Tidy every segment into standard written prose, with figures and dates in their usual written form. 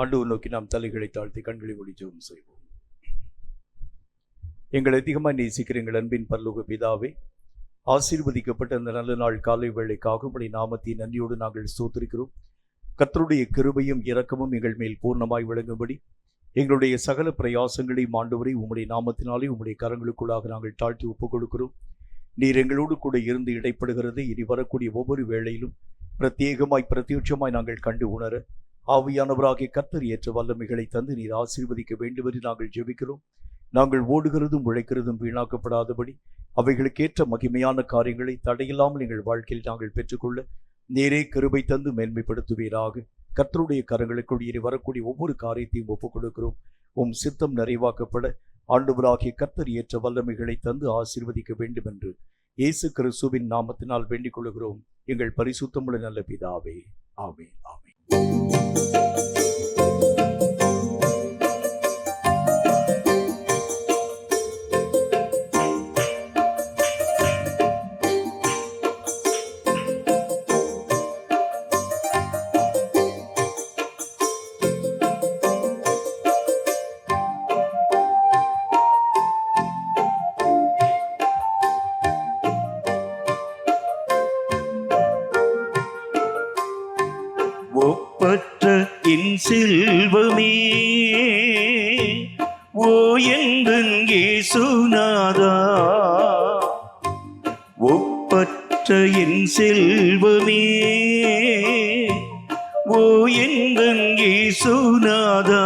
ஆண்டவர் நோக்கி நாம் தலைகளை தாழ்த்தி கண்களை மூடி ஜெபம் செய்வோம். எங்களை அதிகமாக நேசிக்கிற எங்கள் அன்பின் பரலோக பிதாவே, ஆசீர்வதிக்கப்பட்ட அந்த நல்ல நாள் காலை வேளைக்காக உம்முடைய நாமத்தின் நன்றியோடு நாங்கள் ஸ்தோத்திரிக்கிறோம். கர்த்தருடைய கிருபையும் இரக்கமும் எங்கள் மேல் பூர்ணமாய் விளங்கும்படி எங்களுடைய சகல பிரயாசங்களையும் ஆண்டவரை உம்முடைய நாமத்தினாலே உம்முடைய கரங்களுக்குள்ளாக நாங்கள் தாழ்த்தி ஒப்புக் கொடுக்கிறோம். நீர் எங்களோடு கூட இருந்து இடைப்படுகிறது. இனி வரக்கூடிய ஒவ்வொரு வேளையிலும் பிரத்யேகமாய் பிரத்யட்சமாய் நாங்கள் கண்டு உணர ஆவியானவராகிய கர்த்தர் ஏற்ற வல்லமைகளை தந்து நீர் ஆசீர்வதிக்க வேண்டும் என்று நாங்கள் ஜெபிக்கிறோம். நாங்கள் ஓடுகிறதும் உழைக்கிறதும் வீணாக்கப்படாதபடி அவைகளுக்கேற்ற மகிமையான காரியங்களை தடையில்லாமல் எங்கள் வாழ்க்கையில் நாங்கள் பெற்றுக்கொள்ள நேரே கிருபை தந்து மேன்மைப்படுத்துவீராக. கர்த்தருடைய கரங்களுக்குள் இனி வரக்கூடிய ஒவ்வொரு காரியத்தையும் ஒப்புக் கொடுக்கிறோம். உம் சித்தம் நிறைவாக்கப்பட ஆண்டவராகிய கர்த்தர் ஏற்ற வல்லமைகளை தந்து ஆசீர்வதிக்க வேண்டும் என்று இயேசு கிறிஸ்துவின் நாமத்தினால் வேண்டிக் கொள்கிறோம் எங்கள் பரிசுத்தமுள்ள நல்ல பிதாவே. ஆமென், ஆமென். ஒப்பற்ற என் செல்வமே ஓ எங்கள் இயேசுநாதா, ஒப்பற்ற என் செல்வமே ஓ எங்கள் இயேசுநாதா,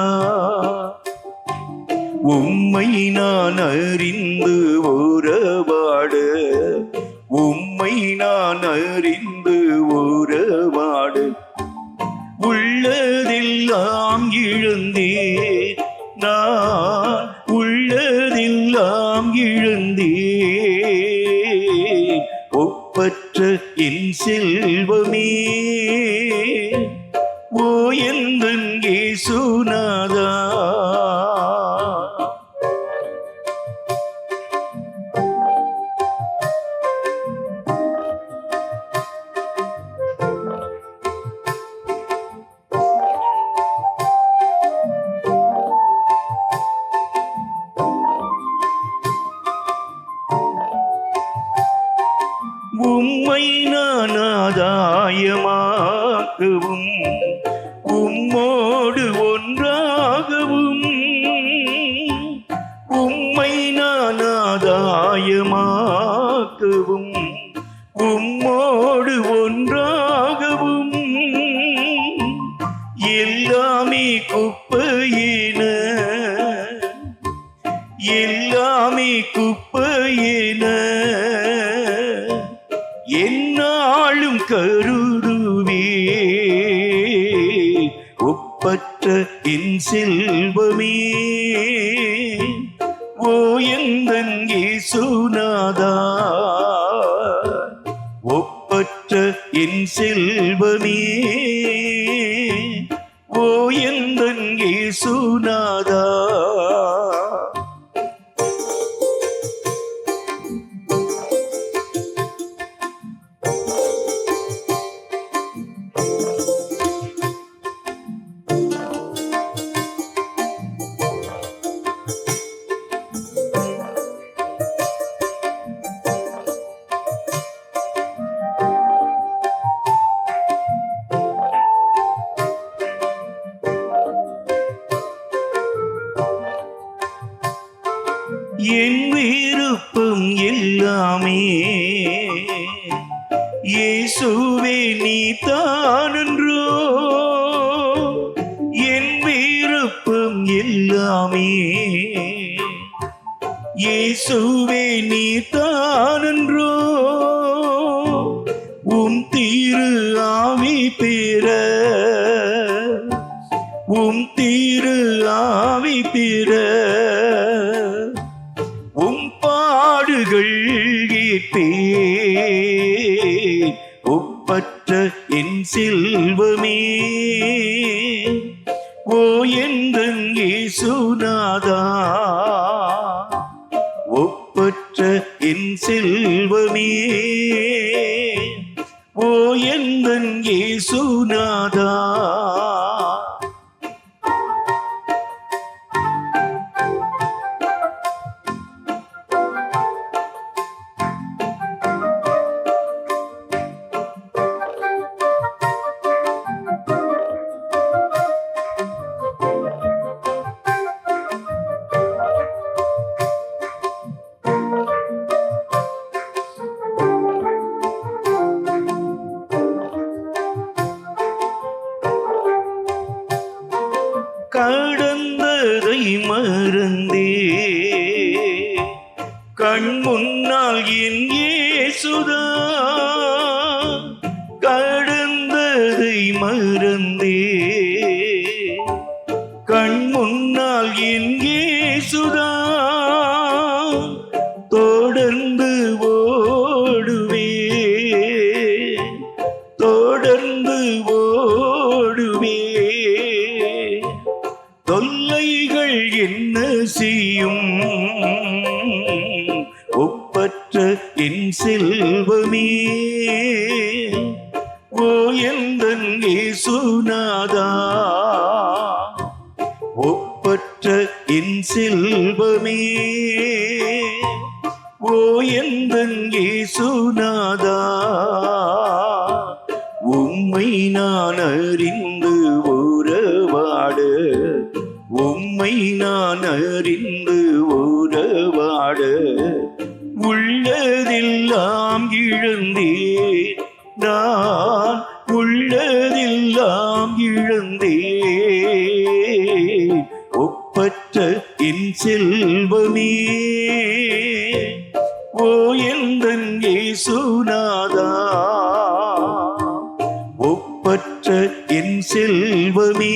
உம்மை நான் அறிந்து உறவாட, உம்மை நான் அறிந்து உறவாட உள்ளதெல்லாம் இழந்தே, நான் உள்ளதெல்லாம் இழந்தே. ஒப்பற்ற என் செல்வமே ஓ எங்கள் இயேசுநாதா, உம்மை நான் ஆதாயமாக்கவும் உம்மோடு ஒன்றாகவும், உம்மை நான் ஆதாயமாக்கவும் உம்மோடு ஒன்றாகவும், எல்லாமே குப்பையின, எல்லாமே குப்பையின என்னாலும் கருதுவே. ஒப்பற்ற என் செல்வமே ஓ எங்கள் இயேசுநாதா, ஒப்பற்ற என் செல்வமே ஓ எங்கள் இயேசுநாதா. என் விருப்பம் எல்லாமே இயேசுவே நீ தானன்றோ, என் விருப்பம் எல்லாமே இயேசுவே நீ தானன்றோ, உம் திரு ஆவி பெற, உம் திரு ஆவி பெற உம் பாடுகள் ஏற்பே. ஒப்பற்ற என் செல்வமே ஓ எங்கள் இயேசுநாதா, ஒப்பற்ற என் செல்வமே ஓ எங்கள் இயேசுநாதா. கடந்ததை மறந்தே கண் முன்னால் என் இயேசுதான் கடந்ததை மறந்தே கண் முன்னால் என் இயேசுதான் தொடர்ந்து ஓடுவே தொடர்ந்து ஓடுவே தொல்லைகள் என்ன செய்யும் ஒப்பற்ற என் செல்வமே ஓ எந்தன் இயேசுநாதா ஒப்பற்ற என் செல்வமே ஓ எந்தன் இயேசுநாதா உம்மை நான் அறிந்து உறவாட உம்மை நான் அறிந்து உறவாட உள்ளதெல்லாம் இழந்தேன் நான் உள்ளதெல்லாம் இழந்தேன் ஒப்பற்ற என் செல்வமே ஓ எந்தன் இயேசுநாதா ஒப்பற்ற என் செல்வமே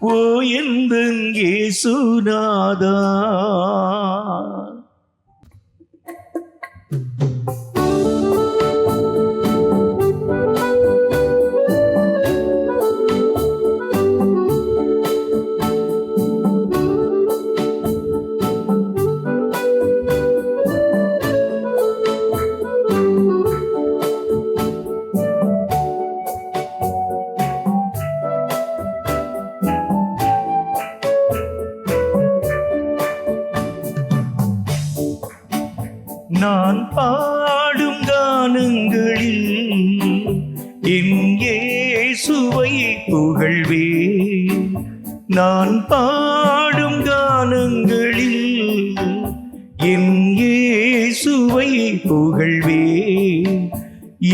ஓ எந்தன் இயேசுநாதா. நான் பாடும் கானங்களில் என் இயேசுவை புகழ்வே நான் பாடும் கானங்களில் என் இயேசுவை புகழ்வே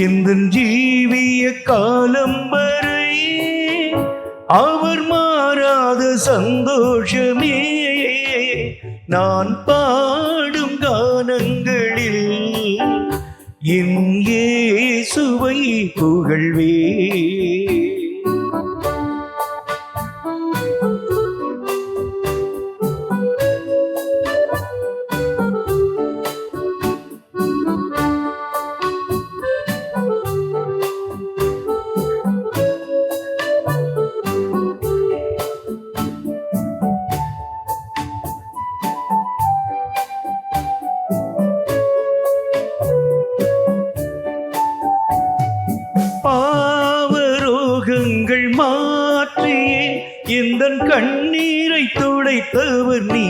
எந்தன் ஜீவிய காலம் வரை அவர் மாறாத சந்தோஷமே நான் பாடும் கானங்களில் என் இயேசுவை புகழ்வே பாவரோகங்கள் மாற்றியே எந்தன் கண்ணீரை துடைத்தவர் நீ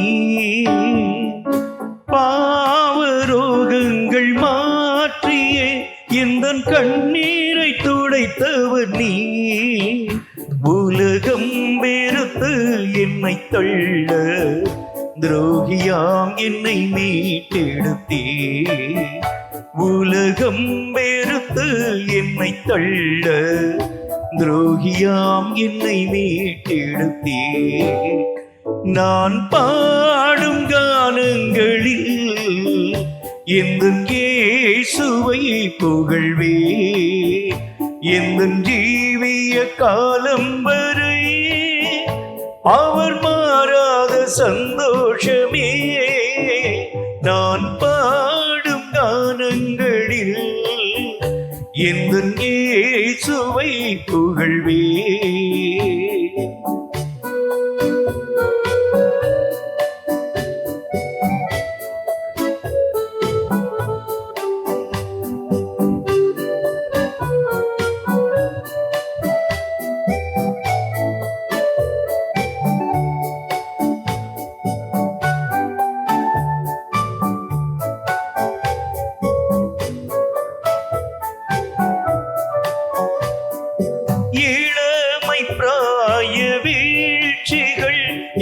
பாவரோகங்கள் மாற்றியே எந்தன் கண்ணீரை துடைத்தவர் நீ உலகம் வெறுத்து என்னை தள்ள துரோகியாம் என்னை மீட்டெடுத்தே உலகம் வெறுத்து என்னை தள்ள துரோகியாம் என்னை மீட்டெடுத்தே நான் பாடும் கானங்களில் எந்தன் இயேசுவை புகழ்வே எந்தன் ஜீவிய காலம் வரை அவர் மாறாத சந்தோஷமே நான் பாடும் கானங்களில் எந்தன் இயேசுவை புகழ்வே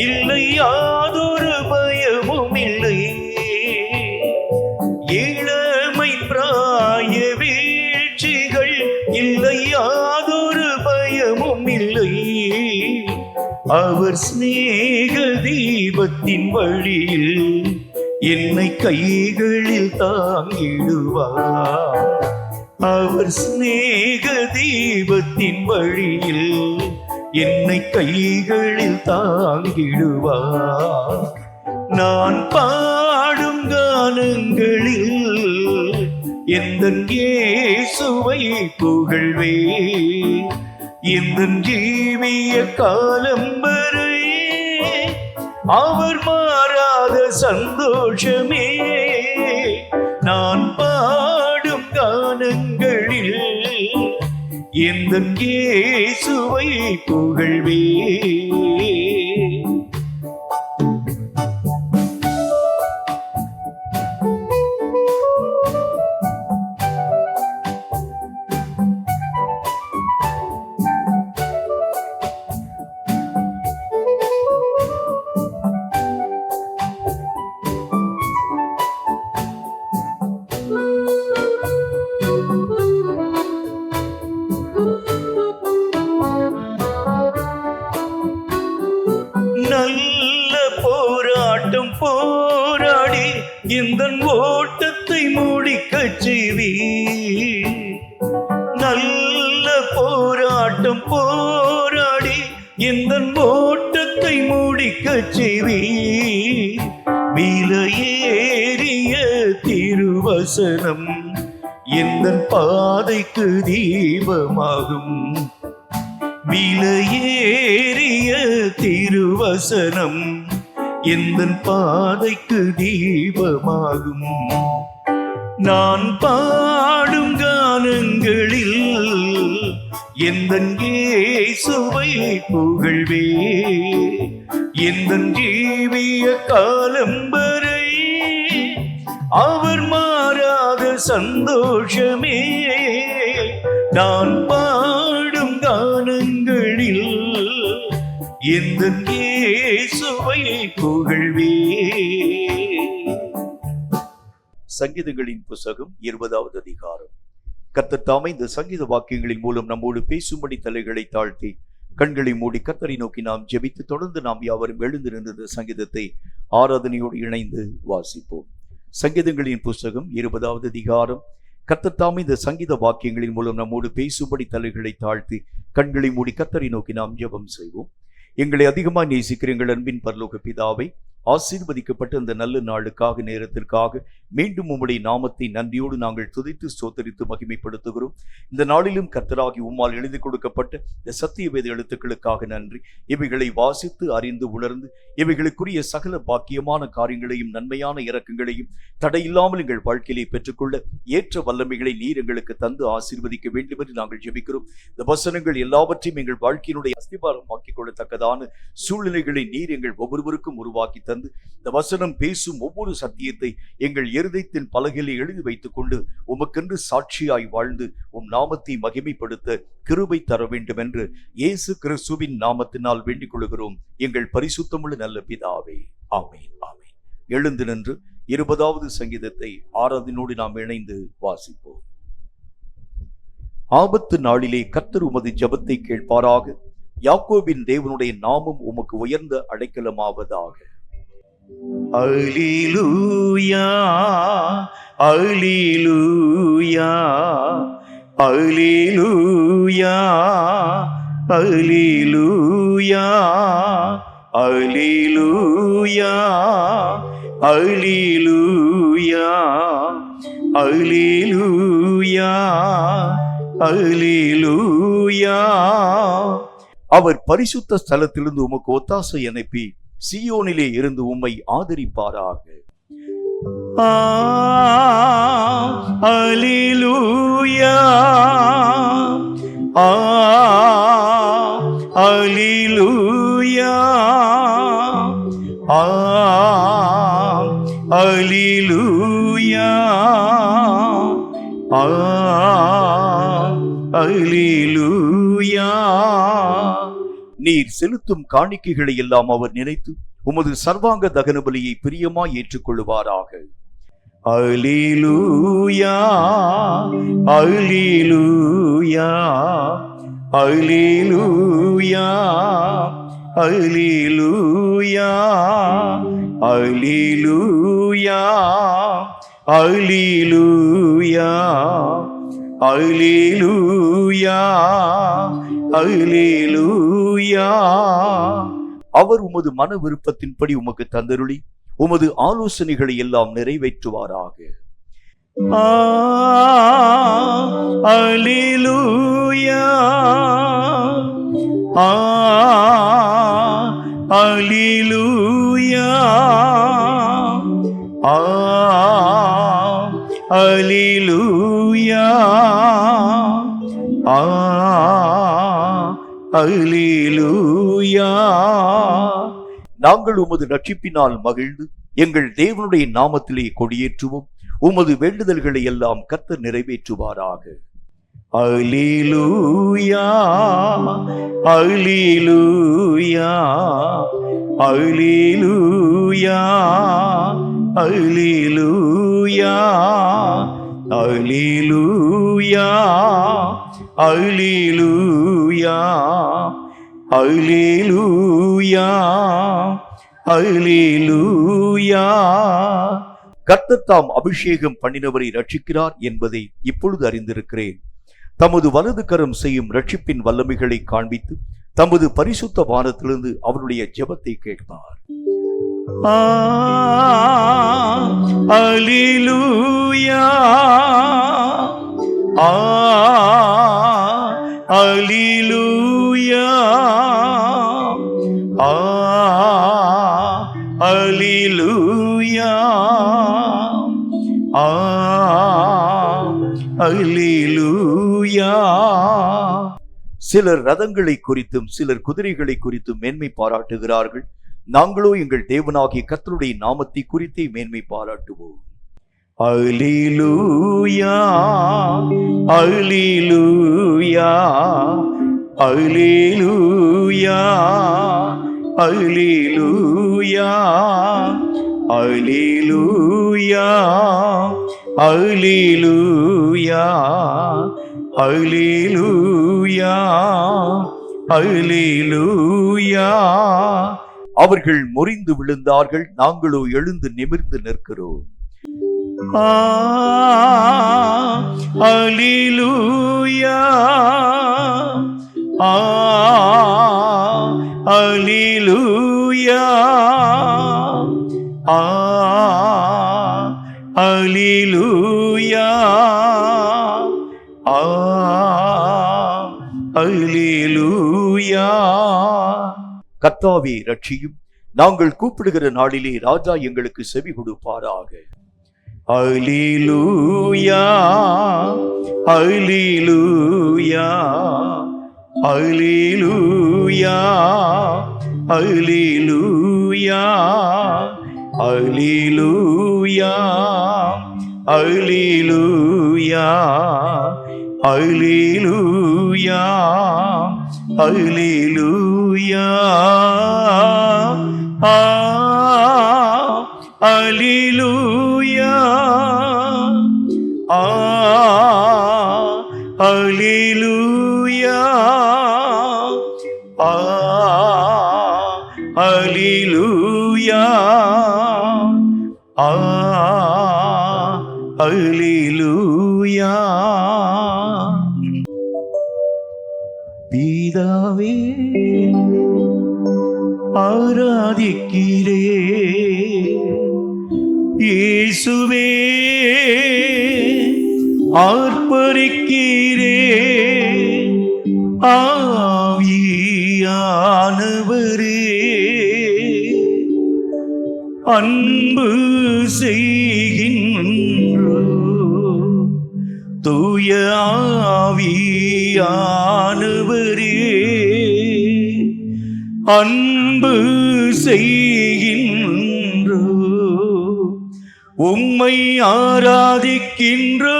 இல்லை யாதொரு பயமும் இல்லை இளமை பிராய வீழ்ச்சிகள் இல்லை யாதொரு பயமும் இல்லை அவர் சிநேக தீபத்தின் வழியில் என்னை கைகளில் தாங்கிடுவார். அவர் சிநேக தீபத்தின் வழியில் என்னை கைகளில் தாங்கிடுவார். நான் பாடும் கானங்களில் எந்தன் இயேசுவை புகழ்வே. எந்தன் ஜீவிய காலம் வரை அவர் மாறாத சந்தோஷமே. நான் பாடும் கானங்களில் எந்தன் இயேசுவை புகழ்வே. நல்ல போராட்டம் போராடி இந்தன் ஓட்டத்தை முடிக்கச் செய்வி. நல்ல போராட்டம் போராடி இந்தன் ஓட்டத்தை முடிக்கச் செய்வி. விலையேறிய திருவசனம் எந்தன் பாதைக்கு தீபமாகும். விலையேறிய திருவசனம் எந்தன் பாதைக்கு தீபமாகும். நான் பாடும் கானங்களில் எந்தன் இயேசுவை புகழ்வே. எந்தன் ஜீவிய காலம் வரை அவர் மாறாத சந்தோஷமே. நான் பாடும் கானங்களில் எந்தன் இயேசுவை புகழ்வே. சங்கீதங்களின் புஸ்தகம் 20வது அதிகாரம். கர்த்தர் தாமே இந்த சங்கீத வாக்கியங்களின் மூலம் நம்மோடு பேசும்படி தலைகளை தாழ்த்தி கண்களை மூடி கர்த்தரை நோக்கி நாம் ஜெபித்து தொடர்ந்து நாம் யாவரும் எழுந்து நின்ற சங்கீதத்தை ஆராதனையோடு இணைந்து வாசிப்போம். சங்கீதங்களின் புஸ்தகம் 20வது அதிகாரம். கர்த்தர் தாமே இந்த சங்கீத வாக்கியங்களின் மூலம் நம்மோடு பேசும்படி தலைகளை தாழ்த்தி கண்களை மூடி கர்த்தரை நோக்கி நாம் ஜெபம் செய்வோம். எங்களை அதிகமாக நேசிக்கிற எங்கள் அன்பின் பரலோக பிதாவை, ஆசீர்வதிக்கப்பட்ட இந்த நல்ல நாளுக்காக நேரத்திற்காக மீண்டும் உம்முடைய நாமத்தை நன்றியோடு நாங்கள் துதித்து ஸ்தோத்தரித்து மகிமைப்படுத்துகிறோம். இந்த நாளிலும் கர்த்தராகி உம்மால் எழுதி கொடுக்கப்பட்ட இந்த சத்திய வேத எழுத்துக்களுக்காக நன்றி. இவைகளை வாசித்து அறிந்து உணர்ந்து இவைகளுக்குரிய சகல பாக்கியமான காரியங்களையும் நன்மையான இரக்கங்களையும் தடையில்லாமல் எங்கள் வாழ்க்கையிலே பெற்றுக்கொள்ள ஏற்ற வல்லமைகளை நீர் எங்களுக்கு தந்து ஆசீர்வதிக்க வேண்டும் என்று நாங்கள் ஜெபிக்கிறோம். இந்த வசனங்கள் எல்லாவற்றையும் எங்கள் வாழ்க்கையினுடைய அஸ்திபாரமாக்கிக் கொள்ளத்தக்கதான சூழ்நிலைகளை நீர் எங்கள் ஒவ்வொருவருக்கும் உருவாக்கி தந்து இந்த வசனம் பேசும் ஒவ்வொரு சத்தியத்தை எங்கள் இருதயத்தின் பலகையிலே எழுதி வைத்துக் கொண்டு உமக்கென்று சாட்சியாய் வாழ்ந்து உம் நாமத்தை மகிமைப்படுத்த கிருபை தர வேண்டும் என்று இயேசு கிறிஸ்துவின் நாமத்தினால் வேண்டிக் கொள்கிறோம் எங்கள் பரிசுத்தமுள்ள நல்ல பிதாவே, ஆமென், ஆமென். எழுந்து நின்று 20வது சங்கீதத்தை ஆராதனோடு நாம் இணைந்து வாசிப்போம். ஆபத்து நாளிலே கர்த்தர் உமது ஜெபத்தை கேட்பாராக. யாக்கோபின் தேவனுடைய நாமம் உமக்கு உயர்ந்த அடைக்கலமாவதாக. அல்லேலூயா, அல்லேலூயா, அல்லேலூயா, அல்லேலூயா, அல்லேலூயா, அல்லேலூயா, அல்லேலூயா, அல்லேலூயா. அவர் பரிசுத்த ஸ்தலத்திலிருந்து உமக்கு ஒத்தாசை அனுப்பி சீயோனிலே இருந்து உம்மை ஆதரிப்பாராக. அல்லேலூயா, அல்லேலூயா, அல்லேலூயா, அல்லேலூயா. நீர் செலுத்தும் காணிக்கைகளை எல்லாம் அவர் நினைத்து உமது சர்வாங்க தகன பலியை பிரியமாய் ஏற்றுக்கொள்வாராக. அல்லேலூயா, அல்லேலூயா, அல்லேலூயா, அல்லேலூயா அல்லேலூயா அல்லேலூயா அல்லேலூயா அல்லேலூயா. அவர் உமது மன விருப்பத்தின்படி உமக்கு தந்தருளி உமது ஆலோசனைகளை எல்லாம் நிறைவேற்றுவாராக. அல்லேலூயா அல்லேலூயா அல்லேலூயா அல்லேலூயா. நாங்கள் உமது ரட்சிப்பினால் மகிழ்ந்து எங்கள் தேவனுடைய நாமத்திலே கொடியேற்றுவோம். உமது வேண்டுதல்களை எல்லாம் கர்த்தர் நிறைவேற்றுவாராக. அல்லேலூயா அல்லேலூயா அல்லேலூயா அல்லேலூயா அல்லேலூயா அல்லேலூயா அல்லேலூயா அல்லேலூயா. கர்த்தர் தாம் அபிஷேகம் பண்ணினவரை ரட்சிக்கிறார் என்பதை இப்பொழுது அறிந்திருக்கிறேன். தமது வலது கரம் செய்யும் ரட்சிப்பின் வல்லமைகளை காண்பித்து தமது பரிசுத்த வானத்திலிருந்து அவருடைய ஜெபத்தை கேட்பார். அல்லேலூயா அல்லேலூயா அல்லேலூயா அல்லேலூயா. சிலர் ரதங்களை குறித்தும் சிலர் குதிரைகளை குறித்தும் மேன்மை பாராட்டுகிறார்கள். நாங்களோ எங்கள் தேவனாகிய கர்த்தருடைய நாமத்தை குறித்தே மேன்மை பாராட்டுவோம். அல்லேலூயா அல்லேலூயா அல்லேலூயா அல்லேலூயா அல்லேலூயா அல்லேலூயா அல்லேலூயா அல்லேலூயா. அவர்கள் முறிந்து விழுந்தார்கள், நாங்களோ எழுந்து நிமிர்ந்து நிற்கிறோம். அல்லேலூயா அல்லேலூயா அல்லேலூயா அல்லேலூயா. கர்த்தாவே ரட்சியும், நாங்கள் கூப்பிடுகிற நாளிலே ராஜா எங்களுக்கு செவி கொடுப்பாராக. அல்லேலூயா அல்லேலூயா அல்லேலூயா அல்லேலூயா அல்லேலூயா அல்லேலூயா அல்லேலூயா அல்லேலூயா அல்லேலூயா அல்லேலூயா அல்லேலூயா அல்லேலூயா. பிதாவே ஆராதிக்கிறே, இயேசுவே ஆர்ப்பரிக்கிறே, ஆவியானவரே அன்பு செய்கின்றோ, தூய ஆவியானவரே அன்பு செய்கின்றோ, உம்மை ஆராதிக்கின்றோ,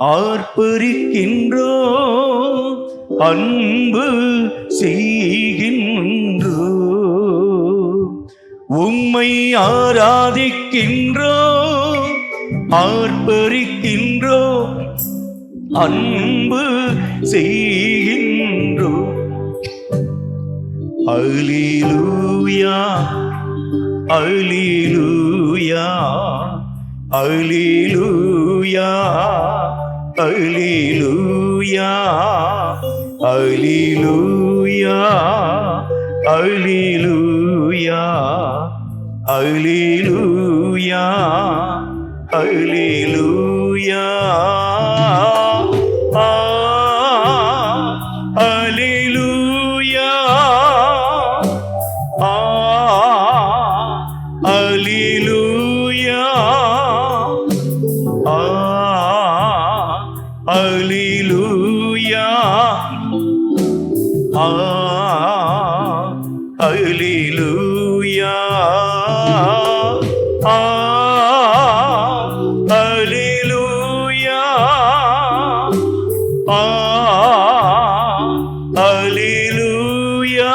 ஆர்ப்பரிக்கின்றோ, அன்பு செய்கின்றோ, உம்மை ஆராதிக்கின்றோ, ஆர்ப்பரிக்கின்றோ, அன்பு செய்கின்றோ. அல்லேலூயா அல்லேலூயா அல்லேலூயா அல்லேலூயா அல்லேலூயா அல்லேலூயா அல்லேலூயா அல்லேலூயா அல்லேலூயா அல்லேலூயா அல்லேலூயா அல்லேலூயா அல்லேலூயா அல்லேலூயா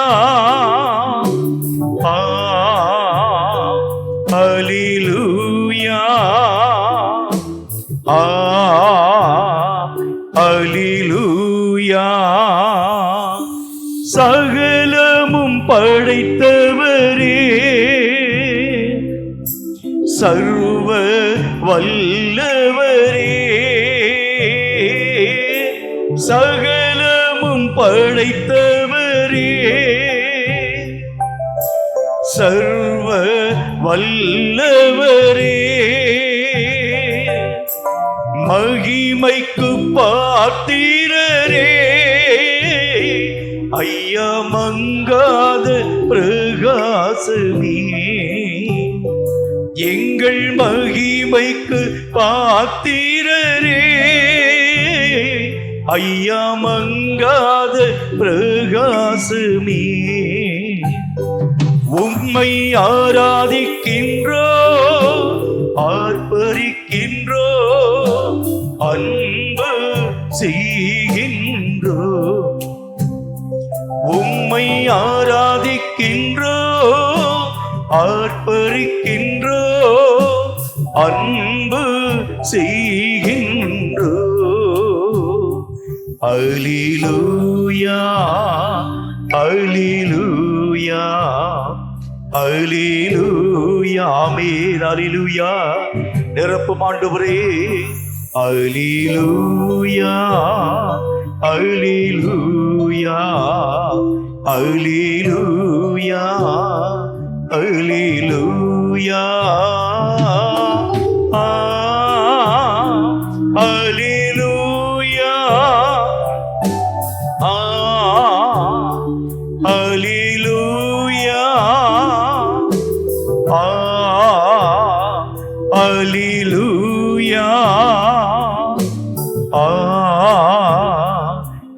அல்லேலூயா அல்லேலூயா சகலமும் படைத்தவரே சர்வ வல்லவரே சகலமும் படைத்தவரே சர்வ வல்லவரே மகிமைக்கு பாத்திரரே ஐயா மங்காத பிரகாசமே எங்கள் மகிமைக்கு பாத்திரரே ஐயா மங்காத பிரகாசமே உம்மை ஆராதிக்கின்றோ ஆர்ப்பரிக்கின்றோ அன்பு செய்கின்றோ உம்மை ஆராதிக்கின்றோ ஆர்ப்பரிக்கின்றோ அன்பு செய்கின்றோ அல்லேலூயா அல்லேலூயா அல்லேலூயா ஆமென் அல்லேலூயா நிரப்பும் ஆண்டவரே அல்லேலூயா அல்லேலூயா அல்லேலூயா அல்லேலூயா அல்லேலூயா அல்லேலூயா அல்லேலூயா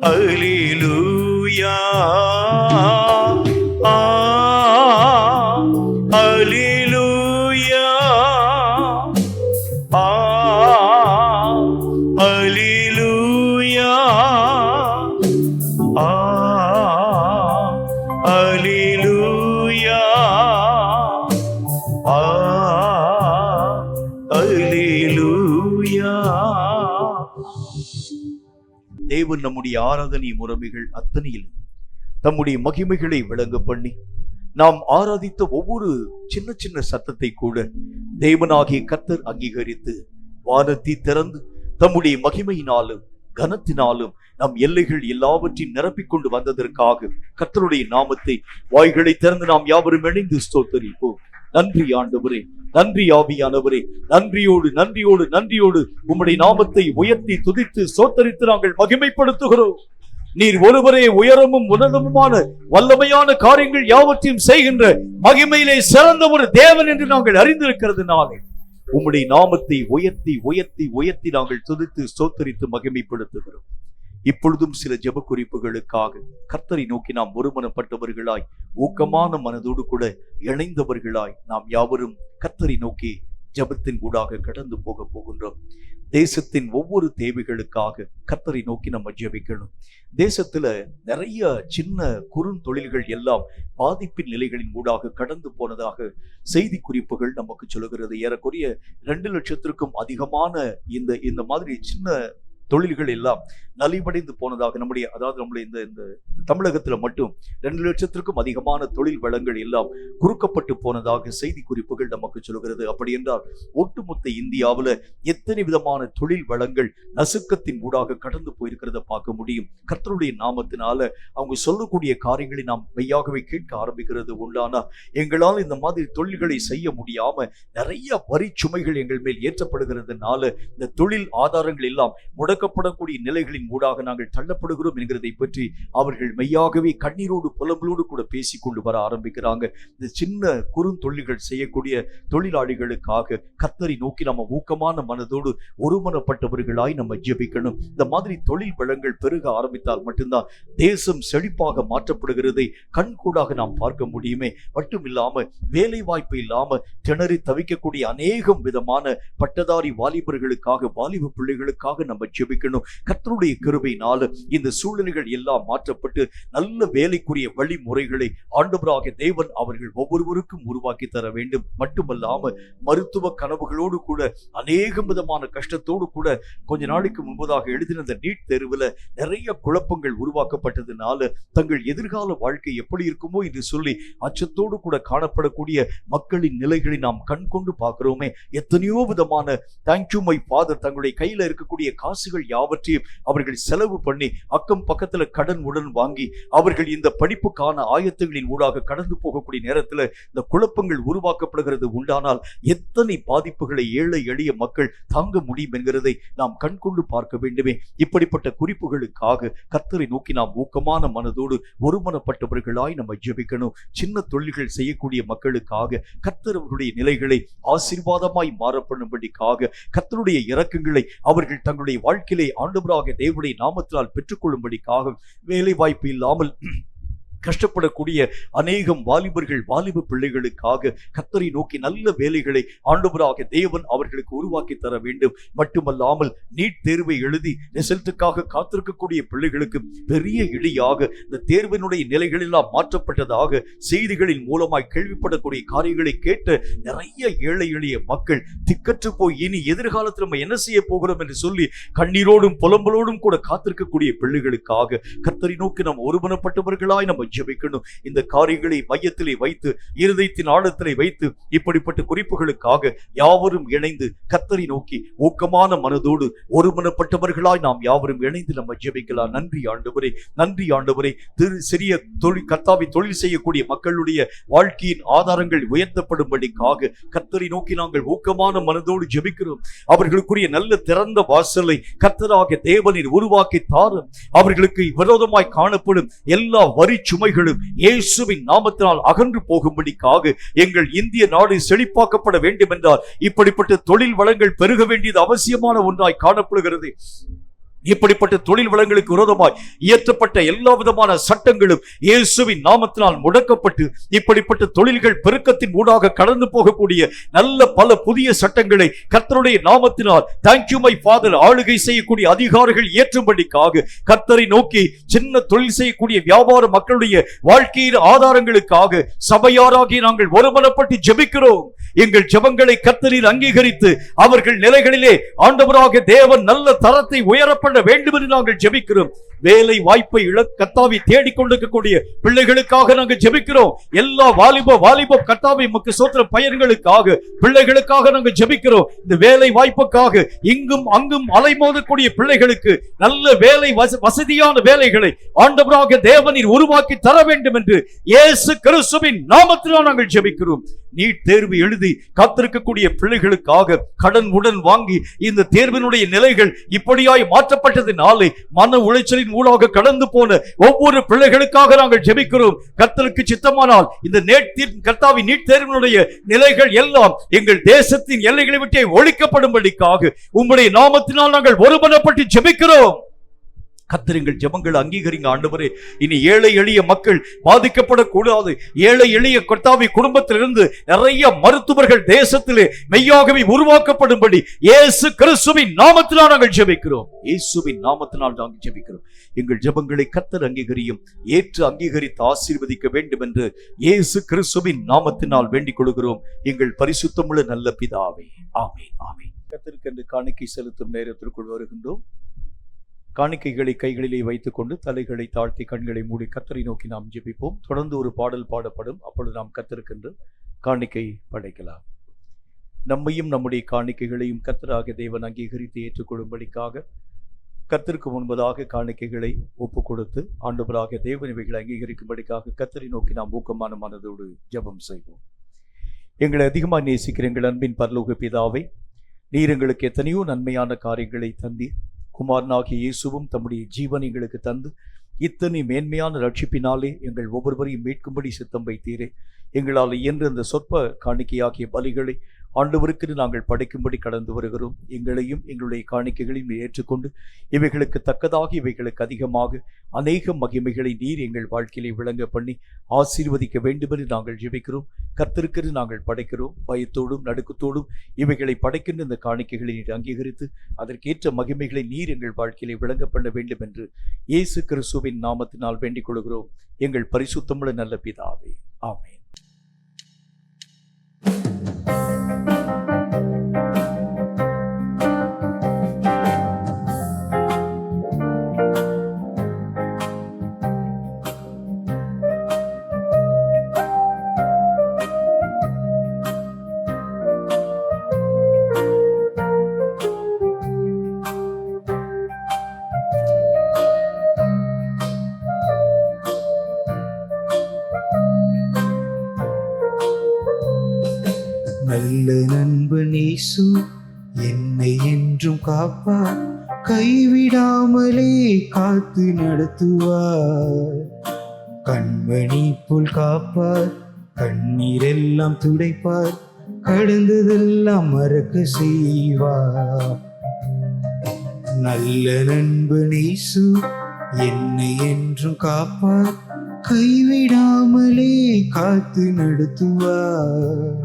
அல்லேலூயா அல்லேலூயா அல்லேலூயா அல்லேலூயா அல்லேலூயா. தேவன் நம்முடைய ஆராதனை முறைமைகள் அத்தனையிலும் தம்முடைய மகிமைகளை விளங்க பண்ணி நாம் ஆராதித்த ஒவ்வொரு சின்ன சின்ன சத்தத்தை கூட தேவனாகிய கர்த்தர் அங்கீகரித்து வானத்தை திறந்து தம்முடைய மகிமையினாலும் கனத்தினாலும் நம் எல்லைகள் எல்லாவற்றையும் நிரப்பிக் கொண்டு வந்ததற்காக கர்த்தருடைய நாமத்தை வாய்களை திறந்து நாம் யாவரும் இணைந்து ஸ்தோத்தரிப்போம். நன்றி ஆண்டவரே, நன்றி ஆவியானவரே, நன்றியோடு நன்றியோடு நன்றியோடு உம்முடைய நாமத்தை உயர்த்தி துதித்து ஸ்தோத்தரித்து நாங்கள் மகிமைப்படுத்துகிறோம். நீர் ஒருவரே உயரமும் உன்னதமுமான வல்லமையான காரியங்கள் யாவற்றையும் செய்கின்ற மகிமையிலே சிறந்த ஒரு தேவன் என்று நாங்கள் அறிந்திருக்கிறதுனாலே உம்முடைய நாமத்தை உயர்த்தி உயர்த்தி உயர்த்தி நாங்கள் துதித்து ஸ்தோத்தரித்து மகிமைப்படுத்துகிறோம். இப்பொழுதும் சில ஜெப குறிப்புகளுக்காக கர்த்தரை நோக்கி நாம் ஒருமனப்பட்டவர்களாய் ஊக்கமான மனதோடு கூட இணைந்தவர்களாய் நாம் யாவரும் கர்த்தரை நோக்கி ஜெபத்தின் ஊடாக கடந்து போகின்றோம். தேசத்தின் ஒவ்வொரு தேவைகளுக்காக கர்த்தரை நோக்கி நம்ம ஜெபிக்கணும். தேசத்துல நிறைய சின்ன குறுந்தொழில்கள் எல்லாம் பாதிப்பின் நிலைகளின் ஊடாக கடந்து போனதாக செய்தி குறிப்புகள் நமக்கு சொல்லுகிறது. ஏறக்குறைய 2 லட்சத்திற்கும் அதிகமான இந்த மாதிரி சின்ன தொழில்கள் எல்லாம் நலிவடைந்து போனதாக நம்முடைய இந்த தமிழகத்துல மட்டும் 2 லட்சத்திற்கும் அதிகமான தொழில் வளங்கள் எல்லாம் குறுக்கப்பட்டு போனதாக செய்தி குறிப்புகள் நமக்கு சொல்கிறது. அப்படி என்றால் ஒட்டுமொத்த இந்தியாவில் எத்தனை விதமான தொழில் வளங்கள் நசுக்கத்தின் ஊடாக கடந்து போயிருக்கிறத பார்க்க முடியும். கர்த்தருடைய நாமத்தினால அவங்க சொல்லக்கூடிய காரியங்களை நாம் மெய்யாகவே கேட்க ஆரம்பிக்கிறது உண்டானா, எங்களால் இந்த மாதிரி தொழில்களை செய்ய முடியாம நிறைய வரி சுமைகள் எங்கள் மேல் ஏற்றப்படுகிறதுனால இந்த தொழில் ஆதாரங்கள் எல்லாம் முடக்கப்படக்கூடிய நிலைகளின் ஊடாக நாங்கள் தள்ளப்படுகிறோம் என்கிறதை பற்றி அவர்கள் மெய்யாகவே கண்ணீரோடு புலம்பலோடு கூட பேசி கொண்டு வர ஆரம்பிக்கிறாங்க. இந்த சின்ன குறுந்தொழில்கள் செய்யக்கூடிய தொழிலாளிகளுக்காக கர்த்தரை நோக்கி நம்ம ஊக்கமான மனதோடு ஒருமனப்பட்டவர்களாய் நம்ம ஜெபிக்கணும். இந்த மாதிரி தொழில் வளங்கள் பெருக ஆரம்பித்தால் மட்டும்தான் தேசம் செழிப்பாக மாற்றப்படுகிறதை கண்கூடாக நாம் பார்க்க முடியுமே. மட்டும் இல்லாம வேலை வாய்ப்பு இல்லாம திணறி தவிக்கக்கூடிய அநேகம் விதமான பட்டதாரி வாலிபர்களுக்காக, வாலிப பிள்ளைகளுக்காக நம்ம ஜெபிக்கணும். கர்த்தருடைய கிருபையினால இந்த சூழ்நிலைகள் எல்லாம் மாற்றப்பட்டு நல்ல வேலைக்குரிய வழிமுறைகளை ஆண்டவராகிய தேவன் அவர்கள் ஒவ்வொருவருக்கும் உருவாக்கி தர வேண்டும். மட்டுமல்லாம மருத்துவ கனவுகளோடு கூட அநேக விதமான கஷ்டத்தோடு கூட கொஞ்ச நாளைக்கு முன்பதாக எழுதின இந்த நீட் தேர்வுல நிறைய குழப்பங்கள் உருவாக்கப்பட்டதுனால தங்கள் எதிர்கால வாழ்க்கை எப்படி இருக்குமோ என்று சொல்லி அச்சத்தோடு கூட காணப்படக்கூடிய மக்களின் நிலைகளை நாம் கண் கொண்டு பார்க்கிறோமே. எத்தனையோ விதமான தேங்க்யூ மை ஃபாதர் தங்களுடைய கையில இருக்கக்கூடிய காசுகள் யாவற்றையும் அவர்கள் செலவு பண்ணி அக்கம் பக்கத்துல கடன் உடன் வாங்கி அவர்கள் இந்த படிப்புக்கான ஆயத்தங்களின் ஊடாக கடந்து போகக்கூடிய நேரத்துல இந்த குழப்பங்கள் உருவாக்கப்படுகிறது உண்டானால் எத்தனை பாதிப்புகளை ஏழை எளிய மக்கள் தாங்க முடியும் என்கிறதை நாம் கண்கொண்டு பார்க்க வேண்டுமே. இப்படிப்பட்ட குறிப்புகளுக்காக கர்த்தரை நோக்கி நாம் ஊக்கமான மனதோடு ஒருமனப்பட்டவர்களாய் நம்ம ஜெபிக்கணும். சின்ன தொழில்கள் செய்யக்கூடிய மக்களுக்காக கர்த்தர் அவர்களுடைய நிலைகளை ஆசீர்வாதமாய் மாறப்படும்படிக்காக கர்த்தருடைய இரக்கங்களை அவர்கள் தங்களுடைய வாழ்க்கையிலே ஆண்டவராகிய தேவனுடைய நாமத்தினால் பெற்றுக்கொள்ளும்படிக்காக வேலை வாய்ப்பு இல்லாமல் கஷ்டப்படக்கூடிய அநேகம் வாலிபர்கள், வாலிப பிள்ளைகளுக்காக கர்த்தரை நோக்கி நல்ல வேலைகளை ஆண்டவராகிய தேவன் அவர்களுக்கு உருவாக்கி தர வேண்டும். மட்டுமல்லாமல் நீட் தேர்வை எழுதி ரிசல்ட்டுக்காக காத்திருக்கக்கூடிய பிள்ளைகளுக்கு பெரிய இடியாக இந்த தேர்வினுடைய நிலைகளெல்லாம் மாற்றப்பட்டதாக செய்திகளின் மூலமாய் கேள்விப்படக்கூடிய காரியங்களை கேட்டு நிறைய ஏழை எளிய மக்கள் திக்கற்று போய் இனி எதிர்காலத்தில் நம்ம என்ன செய்ய போகிறோம் என்று சொல்லி கண்ணீரோடும் புலம்பலோடும் கூட காத்திருக்கக்கூடிய பிள்ளைகளுக்காக கர்த்தரை நோக்கி நாம் ஒருமனப்பட்டவர்களாய் நம்ம ஜெபிக்கணும். இந்த காரியங்களை மையத்திலே வைத்து, இருதயத்தின் ஆழத்திலே வைத்து இப்படிப்பட்ட குறிப்புகளுக்காக யாவரும் இணைந்து கர்த்தரை நோக்கி ஊக்கமான மனதோடு ஒருமனப்பட்டவர்களாய் நாம் யாவரும் இணைந்து நம்ம ஜெபிக்கலாம். நன்றி ஆண்டவரே, நன்றி ஆண்டவரே. சிறிய தொழில் கர்த்தாவை தொழில் செய்யக்கூடிய மக்களுடைய வாழ்க்கையின் ஆதாரங்கள் உயர்த்தப்படும்படிக்காக கர்த்தரை நோக்கி நாங்கள் ஊக்கமான மனதோடு ஜெபிக்கிறோம். அவர்களுக்குரிய நல்ல திறந்த வாசலை கர்த்தராகிய தேவனின் உருவாக்கி தாரும். அவர்களுக்கு விரோதமாய் காணப்படும் எல்லா வரி சுமைகளும் இயேசுவின் நாமத்தினால் அகன்று போகும்படிக்காக எங்கள் இந்திய நாடு செழிப்பாக்கப்பட வேண்டும் என்றால் இப்படிப்பட்ட தொழில் வளங்கள் பெருக வேண்டியது அவசியமான ஒன்றாய் காணப்படுகிறது. இப்படிப்பட்ட தொழில் வளங்களுக்கு விரோதமாய் இயற்றப்பட்ட எல்லா விதமான சட்டங்களும் இயேசுவின் நாமத்தினால் முடக்கப்பட்டு இப்படிப்பட்ட தொழில்கள் பெருக்கத்தின் ஊடாக கடந்து போகக்கூடிய நல்ல பல புதிய சட்டங்களை கர்த்தருடைய நாமத்தினால் தேங்க்யூ மை ஃபாதர் ஆளுகை செய்யக்கூடிய அதிகாரிகள் ஏற்றும்படிக்காக கர்த்தரை நோக்கி சின்ன தொழில் செய்யக்கூடிய வியாபார மக்களுடைய வாழ்க்கையின் ஆதாரங்களுக்காக சபையாராகி நாங்கள் ஒருமனப்பட்டு ஜெபிக்கிறோம். எங்கள் ஜெபங்களை கர்த்தரில் அங்கீகரித்து அவர்கள் நிலைகளிலே ஆண்டவராகிய தேவன் நல்ல தரத்தை உயரப்பட வேண்டும் என்று நாங்கள் ஜெபிக்கிறோம். வேலை வாய்ப்பை கர்த்தாவை தேடிக்கொண்டிருக்கக்கூடிய பிள்ளைகளுக்காக நாங்கள் ஜெபிக்கிறோம். எல்லா வாலிப கர்த்தாவை முக்கு சோத்திர பையன்களுக்காக, பிள்ளைகளுக்காக நாங்கள் ஜெபிக்கிறோம். இந்த வேலை வாய்ப்புக்காக இங்கும் அங்கும் அலைமோதக்கூடிய பிள்ளைகளுக்கு நல்ல வேலை, வசதியான வேலைகளை ஆண்டவராகிய தேவனின் உருவாக்கி தர வேண்டும் என்று இயேசு கிறிஸ்துவின் நாமத்தினால் நாங்கள் ஜெபிக்கிறோம். நீட் தேர்வு எழுதி காத்திருக்கக்கூடிய பிள்ளைகளுக்காக கடன் உடன் வாங்கி இந்த தேர்வினுடைய நிலைகள் இப்படியாய் மாற்றப்பட்டதினாலே மன உளைச்சலின் ஊடாக கடந்து போன ஒவ்வொரு பிள்ளைகளுக்காக நாங்கள் ஜெபிக்கிறோம். கர்த்தருக்கு சித்தமானால் இந்த கர்த்தாவின் நீட் தேர்வினுடைய நிலைகள் எல்லாம் எங்கள் தேசத்தின் எல்லைகளை விட்டு ஒழிக்கப்படும்படிக்காக உம்முடைய நாமத்தினால் நாங்கள் ஒருமனப்பட்டு ஜெபிக்கிறோம். கர்த்தர் ஜெபங்கள் அங்கீகரிங்க ஆண்டவரே. இனி ஏழை எளிய மக்கள் பாதிக்கப்படக்கூடாது. ஏழை எளிய கர்த்தாவி குடும்பத்திலிருந்து நிறைய மருத்துவர்கள் தேசத்திலே மெய்யாகவே உருவாக்கப்படும்படி இயேசு கிறிஸ்துவின் நாமத்தினால் நாங்கள் ஜெபிக்கிறோம். இயேசுவின் நாமத்தினால் நாங்கள் ஜெபிக்கிறோம். எங்கள் ஜெபங்களை கர்த்தர் அங்கீகரியும், ஏற்று அங்கீகரித்து ஆசீர்வதிக்க வேண்டும் என்று இயேசு கிறிஸ்துவின் நாமத்தினால் வேண்டிக் கொள்கிறோம். எங்கள் பரிசுத்தமுள்ள நல்ல பிதாவே, ஆமென், ஆமென். கர்த்தருக்கு காணிக்கை செலுத்தும் நேரத்திற்குள் வருகின்றோம். காணிக்கைகளை கைகளிலே வைத்துக்கொண்டு தலைகளை தாழ்த்தி கண்களை மூடி கர்த்தரை நோக்கி நாம் ஜெபிப்போம். தொடர்ந்து ஒரு பாடல் பாடப்படும். அப்பொழுது நாம் கர்த்தருக்கென்று காணிக்கை படைக்கலாம். நம்மையும் நம்முடைய காணிக்கைகளையும் கர்த்தராகிய தேவன் அங்கீகரித்து ஏற்றுக்கொள்ளும்படிக்காக கர்த்தருக்கு முன்பதாக காணிக்கைகளை ஒப்பு கொடுத்து ஆண்டவராகிய தேவன் இவைகளை அங்கீகரிக்கும்படிக்காக கர்த்தரை நோக்கி நாம் ஊக்கமான மனதோடு ஜெபம் செய்வோம். எங்களை அதிகமாக நேசிக்கிற எங்கள் அன்பின் பரலோக பிதாவே, நீர் எங்களுக்கு எத்தனையோ நன்மையான காரியங்களை தந்தீர். குமாரனாகிய இயேசுவும் தம்முடைய ஜீவன் எங்களுக்கு தந்து இத்தனை மேன்மையான ரட்சிப்பினாலே எங்கள் ஒவ்வொருவரையும் மீட்கும்படி சித்தம் வைத்தீரே. எங்களால் இயன்ற அந்த சொற்ப காணிக்கையாகிய பலிகளை ஆண்டவருக்கு நாங்கள் படைக்கும்படி கடந்து வருகிறோம். எங்களையும் எங்களுடைய காணிக்கைகளையும் ஏற்றுக்கொண்டு இவைகளுக்கு தக்கதாக இவைகளுக்கு அதிகமாக அநேக மகிமைகளை நீர் எங்கள் வாழ்க்கையிலே விளங்க பண்ணி ஆசீர்வதிக்க வேண்டுமென்று நாங்கள் ஜெபிக்கிறோம். கர்த்தருக்கு நாங்கள் படைக்கிறோம். பயத்தோடும் நடுக்கத்தோடும் இவைகளை படைக்கின்ற இந்த காணிக்கைகளை நீர் அங்கீகரித்து அதற்கேற்ற மகிமைகளை நீர் எங்கள் வாழ்க்கையிலே விளங்க பண்ண வேண்டும் என்று இயேசு கிறிஸ்துவின் நாமத்தினால் வேண்டிக் கொள்கிறோம் எங்கள் பரிசுத்தமுள்ள நல்ல பிதாவே, ஆமென். நல்ல நண்பன் இயேசு என்னை என்றும் காப்பார், கைவிடாமலே காத்து நடத்துவார். கண்மணி போல் காப்பார், கண்ணீரெல்லாம் துடைப்பார், கடந்ததெல்லாம் மறக்க செய்வார். நல்ல நண்பன் இயேசு என்னை என்றும் காப்பார், கைவிடாமலே காத்து நடத்துவார்.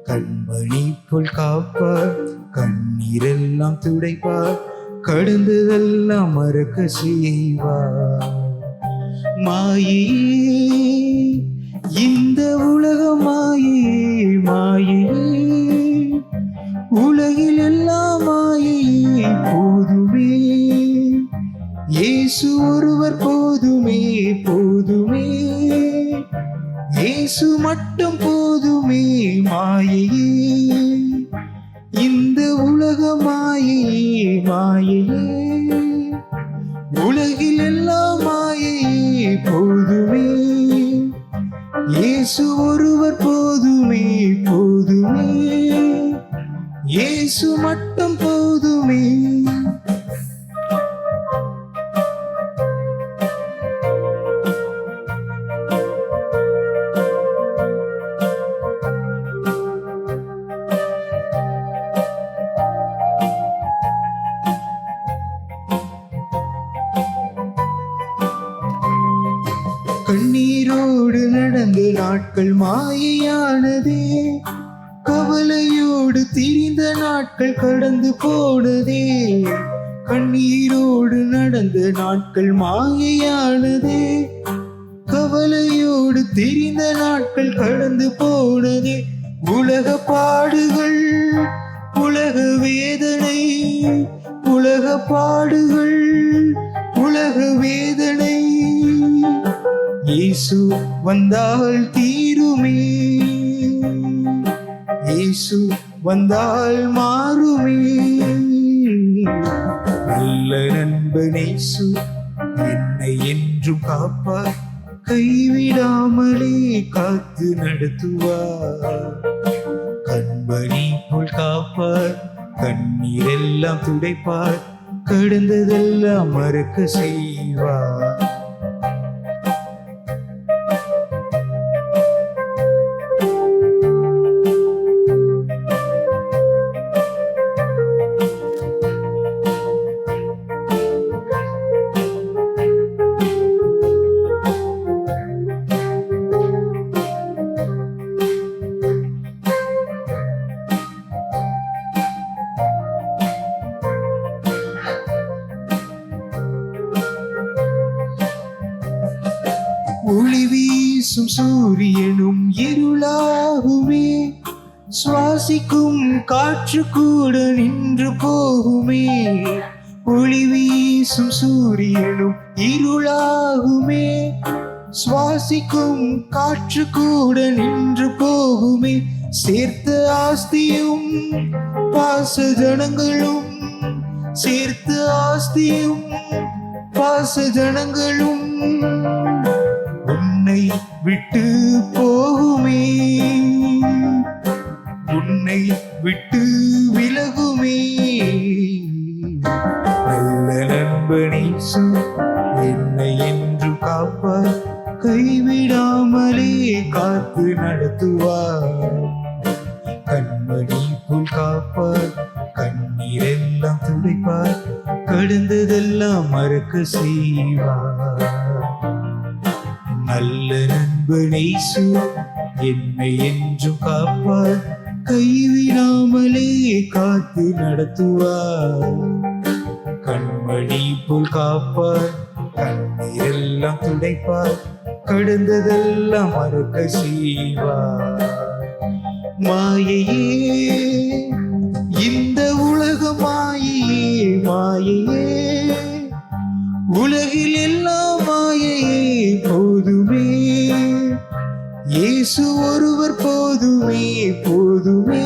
கண்மணி போல் காப்பார், கண்ணீரெல்லாம் துடைப்பார், கடந்ததெல்லாம் மறக்க செய்வார். மாயே இந்த உலகம் மாயே, மாயே உலகில் எல்லாம் மாயே போதுமே, இயேசு ஒருவர் போதுமே, போதுமே இயேசு மட்டும் போதுமே. மாயையே இந்த உலக மாயையே, மாயையே உலகில் எல்லாம் மாயையே போதுமே, இயேசு ஒருவர் போதுமே, போதுமே இயேசு மட்டும் போதுமே. கண்ணீரோடு நடந்த நாட்கள் மாயையானதே, கவலையோடு திரிந்த நாட்கள் கடந்து போனதே. கண்ணீரோடு நடந்த நாட்கள் மாயையானதே, கவலையோடு திரிந்த நாட்கள் கடந்து போனதே. உலக பாடுகள், உலக வேதனை, உலக பாடுகள், உலக வேதனை இயேசு வந்தால் தீருமே, இயேசு வந்தால் மாறுமே. நல்ல நண்பன் இயேசு என்னை என்றும் காப்பார், கைவிடாமலே காத்து நடத்துவார். கண்மணி போல் காப்பார், கண்ணீரெல்லாம் துடைப்பார், கடந்ததெல்லாம் மறக்க செய்வார். ஒளி வீசும் சூரியனும் இருளாகுமே, சுவாசிக்கும் காற்று கூட நின்று போகுமே. ஒளி வீசும் சூரியனும் இருளாகுமே, சுவாசிக்கும் காற்று கூட நின்று போகுமே. சேர்த்த ஆஸ்தியும் பாச ஜனங்களும், சேர்த்த ஆஸ்தியும் பாச ஜனங்களும் உன்னை விட்டு போகுமே, உன்னை விட்டு விலகுமே. நல்ல நண்பனீசு என்னை என்றும் காப்பார், கைவிடாமலே காத்து நடத்துவார். கண்மணி போல் காப்பார், கண்ணீரெல்லாம் துடைப்பார், கடந்ததெல்லாம் மறக்க செய்வார். நல்ல நண்பனீசு என்னை என்றும் காப்பார், கைவிடாமலே காத்து நடத்துவார். கண்மணி போல் காப்பார், கண்ணீரெல்லாம் துடைப்பார், கடந்ததெல்லாம் மறக்க செய்வார். மாயையே இந்த உலக மாயையே, மாயையே உலகில் எல்லாம் மாயையே போதுமே, இயேசு ஒருவர் போதுமே, போதுமே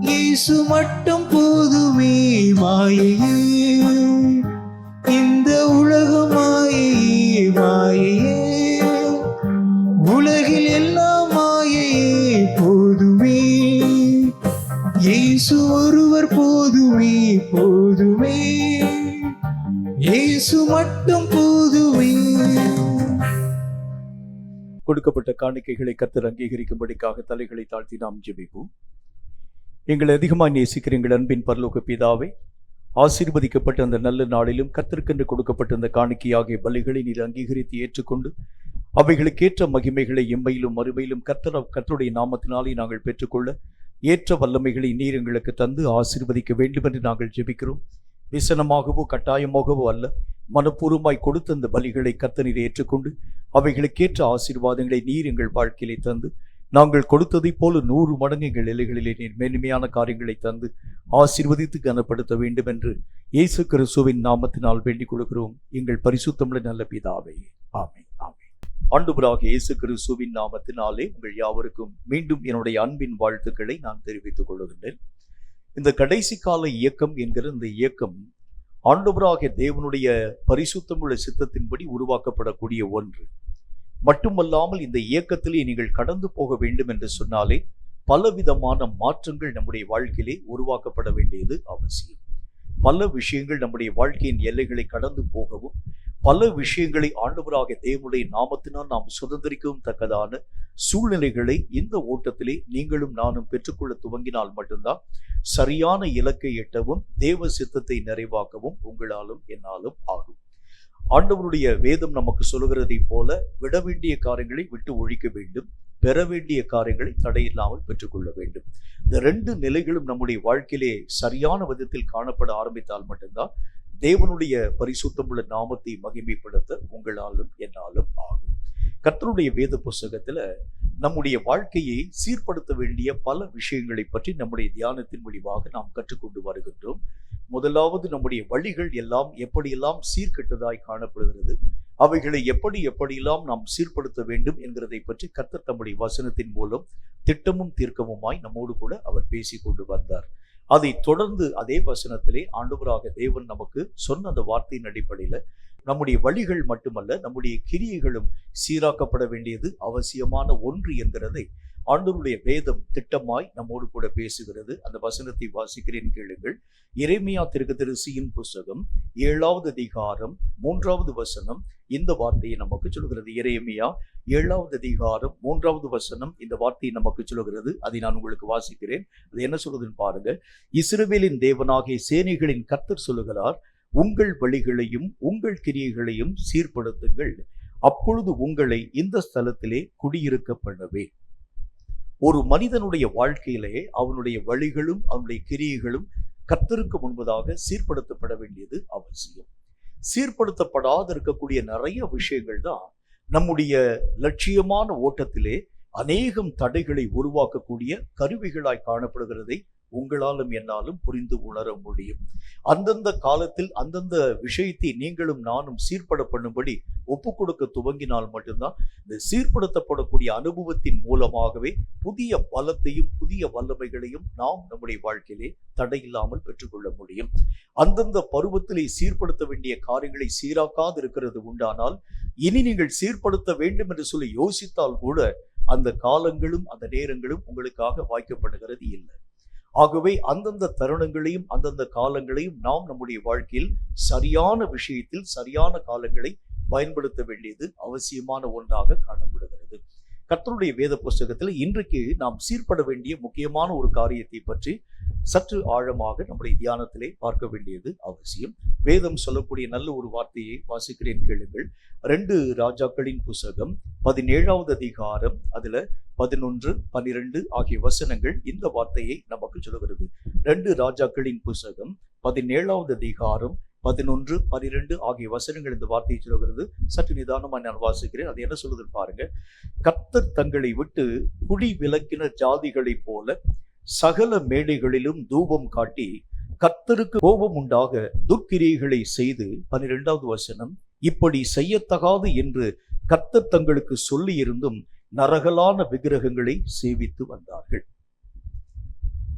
இயேசு மட்டும் போதுமே. மாயையே இந்த உலக மாயையே, மாயையே உலகில் எல்லாம் மாயையே போதுமே, இயேசு ஒருவர் போதுமே, போதுமே இயேசு மட்டும் போதுமே. கொடுக்கப்பட்ட காணிக்கைகளை கர்த்தர் அங்கீகரிக்கும்படிக்காக தலைகளை தாழ்த்தி நாம் ஜெபிப்போம். எங்களை அதிகமாக நேசிக்கிற எங்கள் அன்பின் பரலோக பிதாவே, ஆசீர்வதிக்கப்பட்ட அந்த நல்ல நாளிலும் கர்த்தருக்கென்று கொடுக்கப்பட்ட அந்த காணிக்கையாகிய பலிகளை நீர் அங்கீகரித்து ஏற்றுக்கொண்டு அவைகளுக்கேற்ற மகிமைகளை எம்மையிலும் மறுமையிலும் கர்த்தருடைய நாமத்தினாலே நாங்கள் பெற்றுக்கொள்ள ஏற்ற வல்லமைகளை நீர் எங்களுக்கு தந்து ஆசீர்வதிக்க வேண்டும் என்று நாங்கள் ஜெபிக்கிறோம். விசனமாகவோ கட்டாயமாகவோ அல்ல, மனப்பூர்வமாய் கொடுத்த அந்த பலிகளை கர்த்தர் நீர் ஏற்றுக்கொண்டு அவைகளுக்கேற்ற ஆசீர்வாதங்களை நீர் எங்கள் வாழ்க்கையிலே தந்து நாங்கள் கொடுத்ததை போல 100 மடங்கு எங்கள் எல்லைகளிலே நீர் மேன்மையான காரியங்களை தந்து ஆசீர்வதித்து கனப்படுத்த வேண்டும் என்று இயேசு கிறிஸ்துவின் நாமத்தினால் வேண்டிக் கொள்கிறோம் எங்கள் பரிசுத்தமுள்ள நல்ல பிதாவே, ஆமென், ஆமென். ஆண்டவராகிய இயேசு கிறிஸ்துவின் நாமத்தினாலே உங்கள் யாவருக்கும் மீண்டும் என்னுடைய அன்பின் வாழ்த்துக்களை நான் தெரிவித்துக் கொள்கின்றேன். இந்த கடைசி கால இயக்கம் என்கிற இந்த இயக்கம் ஆண்டவராகிய தேவனுடைய பரிசுத்தமுள்ள சித்தத்தின்படி உருவாக்கப்படக்கூடிய ஒன்று மட்டுமல்லாமல், இந்த இயக்கத்திலே நீங்கள் கடந்து போக வேண்டும் என்று சொன்னாலே பலவிதமான மாற்றங்கள் நம்முடைய வாழ்க்கையிலே உருவாக்கப்பட வேண்டியது அவசியம். பல விஷயங்கள் நம்முடைய வாழ்க்கையின் எல்லைகளை கடந்து போகவும், பல விஷயங்களை ஆண்டவராகிய தேவனுடைய நாமத்தினால் நாம் சுதந்திரிக்கவும் தக்கதான சூழ்நிலைகளை இந்த ஓட்டத்திலே நீங்களும் நானும் பெற்றுக்கொள்ள துவங்கினால் மட்டும்தான் சரியான இலக்கை எட்டவும் தேவ சித்தத்தை நிறைவாக்கவும் உங்களாலும் என்னாலும் ஆகும். ஆண்டவருடைய வேதம் நமக்கு சொல்லுகிறதை போல விட வேண்டிய காரியங்களை விட்டு ஒழிக்க வேண்டும், பெற வேண்டிய காரியங்களை தடையில்லாமல் பெற்றுக்கொள்ள வேண்டும். இந்த 2 நிலைகளும் நம்முடைய வாழ்க்கையிலே சரியான விதத்தில் காணப்பட ஆரம்பித்தால் மட்டும்தான் தேவனுடைய பரிசுத்தமுள்ள நாமத்தை மகிமைப்படுத்த உங்களாலும் என்னாலும் ஆகும். கர்த்தருடைய வேத புஸ்தகத்துல நம்முடைய வாழ்க்கையை சீர்படுத்த வேண்டிய பல விஷயங்களை பற்றி நம்முடைய தியானத்தின் முடிவாக நாம் கற்றுக்கொண்டு வருகின்றோம். முதலாவது, நம்முடைய வழிகள் எல்லாம் எப்படியெல்லாம் சீர்கெட்டதாய் காணப்படுகிறது, அவைகளை எப்படியெல்லாம் நாம் சீர்படுத்த வேண்டும் என்கிறதை பற்றி கர்த்தர் தம்முடைய வசனத்தின் மூலம் திட்டமும் தீர்க்கமுமாய் நம்மோடு கூட அவர் பேசி கொண்டு வந்தார். அதை தொடர்ந்து அதே வசனத்திலே ஆண்டவராக தேவன் நமக்கு சொன்ன அந்த வார்த்தையின் அடிப்படையில நம்முடைய வழிகள் மட்டுமல்ல, நம்முடைய கிரியைகளும் சீராக்கப்பட வேண்டியது அவசியமான ஒன்று என்கிறதை ஆண்டவருடைய வேதம் திட்டமாய் நம்மோடு கூட பேசுகிறது. அந்த வசனத்தை வாசிக்கிறேன், கேளுங்கள். எரேமியா தீர்க்கதரிசியின் புஸ்தகம் 7வது அதிகாரம் 3வது வசனம் இந்த வார்த்தையை நமக்கு சொல்கிறது. எரேமியா 7வது அதிகாரம் 3வது வசனம் இந்த வார்த்தையை நமக்கு சொல்கிறது. அதை நான் உங்களுக்கு வாசிக்கிறேன். அது என்ன சொல்றதுன்னு பாருங்க. இஸ்ரவேலின் தேவனாகிய சேனைகளின் கர்த்தர் சொல்லுகிறார், உங்கள் வழிகளையும் உங்கள் கிரியைகளையும் சீர்படுத்துங்கள், அப்பொழுது உங்களை இந்த ஸ்தலத்திலே குடியிருக்க பண்ணுவேன். ஒரு மனிதனுடைய வாழ்க்கையிலே அவனுடைய வழிகளும் அவனுடைய கிரியைகளும் கர்த்தருக்கு முன்பதாக சீர்படுத்தப்பட வேண்டியது அவசியம். சீர்படுத்தப்படாத இருக்கக்கூடிய நிறைய விஷயங்கள் தான் நம்முடைய லட்சியமான ஓட்டத்திலே அநேகம் தடைகளை உருவாக்கக்கூடிய கருவிகளாய் காணப்படுகிறதை உங்களாலும் என்னாலும் புரிந்து உணர முடியும். அந்தந்த காலத்தில் அந்தந்த விஷயத்தை நீங்களும் நானும் சீர்பட பண்ணும்படி ஒப்பு கொடுக்க துவங்கினால் மட்டும்தான் இந்த சீர்படுத்தப்படக்கூடிய அனுபவத்தின் மூலமாகவே புதிய பலத்தையும் புதிய வல்லமைகளையும் நாம் நம்முடைய வாழ்க்கையிலே தடையில்லாமல் பெற்றுக்கொள்ள முடியும். அந்தந்த பருவத்திலே சீர்படுத்த வேண்டிய காரியங்களை சீராக்காது இருக்கிறது உண்டானால் இனி நீங்கள் சீர்படுத்த வேண்டும் என்று சொல்லி யோசித்தால் கூட அந்த காலங்களும் அந்த நேரங்களும் உங்களுக்காக வாய்க்கப்படுகிறது இல்லை. ஆகவே அந்தந்த தருணங்களையும் அந்தந்த காலங்களையும் நாம் நம்முடைய வாழ்க்கையில் சரியான விஷயத்தில் சரியான காலங்களை பயன்படுத்த வேண்டியது அவசியமான ஒன்றாக காணப்படுகிறது. கர்த்தருடைய வேத புஸ்தகத்தில் இன்றைக்கு நாம் சீர்பட வேண்டிய முக்கியமான ஒரு காரியத்தை பற்றி சற்று ஆழமாக நம்முடைய தியானத்திலே பார்க்க வேண்டியது அவசியம். வேதம் சொல்லக்கூடிய நல்ல ஒரு வார்த்தையை வாசிக்கிறேன், கேளுங்கள். 2 ராஜாக்களின் புஸ்தகம் 17வது அதிகாரம் அதுல 11, 12 ஆகிய வசனங்கள் இந்த வார்த்தையை நமக்கு சொல்லுகிறது. 2 ராஜாக்களின் புஸ்தகம் 17வது அதிகாரம் 11, 12 ஆகிய வசனங்கள் இந்த வார்த்தையை சொல்லுகிறது. சற்று நிதானமாக நான் வாசிக்கிறேன். அது என்ன சொல்லுதுன்னு பாருங்க. கர்த்தர் தங்களை விட்டு குடி விலக்கின ஜாதிகளைப் போல சகல மேடைகளிலும் தூபம் காட்டி கர்த்தருக்கு கோபம் உண்டாக துர்க்கிரியைகளை செய்து, 12வது வசனம், இப்படி செய்யத்தகாது என்று கர்த்தர் தங்களுக்கு சொல்லி இருந்தும் நரகலான விக்கிரகங்களை சேவித்து வந்தார்கள்.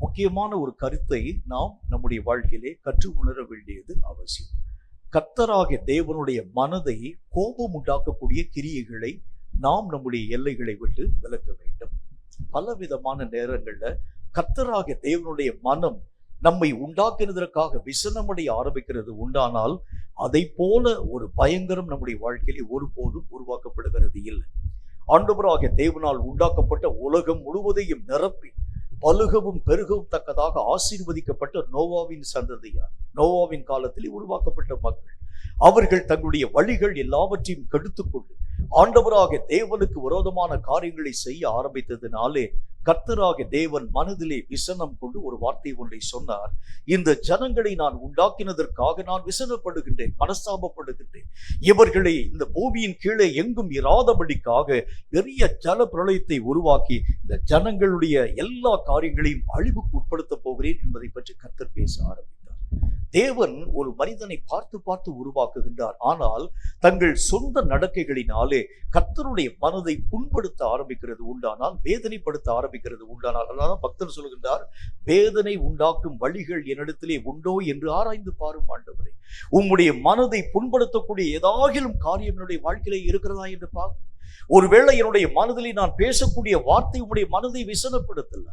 முக்கியமான ஒரு கருத்தை நாம் நம்முடைய வாழ்க்கையிலே கற்று உணர வேண்டியது அவசியம். கர்த்தராகிய தேவனுடைய மனதை கோபம் உண்டாக்கக்கூடிய கிரியைகளை நாம் நம்முடைய எல்லைகளை விட்டு விலக்க வேண்டும். பலவிதமான நேரங்கள்ல கர்த்தராகிய தேவனுடைய மனம் நம்மை உண்டாக்குவதற்காக விசனமடைய ஆரம்பிக்கிறது உண்டானால் அதை போல ஒரு பயங்கரம் நம்முடைய வாழ்க்கையிலே ஒருபோதும் உருவாக்கப்படுகிறது இல்லை. ஆண்டவராகிய தேவனால் உண்டாக்கப்பட்ட உலகம் முழுவதையும் நிரப்பி பலுகவும் பெருகவும் தக்கதாக ஆசீர்வதிக்கப்பட்ட நோவாவின் சந்ததியார், நோவாவின் காலத்திலே உருவாக்கப்பட்ட மக்கள், அவர்கள் தங்களுடைய வழிகள் எல்லாவற்றையும் கெடுத்துக்கொண்டு ஆண்டவராகிய தேவனுக்கு விரோதமான காரியங்களை செய்ய ஆரம்பித்ததினாலே கர்த்தராகிய தேவன் மனதிலே விசனம் கொண்டு ஒரு வார்த்தை ஒன்றை சொன்னார். இந்த ஜனங்களை நான் உண்டாக்கினதற்காக நான் விசனப்படுகின்றேன், மனஸ்தாபப்படுகின்றேன். இவர்களை இந்த பூமியின் கீழே எங்கும் இராதபடிக்காக பெரிய ஜல பிரளயத்தை உருவாக்கி இந்த ஜனங்களுடைய எல்லா காரியங்களையும் அழிவுக்கு உட்படுத்த போகிறேன் என்பதை பற்றி கர்த்தர் பேச ஆரம்பித்தார். தேவன் ஒரு மனிதனை பார்த்து பார்த்து உருவாக்குகின்றார். ஆனால் தங்கள் சொந்த நடக்கைகளினாலே கர்த்தருடைய மனதை புண்படுத்த ஆரம்பிக்கிறது உண்டானால், வேதனைப்படுத்த ஆரம்பிக்கிறது உண்டானால், அதனால பக்தர் சொல்கின்றார், வேதனை உண்டாக்கும் வழிகள் என்னிடத்திலே உண்டோ என்று ஆராய்ந்து பாரும் ஆண்டவரே. உம்முடைய மனதை புண்படுத்தக்கூடிய ஏதாகிலும் காரியம் என்னுடைய வாழ்க்கையிலே இருக்கிறதா என்று பார்க்க. ஒருவேளை என்னுடைய மனதிலே நான் பேசக்கூடிய வார்த்தை உம்முடைய மனதை விசனப்படுத்தல,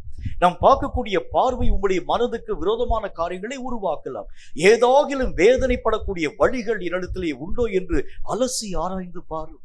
நாம் பார்க்கக்கூடிய பார்வை உம்முடைய மனதுக்கு விரோதமான காரியங்களை உருவாக்கலாம். ஏதாகிலும் வேதனைப்படக்கூடிய வழிகள் என்னிடத்திலே உண்டோ என்று அலசி ஆராய்ந்து பாரும்.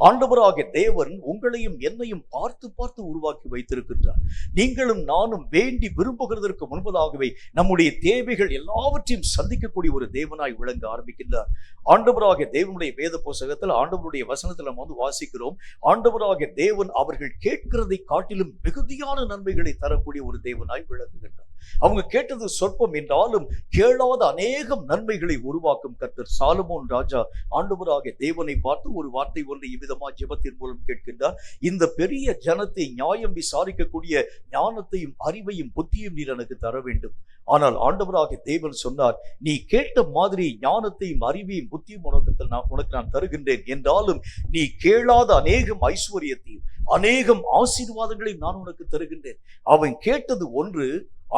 ஆண்டவராகிய தேவன் உங்களையும் என்னையும் பார்த்து பார்த்து உருவாக்கி வைத்திருக்கின்றார். நீங்களும் நானும் வேண்டி விரும்புகிறதற்கு முன்பதாகவே நம்முடைய தேவைகள் எல்லாவற்றையும் சந்திக்கக்கூடிய ஒரு தேவனாய் விளங்க ஆரம்பிக்கின்றார். ஆண்டவராகிய தேவனுடைய வேத புஸ்தகத்தில் ஆண்டவருடைய வசனத்தில் நம்ம வாசிக்கிறோம், ஆண்டவராகிய தேவன் அவர்கள் கேட்கிறதை காட்டிலும் மிகுதியான நன்மைகளை தரக்கூடிய ஒரு தேவனாய் விளங்குகின்றார். அவங்க கேட்டது சொற்பம் என்றாலும் கேளாத அநேகம் நன்மைகளை உருவாக்கும் கர்த்தர். சாலமோன் ராஜா ஆண்டவராகிய தேவனை பார்த்து ஒரு வார்த்தை ஒன்றை இவ்விதமா ஜெபத்தின் மூலம் கேட்கின்றார். இந்த பெரிய ஜனத்தை நியாயம் விசாரிக்கக்கூடிய ஞானத்தையும் அறிவையும் புத்தியும் நீர் எனக்கு தர வேண்டும். ஆனால் ஆண்டவராகிய தேவன் சொன்னார், நீ கேட்ட மாதிரி ஞானத்தையும் அறிவையும் புத்தியும் உனக்கு நான் தருகின்றேன். என்றாலும் நீ கேளாத அநேகம் ஐஸ்வர்யத்தையும் அநேகம் ஆசீர்வாதங்களையும் நான் உனக்கு தருகின்றேன். அவன் கேட்டது ஒன்று,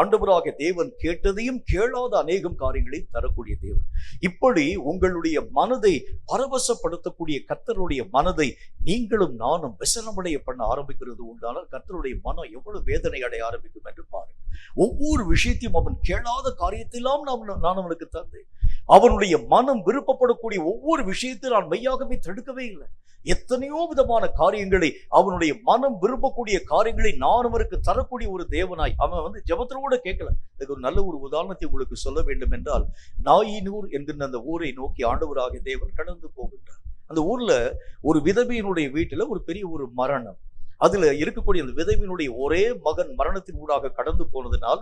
ஆண்டவராகிய தேவன் கேட்டதையும் கேளாத அநேகம் காரியங்களை தரக்கூடிய தேவன். இப்படி உங்களுடைய மனதை பரவசப்படுத்தக்கூடிய கர்த்தருடைய மனதை நீங்களும் நானும் விசனமடைய பண்ண ஆரம்பிக்கிறது உண்டானால் கர்த்தருடைய மனம் எவ்வளவு வேதனை அடைய ஆரம்பிக்கும் என்று பாருங்கள். ஒவ்வொரு விஷயத்தையும் அவன் கேளாத காரியத்தெல்லாம் நான் அவனுக்கு தந்தேன். அவனுடைய மனம் விருப்பப்படக்கூடிய ஒவ்வொரு விஷயத்தையும் நான் மெய்யாகவே தடுக்கவே இல்லை. எத்தனையோ விதமான காரியங்களை, அவனுடைய மனம் விரும்பக்கூடிய காரியங்களை நான் அவருக்கு தரக்கூடிய ஒரு தேவனாய். அவன் ஜெபத்துல கூட கேட்கல. இதுக்கு ஒரு நல்ல ஒரு உதாரணத்தை உங்களுக்கு சொல்ல வேண்டும் என்றால், நாயினூர் என்கின்ற அந்த ஊரை நோக்கி ஆண்டவராகிய தேவன் கடந்து போகின்றார். அந்த ஊர்ல ஒரு விதவையினுடைய வீட்டுல ஒரு பெரிய ஒரு மரணம். அதுல இருக்கக்கூடிய அந்த விதவினுடைய ஒரே மகன் மரணத்தின் ஊடாக கடந்து போனதுனால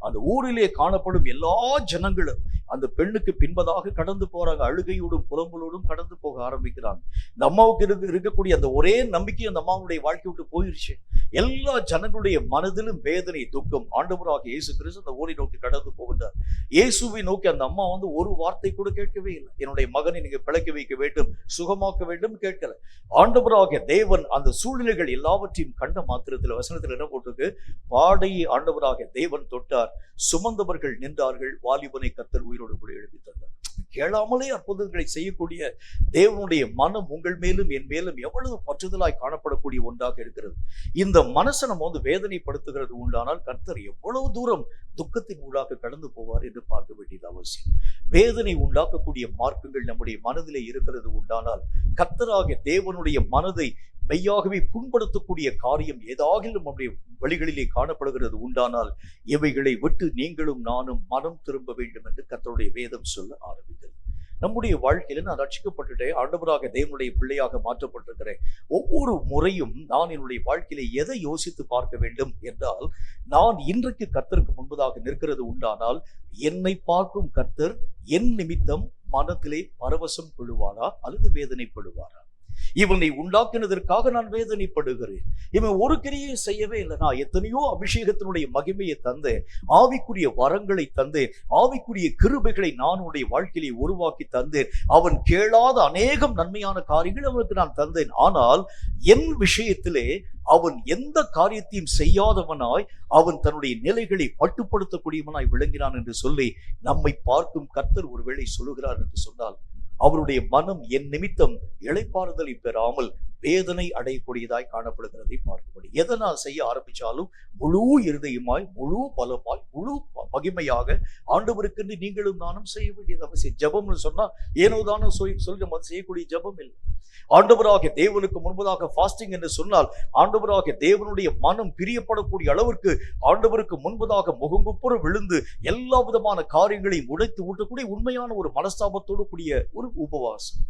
அந்த ஊரிலே காணப்படும் எல்லா ஜனங்களும் அந்த பெண்ணுக்கு பின்பதாக கடந்து போறாங்க. அழுகையோடும் புலம்பலோடும் கடந்து போக ஆரம்பிக்கிறாங்க. இந்த அம்மாவுக்கு இருக்கக்கூடிய அந்த ஒரே நம்பிக்கை அந்த அம்மாவுடைய வாழ்க்கை விட்டு போயிருச்சு. எல்லா ஜனங்களுடைய மனதிலும் வேதனை, துக்கம். ஆண்டவராக இயேசு கிறிஸ்து அந்த ஊரை நோக்கி கடந்து போகின்றார். இயேசுவை நோக்கி அந்த அம்மா ஒரு வார்த்தை கூட கேட்கவே இல்லை. என்னுடைய மகனை நீங்க பிழைக்க வைக்க வேண்டும், சுகமாக்க வேண்டும் கேட்கல. ஆண்டவராக தேவன் அந்த சூழ்நிலைகள் எல்லாவற்றையும் கண்ட மாத்திரத்தில் வசனத்தில் என்ன போட்டிருக்கு? பாடையை ஆண்டவராக தேவன் தொட்டார், சுமந்தவர்கள் நின்றார்கள், வாலிபனை கர்த்தர் உயிரோடு கூட எழுப்பி தந்தார். கேளாமலே அற்புதங்களை செய்யக்கூடிய தேவனுடைய மனம் உங்கள் மேலும் என் மேலும் எவ்வளவு பற்றுதலாய் காணப்படக்கூடிய ஒன்றாக இருக்கிறது. இந்த மனசை நம்ம வேதனைப்படுத்துகிறது உண்டானால் கர்த்தர் எவ்வளவு தூரம் துக்கத்தின் ஊடாக கடந்து போவார் என்று பார்க்க வேண்டியது அவசியம். வேதனை உண்டாக்கக்கூடிய மார்க்கங்கள் நம்முடைய மனதிலே இருக்கிறது உண்டானால் கர்த்தராகிய தேவனுடைய மனதை மெய்யாகவே புண்படுத்தக்கூடிய காரியம் ஏதாகிலும் நம்முடைய வழிகளிலே காணப்படுகிறது உண்டானால் இவைகளை விட்டு நீங்களும் நானும் மனம் திரும்ப வேண்டும் என்று கர்த்தருடைய வேதம் சொல்ல ஆரம்பிக்கிறது. நம்முடைய வாழ்க்கையில நான் ரட்சிக்கப்பட்டுட்டேன், ஆண்டவராக தேவனுடைய பிள்ளையாக மாற்றப்பட்டிருக்கிறேன். ஒவ்வொரு முறையும் நான் என்னுடைய வாழ்க்கையில எதை யோசித்து பார்க்க வேண்டும் என்றால், நான் இன்றைக்கு கர்த்தருக்கு முன்பதாக நிற்கிறது உண்டானால் என்னை பார்க்கும் கர்த்தர் என் நிமித்தம் மனத்திலே பரவசம் கொள்ளுவாரா அல்லது வேதனைப்படுவாரா? இவனை உண்டாக்கினதற்காக நான் வேதனைப்படுகிறேன். இவன் ஒரு கிரியை செய்யவே இல்லை. நான் எத்தனையோ அபிஷேகத்தினுடைய மகிமையை தந்தேன், ஆவிக்குரிய வரங்களை தந்தேன், ஆவிக்குரிய கிருபைகளை நான் உடைய வாழ்க்கையிலே உருவாக்கி தந்தேன். அவன் கேளாத அநேகம் நன்மையான காரியங்கள் அவனுக்கு நான் தந்தேன். ஆனால் என் விஷயத்திலே அவன் எந்த காரியத்தையும் செய்யாதவனாய் அவன் தன்னுடைய நிலைகளை மட்டுப்படுத்தக்கூடியவனாய் விளங்கினான் என்று சொல்லி நம்மை பார்க்கும் கர்த்தர் ஒருவேளை சொல்லுகிறார் என்று சொன்னால், அவருடைய மனம் என் நிமித்தம் இளைப்பாறுதலை பெறாமல் வேதனை அடையக்கூடியதாய் காணப்படுகிறதை பார்க்க முடியும். எதை நான் செய்ய ஆரம்பிச்சாலும் முழு இருதயமாய், முழு பலமாய், முழு மகிமையாக ஆண்டவருக்கு நீங்களும் நானும் செய்ய வேண்டியது அவசியம். ஜபம்னு சொன்னா ஏனோதானும் சொல்லி நம்ம செய்யக்கூடிய ஜபம் இல்லை. ஆண்டவராகிய தேவனுக்கு முன்பதாக ஃபாஸ்டிங் என்று சொன்னால் ஆண்டவராகிய தேவனுடைய மனம் பிரியப்படக்கூடிய அளவிற்கு ஆண்டவருக்கு முன்பதாக முகங்குப்புற விழுந்து எல்லா விதமான காரியங்களையும் உடைத்து ஊட்டக்கூடிய உண்மையான ஒரு மனஸ்தாபத்தோடு கூடிய ஒரு உபவாசம்.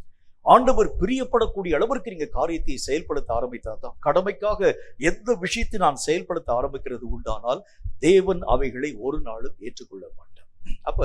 ஆண்டவர் பிரியப்படக்கூடிய அளவிற்கு நீங்க காரியத்தை செயல்படுத்த ஆரம்பித்தாதான். கடமைக்காக எந்த விஷயத்தை நான் செயல்படுத்த ஆரம்பிக்கிறது உண்டானால் தேவன் அவைகளை ஒரு நாளும் ஏற்றுக்கொள்ள மாட்டார். அப்ப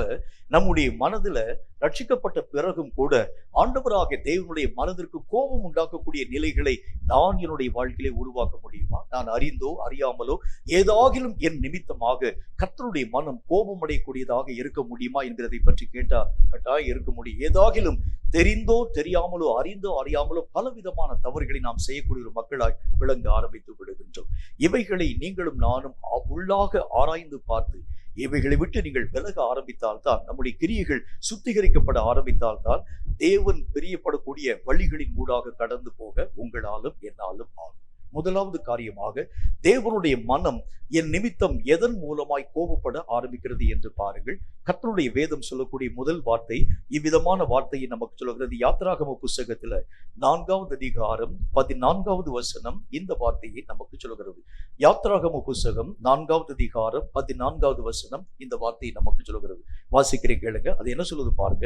நம்முடைய மனதுல ரட்சிக்கப்பட்ட பிறகும் கூட ஆண்டவராகிய தேவனுடைய மனதிற்கு கோபம் உண்டாக்கக்கூடிய நிலைகளை நான் என்னுடைய வாழ்க்கையிலே உருவாக்க முடியுமா? நான் அறிந்தோ அறியாமலோ ஏதாகிலும் என் நிமித்தமாக கர்த்தருடைய மனம் கோபம் அடையக்கூடியதாக இருக்க முடியுமா என்கிறதை பற்றி கேட்டா கட்டாயம் இருக்க முடியும். ஏதாகிலும் தெரிந்தோ தெரியாமலோ அறிந்தோ அறியாமலோ பலவிதமான தவறுகளை நாம் செய்யக்கூடிய ஒரு மக்களாய் விளங்க ஆரம்பித்து விடுகின்றோம். இவைகளை நீங்களும் நானும் உள்ளாக ஆராய்ந்து பார்த்து இவைகளை விட்டு நீங்கள் விலக ஆரம்பித்தால்தான், நம்முடைய கிரியைகள் சுத்திகரிக்கப்பட ஆரம்பித்தால்தான் தேவன் பிரியப்படக்கூடிய வழிகளின் ஊடாக கடந்து போக உங்களாலும் என்னாலும் ஆகும். முதலாவது காரியமாக தேவனுடைய மனம் என் நிமித்தம் எதன் மூலமாய் கோபப்பட ஆரம்பிக்கிறது என்று பாருங்கள். கர்த்தருடைய வேதம் சொல்லக்கூடிய முதல் வார்த்தை இவ்விதமான வார்த்தையை நமக்கு சொல்லுகிறது. யாத்திராகம புஸ்தகத்துல 4வது அதிகாரம் 14வது வசனம் இந்த வார்த்தையை நமக்கு சொல்லுகிறது. யாத்திராகம புஸ்தகம் 4வது அதிகாரம் 14வது வசனம் இந்த வார்த்தையை நமக்கு சொல்லுகிறது. வாசிக்கிறேன் கேளுங்க. அது என்ன சொல்லுது பாருங்க.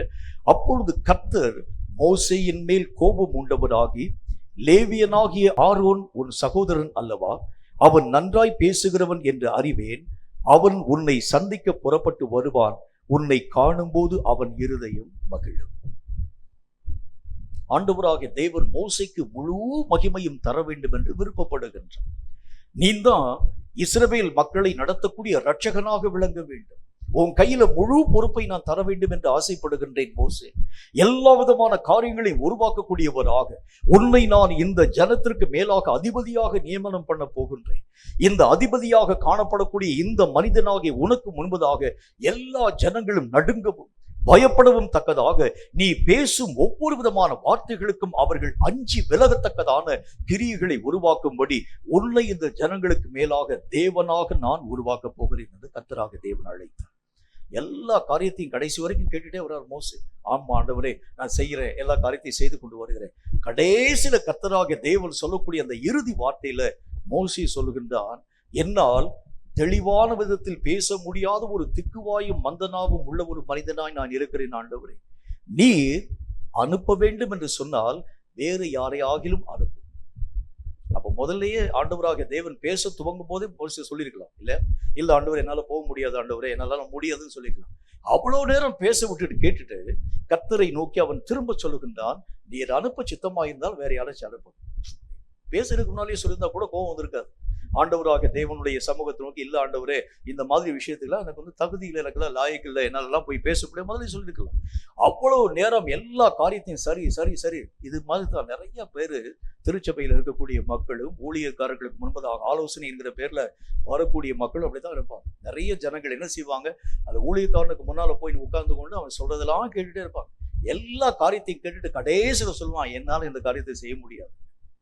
அப்பொழுது கர்த்தர் மோசேயின் மேல் கோபம் உண்டவராகி, லேவியனாகிய ஆரோன் உன் சகோதரன் அல்லவா? அவன் நன்றாய் பேசுகிறவன் என்று அறிவேன். அவன் உன்னை சந்திக்க புறப்பட்டு வருவான். உன்னை காணும்போது அவன் இருதயம் மகிழும். ஆண்டவராகிய தேவன் மோசேக்கு முழு மகிமையும் தர வேண்டும் என்று விருப்பப்படுகின்றான். நீதான் இஸ்ரவேல் மக்களை நடத்தக்கூடிய இரட்சகனாக விளங்க வேண்டும். உன் கையில முழு பொறுப்பை நான் தர வேண்டும் என்று ஆசைப்படுகின்றேன் மோசே. எல்லா விதமான காரியங்களையும் உருவாக்கக்கூடியவராக உன்னை நான் இந்த ஜனத்திற்கு மேலாக அதிபதியாக நியமனம் பண்ண போகின்றேன். இந்த அதிபதியாக காணப்படக்கூடிய இந்த மனிதனாகிய உனக்கு முன்பதாக எல்லா ஜனங்களும் நடுங்கவும் பயப்படவும் தக்கதாக நீ பேசும் ஒவ்வொரு விதமான வார்த்தைகளுக்கும் அவர்கள் அஞ்சி விலகத்தக்கதான கிரியைகளை உருவாக்கும்படி உன்னை இந்த ஜனங்களுக்கு மேலாக தேவனாக நான் உருவாக்க போகிறேன் என்று கர்த்தராக தேவன் அழைத்தார். எல்லா காரியத்தையும் கடைசி வரைக்கும் கேட்டுட்டே வர்றார் மோசே. ஆமா ஆண்டவரே, நான் செய்கிறேன், எல்லா காரியத்தையும் செய்து கொண்டு வருகிறேன். கடைசியில கர்த்தராகிய தேவன் சொல்லக்கூடிய அந்த இறுதி வார்த்தையில மோசே சொல்லுகின்றான், என்னால் தெளிவான விதத்தில் பேச முடியாத ஒரு திக்குவாயும் மந்தனாவும் உள்ள ஒரு மனிதனாய் நான் இருக்கிறேன் ஆண்டவரே. நீர் அனுப்ப வேண்டும் என்று சொன்னால் வேறு யாரையாகிலும் அனுப்பும். அப்ப முதல்லயே ஆண்டவராக தேவன் பேச துவங்கும் போதே மோசே சொல்லியிருக்கலாம், இல்ல ஆண்டவர் என்னால போக முடியாது, ஆண்டவரே என்னால முடியாதுன்னு சொல்லிக்கலாம். அவ்வளவு நேரம் பேச விட்டுட்டு கேட்டுட்டு கர்த்தரை நோக்கி அவன் திரும்ப சொல்லுகின்றான், நீர் அனுப்ப சித்தமாயிருந்தால் வேற யாராச்சும் அனுப்பும். பேசுறதுக்கு முன்னாலேயே சொல்லியிருந்தா கூட கோபம் வந்திருக்காது. ஆண்டவராக தேவனுடைய சமூகத்தை நோக்கி, இல்ல ஆண்டவரே, இந்த மாதிரி விஷயத்துக்குலாம் எனக்கு தகுதி இல்லை, எனக்குலாம் லாயக்கு இல்லை, என்னாலலாம் போய் பேச முடியாது முதல்ல சொல்லிருக்கலாம். அவ்வளவு நேரம் எல்லா காரியத்தையும் சரி சரி சரி. இது மாதிரி தான் நிறைய பேரு திருச்சபையில் இருக்கக்கூடிய மக்களும் ஊழியக்காரர்களுக்கு முன்பதாக ஆலோசனை என்கிற பேர்ல வரக்கூடிய மக்களும் அப்படித்தான் இருப்பாங்க. நிறைய ஜனங்கள் என்ன செய்வாங்க, அந்த ஊழியக்காரனுக்கு முன்னால போய் உட்கார்ந்து கொண்டு அவன் சொல்றதெல்லாம் கேட்டுட்டே இருப்பாங்க. எல்லா காரியத்தையும் கேட்டுட்டு கடைசியில சொல்லுவான், என்னால இந்த காரியத்தை செய்ய முடியாது,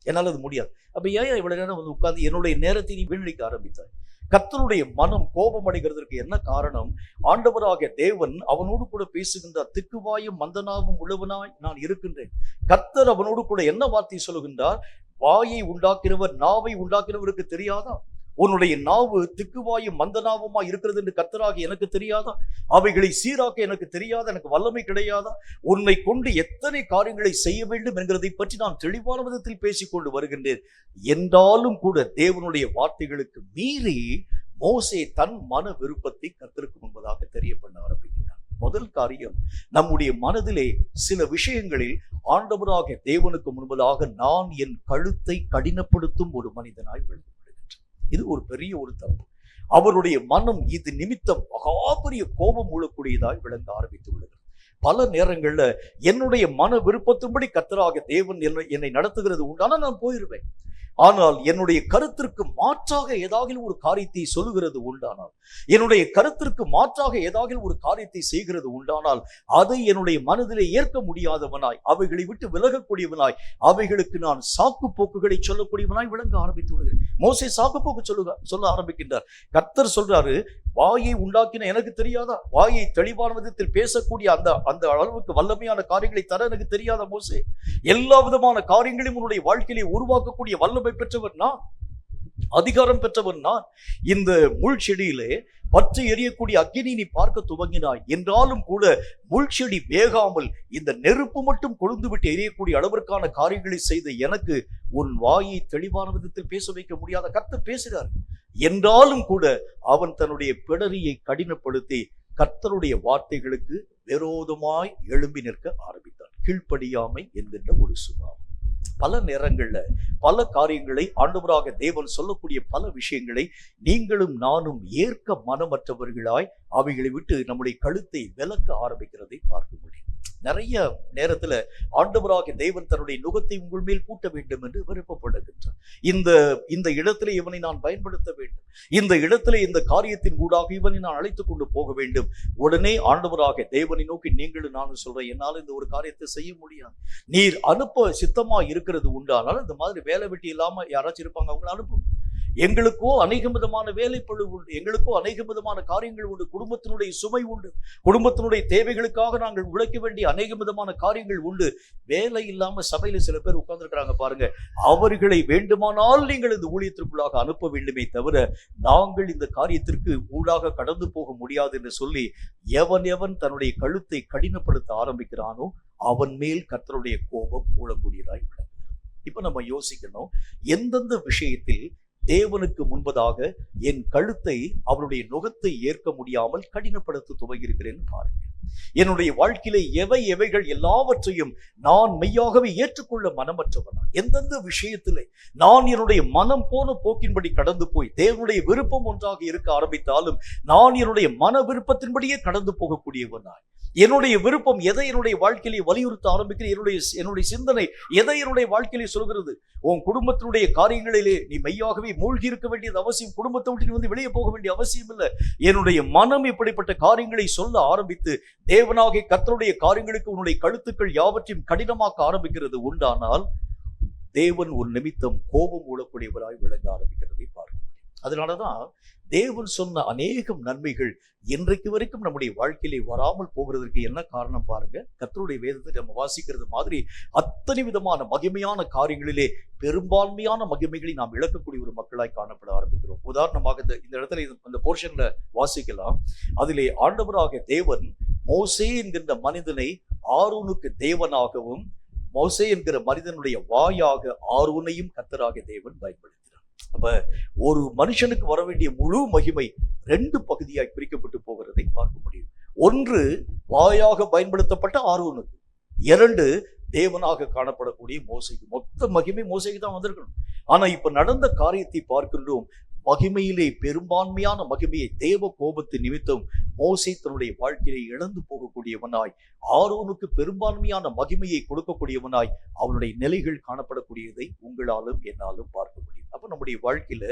என்னால் அது முடியாது. அப்ப ஏன் இவ்வளவு நேரம் வந்து உட்கார்ந்து என்னுடைய நேரத்தை நீ வீணடிக்க ஆரம்பித்தாய்? கர்த்தருடைய மனம் கோபம் அடைகிறதற்கு என்ன காரணம்? ஆண்டவராகிய தேவன் அவனோடு கூட பேசுகின்றார். திக்குவாயும் மந்தனாவும் உள்ளவனாய் நான் இருக்கின்றேன். கர்த்தர் அவனோடு கூட என்ன வார்த்தை சொல்லுகின்றார்? வாயை உண்டாக்கிறவர் நாவை உண்டாக்கிறவருக்கு தெரியாதா? உன்னுடைய நாவு திக்குவாயும் மந்தனாவுமா இருக்கிறது என்று கர்த்தராகி எனக்கு தெரியாதா? அவைகளை சீராக்க எனக்கு தெரியாதா? எனக்கு வல்லமை கிடையாதா? உன்னை கொண்டு எத்தனை காரியங்களை செய்ய வேண்டும் என்கிறதை பற்றி நான் தெளிவான விதத்தில் பேசிக்கொண்டு வருகின்றேன் என்றாலும் கூட தேவனுடைய வார்த்தைகளுக்கு மீறி மோசே தன் மன விருப்பத்தை கர்த்தருக்கு முன்பதாக தெரிய பண்ண ஆரம்பிக்கிறார். முதல் காரியம், நம்முடைய மனதிலே சில விஷயங்களில் ஆண்டவராகிய தேவனுக்கு முன்பதாக நான் என் கழுத்தை கடினப்படுத்தும் ஒரு மனிதனாய் விளங்குகிறேன். இது ஒரு பெரிய ஒரு தப்பு. அவருடைய மனம் இது நிமித்தம் மகாபெரிய கோபம் மூழக்கூடியதாய் விளங்க ஆரம்பித்து விடுகிறது. பல நேரங்கள்ல என்னுடைய மன விருப்பத்தின்படி கர்த்தராகிய தேவன் என்னை நடத்துகிறது உண்டான நான் போயிருவேன். ஆனால் என்னுடைய கருத்திற்கு மாற்றாக ஏதாவது ஒரு காரியத்தை சொல்லுகிறது உண்டானால், என்னுடைய கருத்திற்கு மாற்றாக ஏதாவது ஒரு காரியத்தை செய்கிறது உண்டானால், அதை என்னுடைய மனதிலே ஏற்க முடியாதவனாய், அவைகளை விட்டு விலகக்கூடியவனாய், அவைகளுக்கு நான் சாக்கு போக்குகளை சொல்லக்கூடியவனாய் விளங்க ஆரம்பித்து விடுகிறேன். மோசே சாக்கு போக்கு சொல்ல ஆரம்பிக்கின்றார். கர்த்தர் சொல்றாரு, வாயை உண்டாக்கின எனக்கு தெரியாதா? வாயை தெளிவான விதத்தில் பேசக்கூடிய அந்த அளவுக்கு வல்லமையான காரியங்களை தர எனக்கு தெரியாத மோசே? எல்லா விதமான காரியங்களையும் உன்னுடைய வாழ்க்கையிலே உருவாக்கக்கூடிய வல்லமை பெற்றவர் நான், அதிகாரம் பெற்றவர் நான். இந்த முள் செடியிலே பற்றி எரியக்கூடிய அக்கினி நீ பார்க்க துவங்கினாய் என்றாலும் கூட முள் செடி வேகாமல் இந்த நெருப்பு மட்டும் கொழுந்து விட்டு எரியக்கூடிய அளவிற்கான காரியங்களை செய்த எனக்கு உன் வாயை தெளிவான விதத்தில் பேச வைக்க முடியாத? கர்த்தர் பேசுகிறார் என்றாலும் கூட அவன் தன்னுடைய பிடரியை கடினப்படுத்தி கர்த்தருடைய வார்த்தைகளுக்கு விரோதமாய் எழும்பி நிற்க ஆரம்பித்தான். கீழ்ப்படியாமை என்கின்ற ஒரு சுபாவம். பல நேரங்கள்ல பல காரியங்களை ஆண்டவராக தேவன் சொல்லக்கூடிய பல விஷயங்களை நீங்களும் நானும் ஏற்க மனமற்றவர்களாய் அவைகளை விட்டு நம்முடைய கழுத்தை விலக்க ஆரம்பிக்கிறதை பார்க்க முடியும். நிறைய நேரத்துல ஆண்டவராக தேவன் தன்னுடைய நுகத்தை உங்கள் மேல் பூட்ட வேண்டும் என்று விருப்பப்படுகின்றார். இந்த இடத்துல இவனை நான் பயன்படுத்த வேண்டும், இந்த இடத்துல இந்த காரியத்தின் ஊடாக இவனை நான் அழைத்துக் கொண்டு போக வேண்டும். உடனே ஆண்டவராக தேவனை நோக்கி நீங்களும் நானும் சொல்றேன், என்னால் இந்த ஒரு காரியத்தை செய்ய முடியாது. நீர் அனுப்ப சித்தமா இருக்கிறது உண்டானால் இந்த மாதிரி வேலை வெட்டி இல்லாம யாராச்சும் இருப்பாங்க, அவங்களை அனுப்பும். எங்களுக்கோ அநேக விதமான வேலைப்பளு உண்டு, எங்களுக்கோ அநேக விதமான காரியங்கள் உண்டு, குடும்பத்தினுடைய சுமை உண்டு, குடும்பத்தினுடைய தேவைகளுக்காக நாங்கள் உழைக்க வேண்டிய அநேக விதமான காரியங்கள் உண்டு. வேலை இல்லாம சபையில சில பேர் உட்கார்ந்துருக்கிறாங்க பாருங்க. அவர்களை வேண்டுமானால் நீங்கள் இந்த ஊழியத்திற்குள்ளாக அனுப்ப வேண்டுமே தவிர நாங்கள் இந்த காரியத்திற்கு ஊடாக கடந்து போக முடியாது என்று சொல்லி எவன் தன்னுடைய கழுத்தை கடினப்படுத்த ஆரம்பிக்கிறானோ அவன் மேல் கர்த்தருடைய கோபம் ஊழக்கூடியதாய் விளங்குகிறது. இப்ப நம்ம யோசிக்கணும், எந்தெந்த விஷயத்தில் தேவனுக்கு முன்பதாக என் கழுத்தை அவருடைய நுகத்தை ஏற்க முடியாமல் கடினப்படுத்த துவங்கியிருக்கிறேன் பாருங்க. என்னுடைய வாழ்க்கையிலே எவைகள் எல்லாவற்றையும் நான் மெய்யாகவே ஏற்றுக்கொள்ள மனமற்றவனா? எந்தெந்த விஷயத்திலே நான் என்னுடைய மனம் போன போக்கின்படி கடந்து போய் தேவனுடைய விருப்பம் ஒன்றாக இருக்க ஆரம்பித்தாலும் நான் என்னுடைய மன விருப்பத்தின்படியே கடந்து போகக்கூடியவனாய், என்னுடைய விருப்பம் எதை என்னுடைய வாழ்க்கையிலே வலியுறுத்த ஆரம்பிக்கிறேன், என்னுடைய சிந்தனை எதை என்னுடைய வாழ்க்கையிலே சொல்கிறது? உன் குடும்பத்தினுடைய காரியங்களிலே நீ மெய்யாகவே மூழ்கி இருக்க வேண்டியது அவசியம். குடும்பத்தை விட்டு வந்து வெளியே போக வேண்டிய அவசியம் இல்லை. என்னுடைய மனம் இப்படிப்பட்ட காரியங்களை சொல்ல ஆரம்பித்து தேவனாகிய கர்த்தருடைய காரியங்களுக்கு உன்னுடைய கழுத்துக்கள் யாவற்றையும் கடினமாக்க ஆரம்பிக்கிறது உண்டானால் தேவன் ஒரு நிமித்தம் கோபம் ஊழக்கூடியவராய் விளங்க ஆரம்பிக்கிறதை பார்க்க முடியும். அதனாலதான் தேவன் சொன்ன அநேகம் நன்மைகள் இன்றைக்கு வரைக்கும் நம்முடைய வாழ்க்கையிலே வராமல் போகிறதுக்கு என்ன காரணம் பாருங்க. கர்த்தருடைய வேதத்தை நம்ம வாசிக்கிறது மாதிரி அத்தனை விதமான மகிமையான காரியங்களிலே பெரும்பான்மையான மகிமைகளை நாம் இழக்கக்கூடிய ஒரு மக்களாய் காணப்பட ஆரம்பிக்கிறோம். உதாரணமாக இந்த இடத்துல இந்த போர்ஷன்ல வாசிக்கலாம். அதிலே ஆண்டவராக தேவன் மோசே என்கின்ற மனிதனை ஆரோனுக்கு தேவனாகவும் மோசே என்கிற மனிதனுடைய வாயாக ஆரோனையும் கர்த்தராக தேவன் பயன்படுத்தினார். அப்ப ஒரு மனுஷனுக்கு வர வேண்டிய முழு மகிமை ரெண்டு பகுதியாய் பிரிக்கப்பட்டு போகிறதை பார்க்க முடியும். ஒன்று வாயாக பயன்படுத்தப்பட்ட ஆரோனுக்கு, 2 தேவனாக காணப்படக்கூடிய மோசைக்கு. மொத்த மகிமை மோசைக்கு தான் வந்திருக்கணும். ஆனா இப்ப நடந்த காரியத்தை பார்க்கின்றோம். மகிமையிலே பெரும்பான்மையான மகிமையை தேவ கோபத்தின் நிமித்தம் மோசே தன்னுடைய வாழ்க்கையை இழந்து போகக்கூடியவனாய், ஆரோனுக்கு பெரும்பான்மையான மகிமையை கொடுக்கக்கூடியவனாய் அவனுடைய நிலைகள் காணப்படக்கூடியதை உங்களாலும் என்னாலும் பார்க்க முடியும். அப்ப நம்முடைய வாழ்க்கையில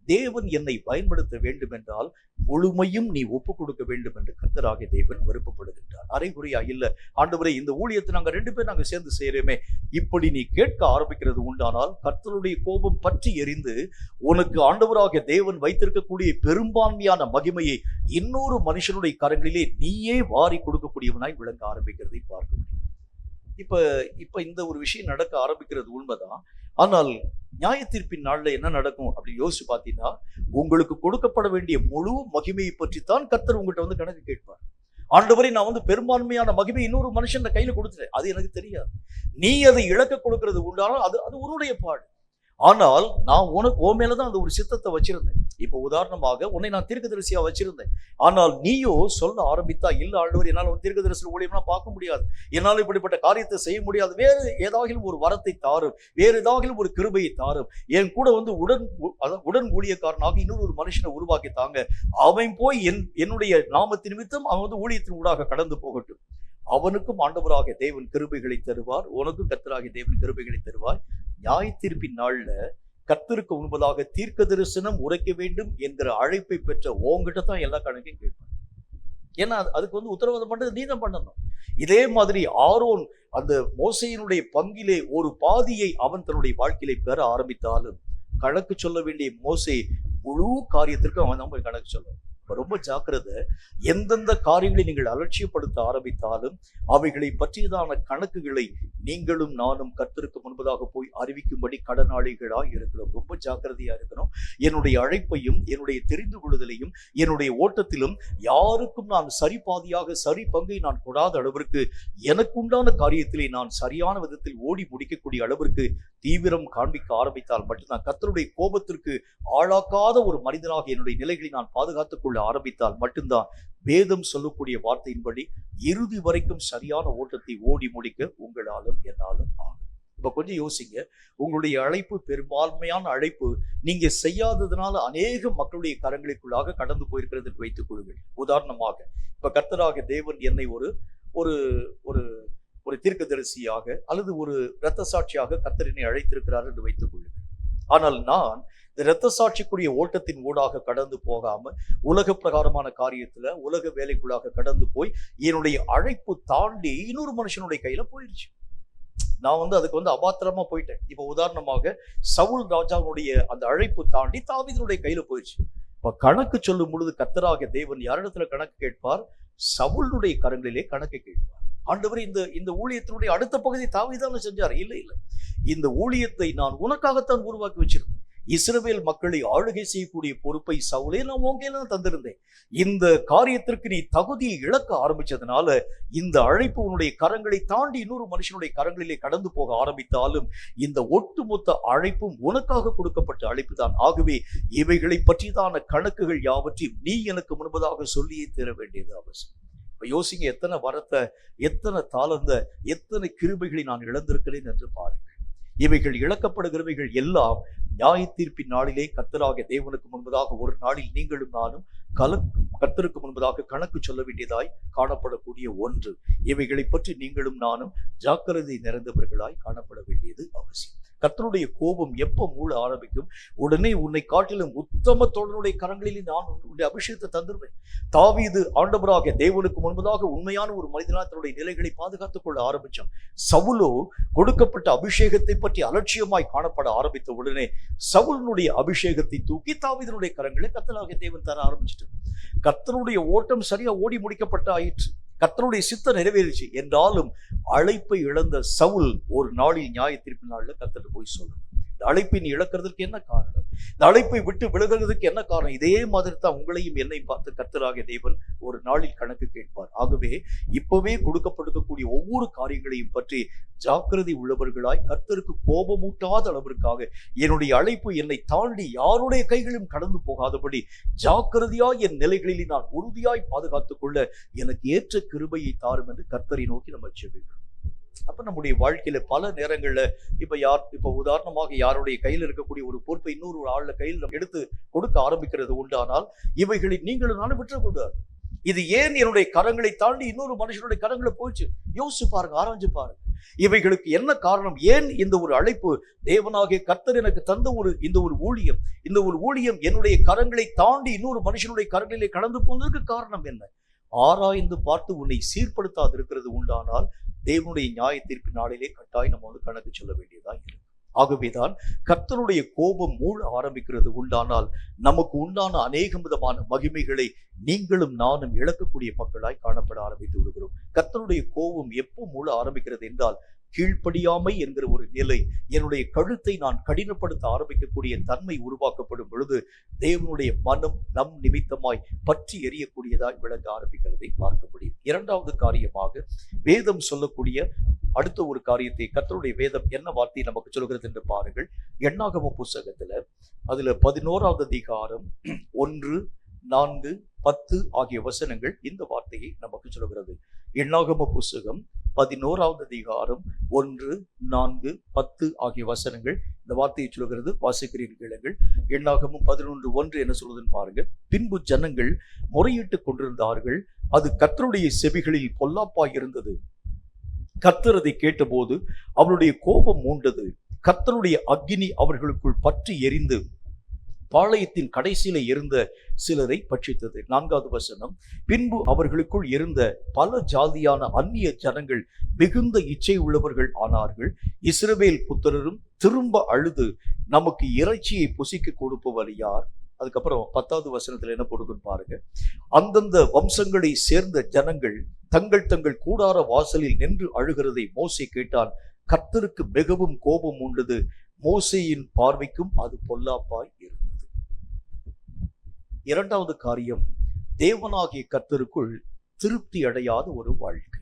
தேவன் என்னை பயன்படுத்த வேண்டும் என்றால் முழுமையும் நீ ஒப்பு கொடுக்க வேண்டும் என்று கர்த்தராகிய தேவன் விருப்பப்படுகின்றார். அரைகுறையா இல்ல, ஆண்டவரே இந்த ஊழியத்தை நாங்க 2 பேர் நாங்க சேர்ந்து செய்யறோமே, இப்படி நீ கேட்க ஆரம்பிக்கிறது உண்டானால் கர்த்தருடைய கோபம் பற்றி எரிந்து உனக்கு ஆண்டவராகிய தேவன் வைத்திருக்கக்கூடிய பெரும்பான்மையான மகிமையை இன்னொரு மனுஷனுடைய கரங்களிலே நீயே வாரி கொடுக்கக்கூடியவனாய் விளங்க ஆரம்பிக்கிறதை பார்க்க முடியும். இப்ப இந்த ஒரு விஷயம் நடக்க ஆரம்பிக்கிறது உண்மைதான். ஆனால் நியாய தீர்ப்பின் நாள்ல என்ன நடக்கும் அப்படின்னு யோசிச்சு பார்த்தீங்கன்னா, உங்களுக்கு கொடுக்கப்பட வேண்டிய முழு மகிமையை பற்றி தான் கர்த்தர் உங்கள்கிட்ட வந்து கணக்கு கேட்பார். ஆண்டவரை நான் வந்து பெரும்பான்மையான மகிமை இன்னொரு மனுஷன் கையில கொடுத்துட்டேன், அது எனக்கு தெரியாது. நீ அதை இழக்க கொடுக்கிறது உண்டானால் அது உன்னுடைய பாடு. ஆனால் நான் உன் மேலதான் அந்த ஒரு சித்தத்தை வச்சிருந்தேன். இப்போ உதாரணமாக உன்னை நான் தீர்க்கதரிசியா வச்சிருந்தேன். ஆனால் நீயோ சொல்ல ஆரம்பித்தா, இல்ல ஆண்டவர் என்னால் தீர்க்கதரிசி ஊழியம்லாம் பார்க்க முடியாது, என்னால் இப்படிப்பட்ட காரியத்தை செய்ய முடியாது, வேறு ஏதாகிலும் ஒரு வரத்தை தாரும், வேறு ஏதாகிலும் ஒரு கிருபையை தாரும், என் கூட வந்து உடன் ஊழியக்காரனாக இன்னொரு மனுஷனை உருவாக்கி தாங்க, அவன் போய் என்னுடைய நாமத்தின் நிமித்தம் அவன் வந்து ஊழியத்தின் ஊடாக கடந்து போகட்டும். அவனுக்கும் ஆண்டவராகிய தேவன் கிருபைகளை தருவார், உனக்கும் கர்த்தராகிய தேவன் கிருபைகளை தருவார். நியாய தீர்ப்பின் நாள்ல கர்த்தருக்கு முன்பதாக தீர்க்க தரிசனம் உரைக்க வேண்டும் என்கிற அழைப்பை பெற்ற உங்ககிட்ட தான் எல்லா கணக்கையும் கேட்பான். ஏன்னா அதுக்கு வந்து உத்தரவாதம் பண்றது நீ தான் பண்ணணும். இதே மாதிரி ஆரோன் அந்த மோசையினுடைய பங்கிலே ஒரு பாதியை அவன் தன்னுடைய வாழ்க்கையில பெற ஆரம்பித்தாலும் கணக்கு சொல்ல வேண்டிய மோசே முழு காரியத்திற்கும் அவன் தான் போய் கணக்கு சொல்லணும். ரொம்ப ஜாக்கிரதை. எந்தெந்த காரியங்களை நீங்கள் அலட்சியப்படுத்த ஆரம்பித்தாலும் அவைகளை பற்றியதான கணக்குகளை நீங்களும் நானும் கர்த்தருக்கு முன்பதாக போய் அறிவிக்கும்படி கடனாளிகளாய் இருக்கிறோம். ரொம்ப ஜாக்கிரதையா இருக்கணும். என்னுடைய அழைப்பையும் என்னுடைய தெரிந்து கொள்ளுதலையும் என்னுடைய ஓட்டத்திலும் யாருக்கும் நான் சரி பாதியாக சரி பங்கை நான் கொடாத அளவிற்கு எனக்குண்டான காரியத்திலே நான் சரியான விதத்தில் ஓடி முடிக்கக்கூடிய அளவிற்கு தீவிரம் காண்பிக்க ஆரம்பித்தால் மட்டும்தான், கர்த்தருடைய கோபத்திற்கு ஆளாக்காத ஒரு மனிதனாக என்னுடைய நிலைகளை நான் பாதுகாத்துக் கொள்ள ஆரம்பித்தால் மட்டும்தான் வேதம் சொல்லக்கூடிய வார்த்தையின்படி இறுதி வரைக்கும் சரியான ஓட்டத்தை ஓடி முடிக்க உங்களாலும் என்னாலும் ஆகும். இப்ப கொஞ்சம் யோசிங்க. உங்களுடைய அழைப்பு பெரும்பான்மையான அழைப்பு நீங்க செய்யாததுனால அநேக மக்களுடைய கரங்களுக்குள்ளாக கடந்து போயிருக்கிறது என்று வைத்துக் கொள்ளுங்கள். உதாரணமாக இப்ப கர்த்தராகிய தேவன் என்னை ஒரு ஒரு ஒரு ஒரு தீர்க்கதரிசியாக அல்லது ஒரு இரத்த சாட்சியாக கர்த்தர் என்னை அழைத்திருக்கிறார் என்று வைத்துக் கொள்ளுங்கள். ஆனால் நான் இந்த இரத்த சாட்சிக்குரிய ஓட்டத்தின் ஊடாக கடந்து போகாம உலக பிரகாரமான காரியத்துல உலக வேலைக்குள்ளாக கடந்து போய் என்னுடைய அழைப்பு தாண்டி இன்னொரு மனுஷனுடைய கையில போயிடுச்சு. நான் வந்து அதுக்கு வந்து அபாத்திரமா போயிட்டேன். இப்ப உதாரணமாக சவுல் ராஜாவுடைய அந்த அழைப்பு தாண்டி தாவீதினுடைய கையில போயிடுச்சு. இப்ப கணக்கு சொல்லும் பொழுது கர்த்தராகிய தேவன் யாரிடத்துல கணக்கு கேட்பார்? சவுலுடைய கரங்களிலே கணக்கு கேட்பார். ஆண்டவர் இந்த ஊழியத்தினுடைய அடுத்த பகுதி தாவீதான செஞ்சார். இல்லை, இந்த ஊழியத்தை நான் உனக்காகத்தான் உருவாக்கி வச்சிருந்தேன். இஸ்ரவேல் மக்களை ஆளுகை செய்யக்கூடிய பொறுப்பை சவுலே நான் உன் கையில தான் தந்திருந்தேன். இந்த காரியத்திற்கு நீ தகுதியை இழக்க ஆரம்பிச்சதுனால இந்த அழைப்பு உன்னுடைய கரங்களை தாண்டி இன்னொரு மனுஷனுடைய கரங்களிலே கடந்து போக ஆரம்பித்தாலும் இந்த ஒட்டுமொத்த அழைப்பும் உனக்காக கொடுக்கப்பட்ட அழைப்பு தான். ஆகவே இவைகளை பற்றிதான கணக்குகள் யாவற்றையும் நீ எனக்கு முன்பதாக சொல்லியே தர வேண்டியது அவசியம். இப்ப யோசிங்க, எத்தனை வரத்தை, எத்தனை தாளந்த, எத்தனை கிருபைகளை நான் இழந்திருக்கிறேன் என்று பாருங்கள். இவைகள் இழக்கப்படுகிறவைகள் எல்லாம் நியாய தீர்ப்பின் நாளிலே கர்த்தராகிய தேவனுக்கு முன்பதாக ஒரு நாளில் நீங்களும் நானும் கர்த்தருக்கு முன்பதாக கணக்கு சொல்ல வேண்டியதாய் காணப்படக்கூடிய ஒன்று. இவைகளை பற்றி நீங்களும் நானும் ஜாக்கிரதை நிறைந்தவர்களாய் காணப்பட வேண்டியது அவசியம். கர்த்தருடைய கோபம் எப்ப மூட ஆரம்பிக்கும்? உடனே உன்னை காட்டிலும் உத்தம தோழனுடைய கரங்களிலே நான் உன்னுடைய அபிஷேகத்தை தந்துருவேன். தாவீது ஆண்டவராகிய தேவனுக்கு முன்பதாக உண்மையான ஒரு மனிதனாக தன்னுடைய நிலைகளை பாதுகாத்துக் கொள்ள ஆரம்பிச்சான். சவுலோ கொடுக்கப்பட்ட அபிஷேகத்தை பற்றி அலட்சியமாய் காணப்பட ஆரம்பித்த உடனே சவுலுடைய அபிஷேகத்தை தூக்கி தாவீதினுடைய கரங்களை கர்த்தராகிய தேவன் தர ஆரம்பிச்சிட்டு கர்த்தருடைய ஓட்டம் சரியா ஓடி முடிக்கப்பட்ட ஆயிற்று. கர்த்தருடைய சித்தம் நிறைவேறிச்சு. என்றாலும் அழைப்பை இழந்த சவுல் ஒரு நாளில் நியாய தீர்ப்பு நாள்ல கர்த்தர் போய் சொல்லணும், இந்த அழைப்பை நீ இழக்கிறதுக்கு என்ன காரணம்? இந்த அழைப்பை விட்டு விலகுறதுக்கு என்ன காரணம்? இதே மாதிரி தான் உங்களையும் என்னை பார்த்து கர்த்தராகிய தேவன் ஒரு நாளில் கணக்கு கேட்பார். ஆகவே இப்பவே கொடுக்கப்பட்டிருக்கக்கூடிய ஒவ்வொரு காரியங்களையும் பற்றி ஜாக்கிரதை உள்ளவர்களாய், கர்த்தருக்கு கோபமூட்டாத அளவிற்காக என்னுடைய அழைப்பு என்னை தாண்டி யாருடைய கைகளும் கடந்து போகாதபடி ஜாக்கிரதையாய் என் நிலைகளில் நான் உறுதியாய் பாதுகாத்துக் கொள்ள எனக்கு ஏற்ற கிருபையை தாரும் என்று கர்த்தரை நோக்கி நம்ம ஜெபிக்கிறோம். அப்ப நம்முடைய வாழ்க்கையில பல நேரங்கள்ல இப்ப உதாரணமாக யாருடைய கையில் இருக்கக்கூடிய ஒரு பொறுப்பை இன்னொரு ஆளுல கையில் நம்ம எடுத்து கொடுக்க ஆரம்பிக்கிறது உண்டானால் இவைகளை நீங்களும் நானும் விட்டுறக்கூடாது. இது ஏன் என்னுடைய கரங்களை தாண்டி இன்னொரு மனுஷனுடைய கரங்களை போயிடுச்சு? யோசிச்சு பாருங்க, ஆராய்ஞ்சு பாருங்க. இவைகளுக்கு என்ன காரணம்? ஏன் இந்த ஒரு அழைப்பு தேவனாகிய கர்த்தர் எனக்கு தந்த இந்த ஒரு ஊழியம் என்னுடைய கரங்களை தாண்டி இன்னொரு மனுஷனுடைய கரங்களிலே கடந்து போனதற்கு காரணம் என்ன? ஆராய்ந்து பார்த்து உன்னை சீர்படுத்தாது இருக்கிறது உண்டானால் தேவனுடைய நியாய தீர்ப்பு நாளிலே கட்டாயம் நம்ம கணக்கு சொல்ல வேண்டியதா இருக்கு. ஆகவேதான் கர்த்தருடைய கோபம் மூழ ஆரம்பிக்கிறது உண்டானால் நமக்கு உண்டான அநேக விதமான மகிமைகளை நீங்களும் நானும் இழக்கக்கூடிய மக்களாய் காணப்பட ஆரம்பித்து விடுகிறோம். கர்த்தருடைய கோபம் எப்போ மூழ ஆரம்பிக்கிறது என்றால், கீழ்ப்படியாமை என்கிற ஒரு நிலை, என்னுடைய கழுத்தை நான் கடினப்படுத்த ஆரம்பிக்கக்கூடிய தன்மை உருவாக்கப்படும் பொழுது தேவனுடைய மனம் நம் நிமித்தமாய் பற்றி எரியக்கூடியதாய் விளங்க ஆரம்பிக்கிறதை பார்க்க முடியும். இரண்டாவது காரியமாக வேதம் சொல்லக்கூடிய அடுத்த ஒரு காரியத்தை கர்த்தருடைய வேதம் என்ன வார்த்தை நமக்கு சொல்கிறது என்று பாருங்கள். எண்ணாகம புஸ்தகத்துல அதுல 11வது அதிகாரம் 1, 4, 10 ஆகிய வசனங்கள் இந்த வார்த்தையை நமக்கு சொல்கிறது. எண்ணாகம புஸ்தகம் 11வது அதிகாரம் 1, 4, 10 ஆகிய வசனங்கள் இந்த வார்த்தையை சொல்கிறது. வாசிக்கிறீர்கள் கேளுங்கள். எண்ணாகமும் 11:1 என்ன சொல்றதுன்னு பாருங்க. பின்பு ஜனங்கள் முறையிட்டுக் கொண்டிருந்தார்கள், அது கர்த்தருடைய செவிகளில் பொல்லாப்பாய் இருந்தது. கர்த்தர் அதை கேட்டபோது அவருடைய கோபம் மூண்டது. கர்த்தருடைய அக்கினி அவர்களுக்குள் பற்றி எரிந்து பாளையத்தின் கடைசியில இருந்த சிலரை பட்சித்தது. 4வது வசனம். பின்பு அவர்களுக்குள் இருந்த பல ஜாதியான அந்நிய ஜனங்கள் மிகுந்த இச்சை உள்ளவர்கள் ஆனார்கள். இஸ்ரவேல் புத்திரரும் திரும்ப அழுது, நமக்கு இறைச்சியை புசிக்க கொடுப்பவர் யார்? அதுக்கப்புறம் 10வது வசனத்துல என்ன போடுதுன்னு பாருங்க. அந்தந்த வம்சங்களை சேர்ந்த ஜனங்கள் தங்கள் தங்கள் கூடார வாசலில் நின்று அழுகிறதை மோசே கேட்டான். கர்த்தருக்கு மிகவும் கோபம் உண்டது. மோசேயின் பார்வைக்கும் அது பொல்லாப்பாய் இருந்தது. இரண்டாவது காரியம், தேவனாகிய கர்த்தருக்குள் திருப்தி அடையாத ஒரு வாழ்க்கை.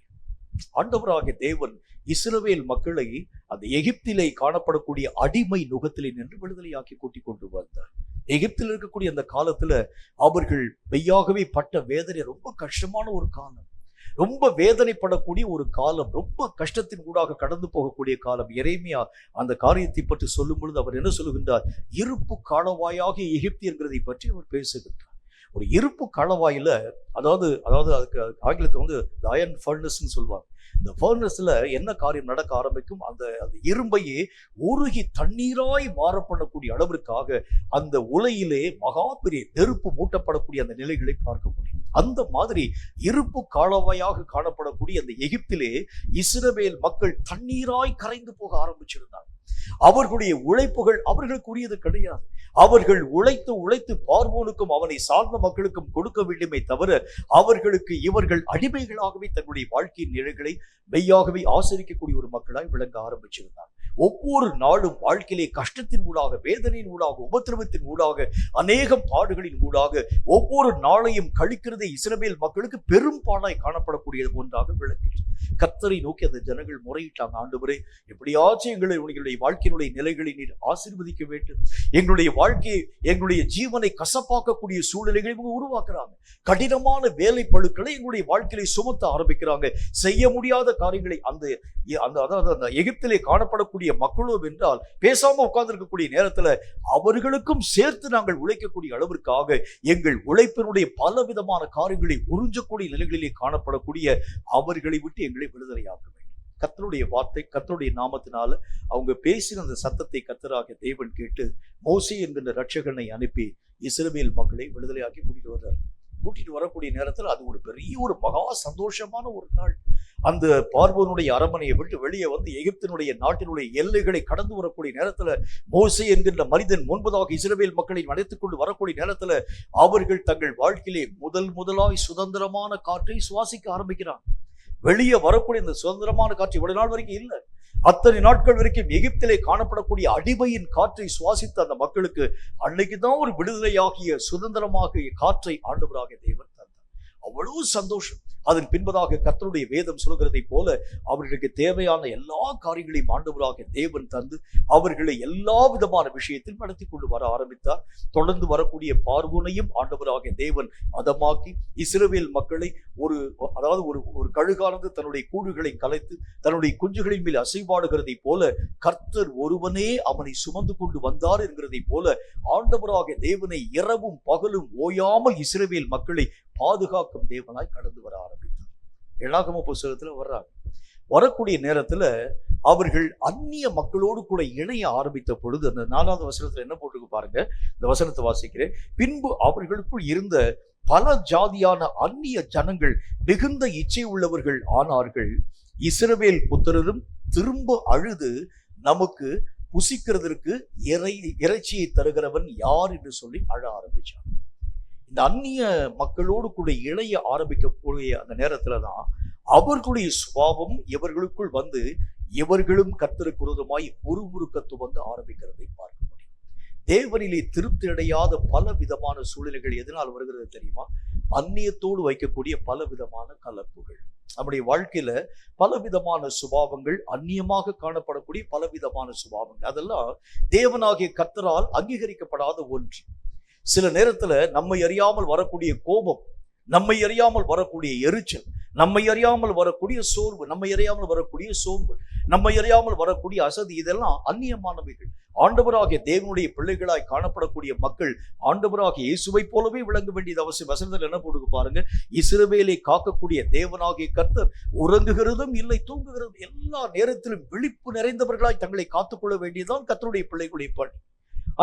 ஆண்டவராகிய தேவன் இஸ்ரவேல் மக்களை அந்த எகிப்திலே காணப்படக்கூடிய அடிமை நுகத்திலே நின்று விடுதலையாக்கி கூட்டிக் கொண்டு வந்தார். எகிப்தில் இருக்கக்கூடிய அந்த காலத்துல அவர்கள் மெய்யாகவே பட்ட வேதனை ரொம்ப கஷ்டமான ஒரு காலம், ரொம்ப வேதனைப்படக்கூடிய ஒரு காலம், ரொம்ப கஷ்டத்தின் ஊடாக கடந்து போகக்கூடிய காலம். எரேமியா அந்த காரியத்தை பற்றி சொல்லும் பொழுது அவர் என்ன சொல்லுகின்றார்? இருப்பு காலவாயாக எகிப்து என்கிறதை பற்றி அவர் பேசுகின்றார். ஒரு இருப்பு காலவாயில, அதாவது அதுக்கு ஆங்கிலத்தில் வந்து அயர்ன் ஃபர்னஸ்ன்னு சொல்லுவாங்க. இந்த ஃபர்னஸ்ல என்ன காரியம் நடக்க ஆரம்பிக்கும்? அந்த இரும்பையே உருகி தண்ணீராய் மாறப்படக்கூடிய அளவிற்காக அந்த உலையிலே மகா பெரிய நெருப்பு மூட்டப்படக்கூடிய அந்த நிலைகளை பார்க்க முடியும். அந்த மாதிரி இருப்பு காலவாயாக காணப்படக்கூடிய அந்த எகிப்திலே இஸ்ரவேல் மக்கள் தண்ணீராய் கரைந்து போக ஆரம்பிச்சிருந்தாங்க. அவர்களுடைய உழைப்புகள் அவர்களுக்குரியது கிடையாது. அவர்கள் உழைத்து பார்வோனுக்கும் அவனை சார்ந்த மக்களுக்கும் கொடுக்க வேண்டுமே தவிர அவர்களுக்கு இவர்கள் அடிமைகளாகவே தன்னுடைய வாழ்க்கையின் நிலைகளை மெய்யாகவே ஆசரிக்கக்கூடிய ஒரு மக்களாய் விளங்க ஆரம்பிச்சிருந்தார். ஒவ்வொரு நாளும் வாழ்க்கையிலே கஷ்டத்தின் ஊடாக, வேதனையின் ஊடாக, உபத்திரவத்தின் ஊடாக, அநேகம் பாடுகளின் ஊடாக ஒவ்வொரு நாளையும் கழிக்கிறதே இஸ்ரவேல் மக்களுக்கு பெரும் பாடாய் காணப்படக்கூடிய ஒன்றாக விளங்கிற்று. கர்த்தரை நோக்கி அந்த ஜனங்கள் முறையிட்டாங்க. ஆண்டவரே, எப்படியாச்சும் எங்களுடைய வாழ்க்கையினுடைய நிலைகளை நீர் ஆசீர்வதிக்க வேண்டும். எங்களுடைய வாழ்க்கையை, எங்களுடைய ஜீவனை கசப்பாக்கக்கூடிய சூழ்நிலைகளை உருவாக்குறாங்க. கடினமான வேலை பழுக்களை எங்களுடைய வாழ்க்கையை சுமத்த ஆரம்பிக்கிறாங்க. செய்ய முடியாத காரியங்களை அந்த எகிப்திலே காணப்படக்கூடிய மக்களோ என்றால் பேசாம உட்கார்ந்து இருக்கக்கூடிய நேரத்துல அவர்களுக்கும் சேர்த்து நாங்கள் உழைக்கக்கூடிய அளவிற்காக எங்கள் உழைப்பினுடைய பல விதமான காரியங்களை உறிஞ்சக்கூடிய நிலைகளிலே காணப்படக்கூடிய அவர்களை விட்டு எங்களை விடுதலையாக்க வேண்டும். கர்த்தருடைய வார்த்தை, கர்த்தருடைய நாமத்தினால அவங்க பேசின அந்த சத்தத்தை கர்த்தராகிய தேவன் கேட்டு மோசே என்கின்ற ரட்சகனை அனுப்பி இஸ்ரவேல் மக்களை விடுதலையாக்கி கூட்டிட்டு வரக்கூடிய நேரத்தில் அது ஒரு பெரிய ஒரு மகா சந்தோஷமான ஒரு நாள். அந்த பார்வோனுடைய அரண்மனையை விட்டு வெளியே வந்து எகிப்தினுடைய நாட்டினுடைய எல்லைகளை கடந்து வரக்கூடிய நேரத்துல மோசே என்கின்ற மனிதன் முன்பதாக இஸ்ரவேல் மக்களை அழைத்துக் கொண்டு வரக்கூடிய நேரத்துல அவர்கள் தங்கள் வாழ்க்கையிலே முதலாய் சுதந்திரமான காற்றை சுவாசிக்க ஆரம்பிக்கிறாங்க. வெளியே வரக்கூடிய இந்த சுதந்திரமான காற்று இவ்வளவு நாள் வரைக்கும் இல்லை. அத்தனை நாட்கள் வரைக்கும் எகிப்திலே காணப்படக்கூடிய அடிமையின் காற்றை சுவாசித்த அந்த மக்களுக்கு அன்னைக்குதான் ஒரு விடுதலையாகிய சுதந்திரமாகிய காற்றை ஆண்டவராக தேவன் தந்தார். அவ்வளவு சந்தோஷம். அதன் பின்பதாக கர்த்தருடைய வேதம் சொல்கிறதை போல அவர்களுக்கு தேவையான எல்லா காரியங்களையும் ஆண்டவராக தேவன் தந்து அவர்களை எல்லா விதமான விஷயத்தில் நடத்தி கொண்டு வர ஆரம்பித்தார். தொடர்ந்து வரக்கூடிய பார்வோனையும் ஆண்டவராக தேவன் அதமாக்கி இஸ்ரவேல் மக்களை ஒரு கழுகானது தன்னுடைய கூடுகளை கலைத்து தன்னுடைய குஞ்சுகளின் மேல் அசைவாடுகிறதை போல கர்த்தர் ஒருவனே அவனை சுமந்து கொண்டு வந்தார் என்கிறதை போல ஆண்டவராக தேவனை இரவும் பகலும் ஓயாமல் இஸ்ரவேல் மக்களை பாதுகாக்கும் தேவனாய் கடந்து வர ஆரம்பித்தார். என்னாகம புஸ்தகத்துல வர்றாங்க. வரக்கூடிய நேரத்துல அவர்கள் அந்நிய மக்களோடு கூட இணைய ஆரம்பித்த பொழுது அந்த 4வது வசனத்துல என்ன போட்டிருக்கு பாருங்க. இந்த வசனத்தை வாசிக்கிறேன். பின்பு அவர்களுக்குள் இருந்த பல ஜாதியான அந்நிய ஜனங்கள் மிகுந்த இச்சை உள்ளவர்கள் ஆனார்கள். இஸ்ரவேல் புத்திரரும் திரும்ப அழுது நமக்கு புசிக்கிறதற்கு இறைச்சியை தருகிறவன் யார் என்று சொல்லி அழ ஆரம்பிச்சார். இந்த அந்நிய மக்களோடு கூட இணைய ஆரம்பிக்கக்கூடிய அந்த நேரத்துலதான் அவர்களுடைய சுபாவம் இவர்களுக்குள் வந்து இவர்களும் கர்த்தருக்கு விரோதமாய் முறுமுறுக்க துவங்க ஆரம்பிக்கிறதை பார்க்க முடியும். தேவனிலே திருப்தி அடையாத பல விதமான சூழ்நிலைகள் எதனால் வருகிறது தெரியுமா? அந்நியத்தோடு வைக்கக்கூடிய பல விதமான கலப்புகள். நம்முடைய வாழ்க்கையில பல விதமான சுபாவங்கள், அந்நியமாக காணப்படக்கூடிய பல விதமான சுபாவங்கள், அதெல்லாம் தேவனாகிய கர்த்தரால் அங்கீகரிக்கப்படாத ஒன்று. சில நேரத்துல நம்மை அறியாமல் வரக்கூடிய கோபம், நம்மை அறியாமல் வரக்கூடிய எரிச்சல், நம்மை அறியாமல் வரக்கூடிய சோர்வு, நம்மை அறியாமல் வரக்கூடிய சோம்பல், நம்மை அறியாமல் வரக்கூடிய அசதி, இதெல்லாம் அந்நியமானவைகள். ஆண்டவராகிய தேவனுடைய பிள்ளைகளாய் காணப்படக்கூடிய மக்கள் ஆண்டவராகிய இயேசுவை போலவே விளங்க வேண்டியது அவசியம். வசனத்தில் என்ன போடுங்க பாருங்க. இஸ்ரவேலை காக்கக்கூடிய தேவனாகிய கர்த்தர் உறங்குகிறதும் இல்லை தூங்குகிறதும் எல்லா நேரத்திலும் விழிப்பு நிறைந்தவர்களாய் தங்களை காத்துக்கொள்ள வேண்டியதுதான் கர்த்தருடைய பிள்ளைகளுடைய பணி.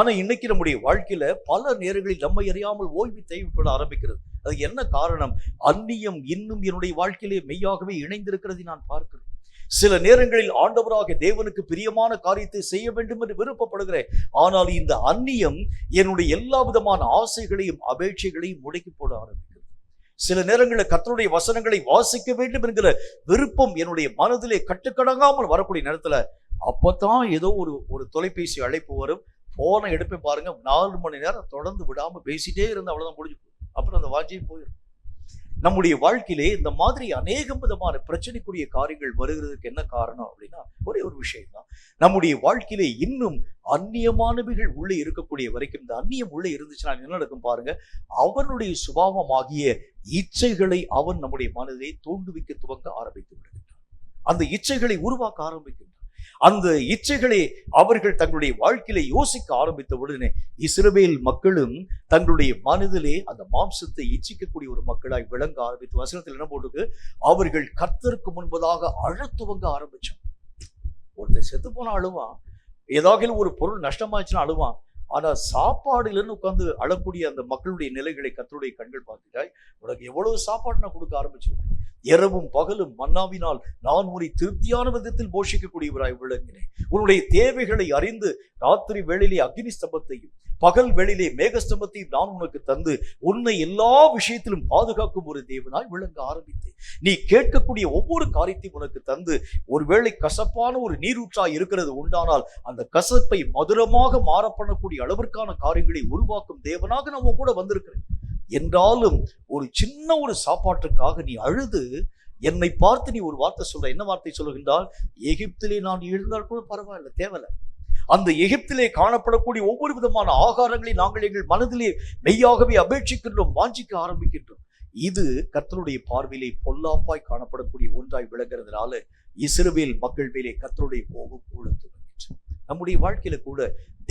ஆனா இன்னைக்கு நம்முடைய வாழ்க்கையில பல நேரங்களில் நம்மை அறியாமல் ஓய்வு தேவைப்பட ஆரம்பிக்கிறது. அது என்ன காரணம்? அந்நியம் இன்னும் என்னுடைய வாழ்க்கையிலே மெய்யாகவே இணைந்திருக்கிறதை நான் பார்க்கிறேன். சில நேரங்களில் ஆண்டவராக தேவனுக்கு பிரியமான காரியத்தை செய்ய வேண்டும் என்று விருப்பப்படுகிறேன். ஆனால் இந்த அந்நியம் என்னுடைய எல்லா விதமான ஆசைகளையும் அபேட்சைகளையும் முடக்கி போட ஆரம்பிக்கிறது. சில நேரங்களில் கர்த்தருடைய வசனங்களை வாசிக்க வேண்டும் என்கிற விருப்பம் என்னுடைய மனதிலே கட்டுக்கடங்காமல் வரக்கூடிய நேரத்துல அப்பதான் ஏதோ ஒரு தொலைபேசி அழைப்பு வரும். போனை எடுப்பே பாருங்க, 4 மணி நேரம் தொடர்ந்து விடாம பேசிட்டே இருந்து அவ்வளவுதான் முடிஞ்சு போகும். அப்புறம் அந்த வாட்சியும் போயிடும். நம்முடைய வாழ்க்கையிலே இந்த மாதிரி அநேக விதமான பிரச்சனைக்குரிய காரியங்கள் வருகிறதுக்கு என்ன காரணம் அப்படின்னா ஒரே ஒரு விஷயம் தான். நம்முடைய வாழ்க்கையிலே இன்னும் அந்நியமானவைகள் உள்ளே இருக்கக்கூடிய வரைக்கும், இந்த அந்நியம் உள்ளே இருந்துச்சுன்னா என்ன நடக்கும் பாருங்க. அவனுடைய சுபாவமாகிய இச்சைகளை அவன் நம்முடைய மனதை தோண்டுவிக்க துவங்க ஆரம்பித்து விடுகின்றான். அந்த இச்சைகளை உருவாக்க ஆரம்பிக்கின்றான். அந்த இச்சைகளை அவர்கள் தங்களுடைய வாழ்க்கையில யோசிக்க ஆரம்பித்த உடனே இஸ்ரவேல் மக்களும் தங்களுடைய மனதிலே அந்த மாம்சத்தை இச்சிக்கக்கூடிய ஒரு மக்களாய் விளங்க ஆரம்பித்து, வசனத்தில் என்ன போட்டுக்கு, அவர்கள் கர்த்தருக்கு முன்பதாக அழத்துவங்க ஆரம்பிச்சான். ஒருத்தர் செத்து போனா அழுவான், ஏதாவது ஒரு பொருள் நஷ்டமாச்சுன்னா அழுவான். ஆனா சாப்பாடு இல்லைன்னு உட்கார்ந்து அழக்கூடிய அந்த மக்களுடைய நிலைகளை கர்த்தருடைய கண்கள் பார்த்துட்டாய். உனக்கு எவ்வளவு சாப்பாடு நான் கொடுக்க ஆரம்பிச்சிருக்கேன். இரவும் பகலும் மன்னாவினால் நான் உன்னை திருப்தியான விதத்தில் போஷிக்கக்கூடியவராய் விளங்கினேன். உன்னுடைய தேவைகளை அறிந்து ராத்திரி வேளையிலே அக்னி ஸ்தம்பத்தையும் பகல் வேளையிலே மேகஸ்தம்பத்தையும் நான் உனக்கு தந்து உன்னை எல்லா விஷயத்திலும் பாதுகாக்கும் ஒரு தேவனாய் விளங்க ஆரம்பித்தேன். நீ கேட்கக்கூடிய ஒவ்வொரு காரியத்தையும் உனக்கு தந்து, ஒருவேளை கசப்பான ஒரு நீரூற்றாய் இருக்கிறது உண்டானால் அந்த கசப்பை மதுரமாக மாற பண்ணக்கூடிய அளவிற்கான காரியங்களை உருவாக்கும் தேவனாக நம்ம கூட வந்திருக்கிறேன். என்றாலும் ஒரு சின்ன ஒரு சாப்பாட்டுக்காக நீ அழுது என்னை பார்த்து நீ ஒரு வார்த்தை சொல்ற. என்ன வார்த்தை சொல்லுகின்றால், எகிப்திலே நான் இருந்தால் கூட பரவாயில்ல, தேவையில்லை. அந்த எகிப்திலே காணப்படக்கூடிய ஒவ்வொரு விதமான ஆகாரங்களை நாங்கள் எங்கள் மனதிலே மெய்யாகவே அபேட்சிக்கின்றோம், வாஞ்சிக்க ஆரம்பிக்கின்றோம். இது கர்த்தருடைய பார்வையிலே பொல்லாப்பாய் காணப்படக்கூடிய ஒன்றாய் விளங்குறதுனால இஸ்ரவேல் மக்கள் மேலே கர்த்தருடைய கோபம் கொழுந்து வருகின்றது. நம்முடைய வாழ்க்கையில கூட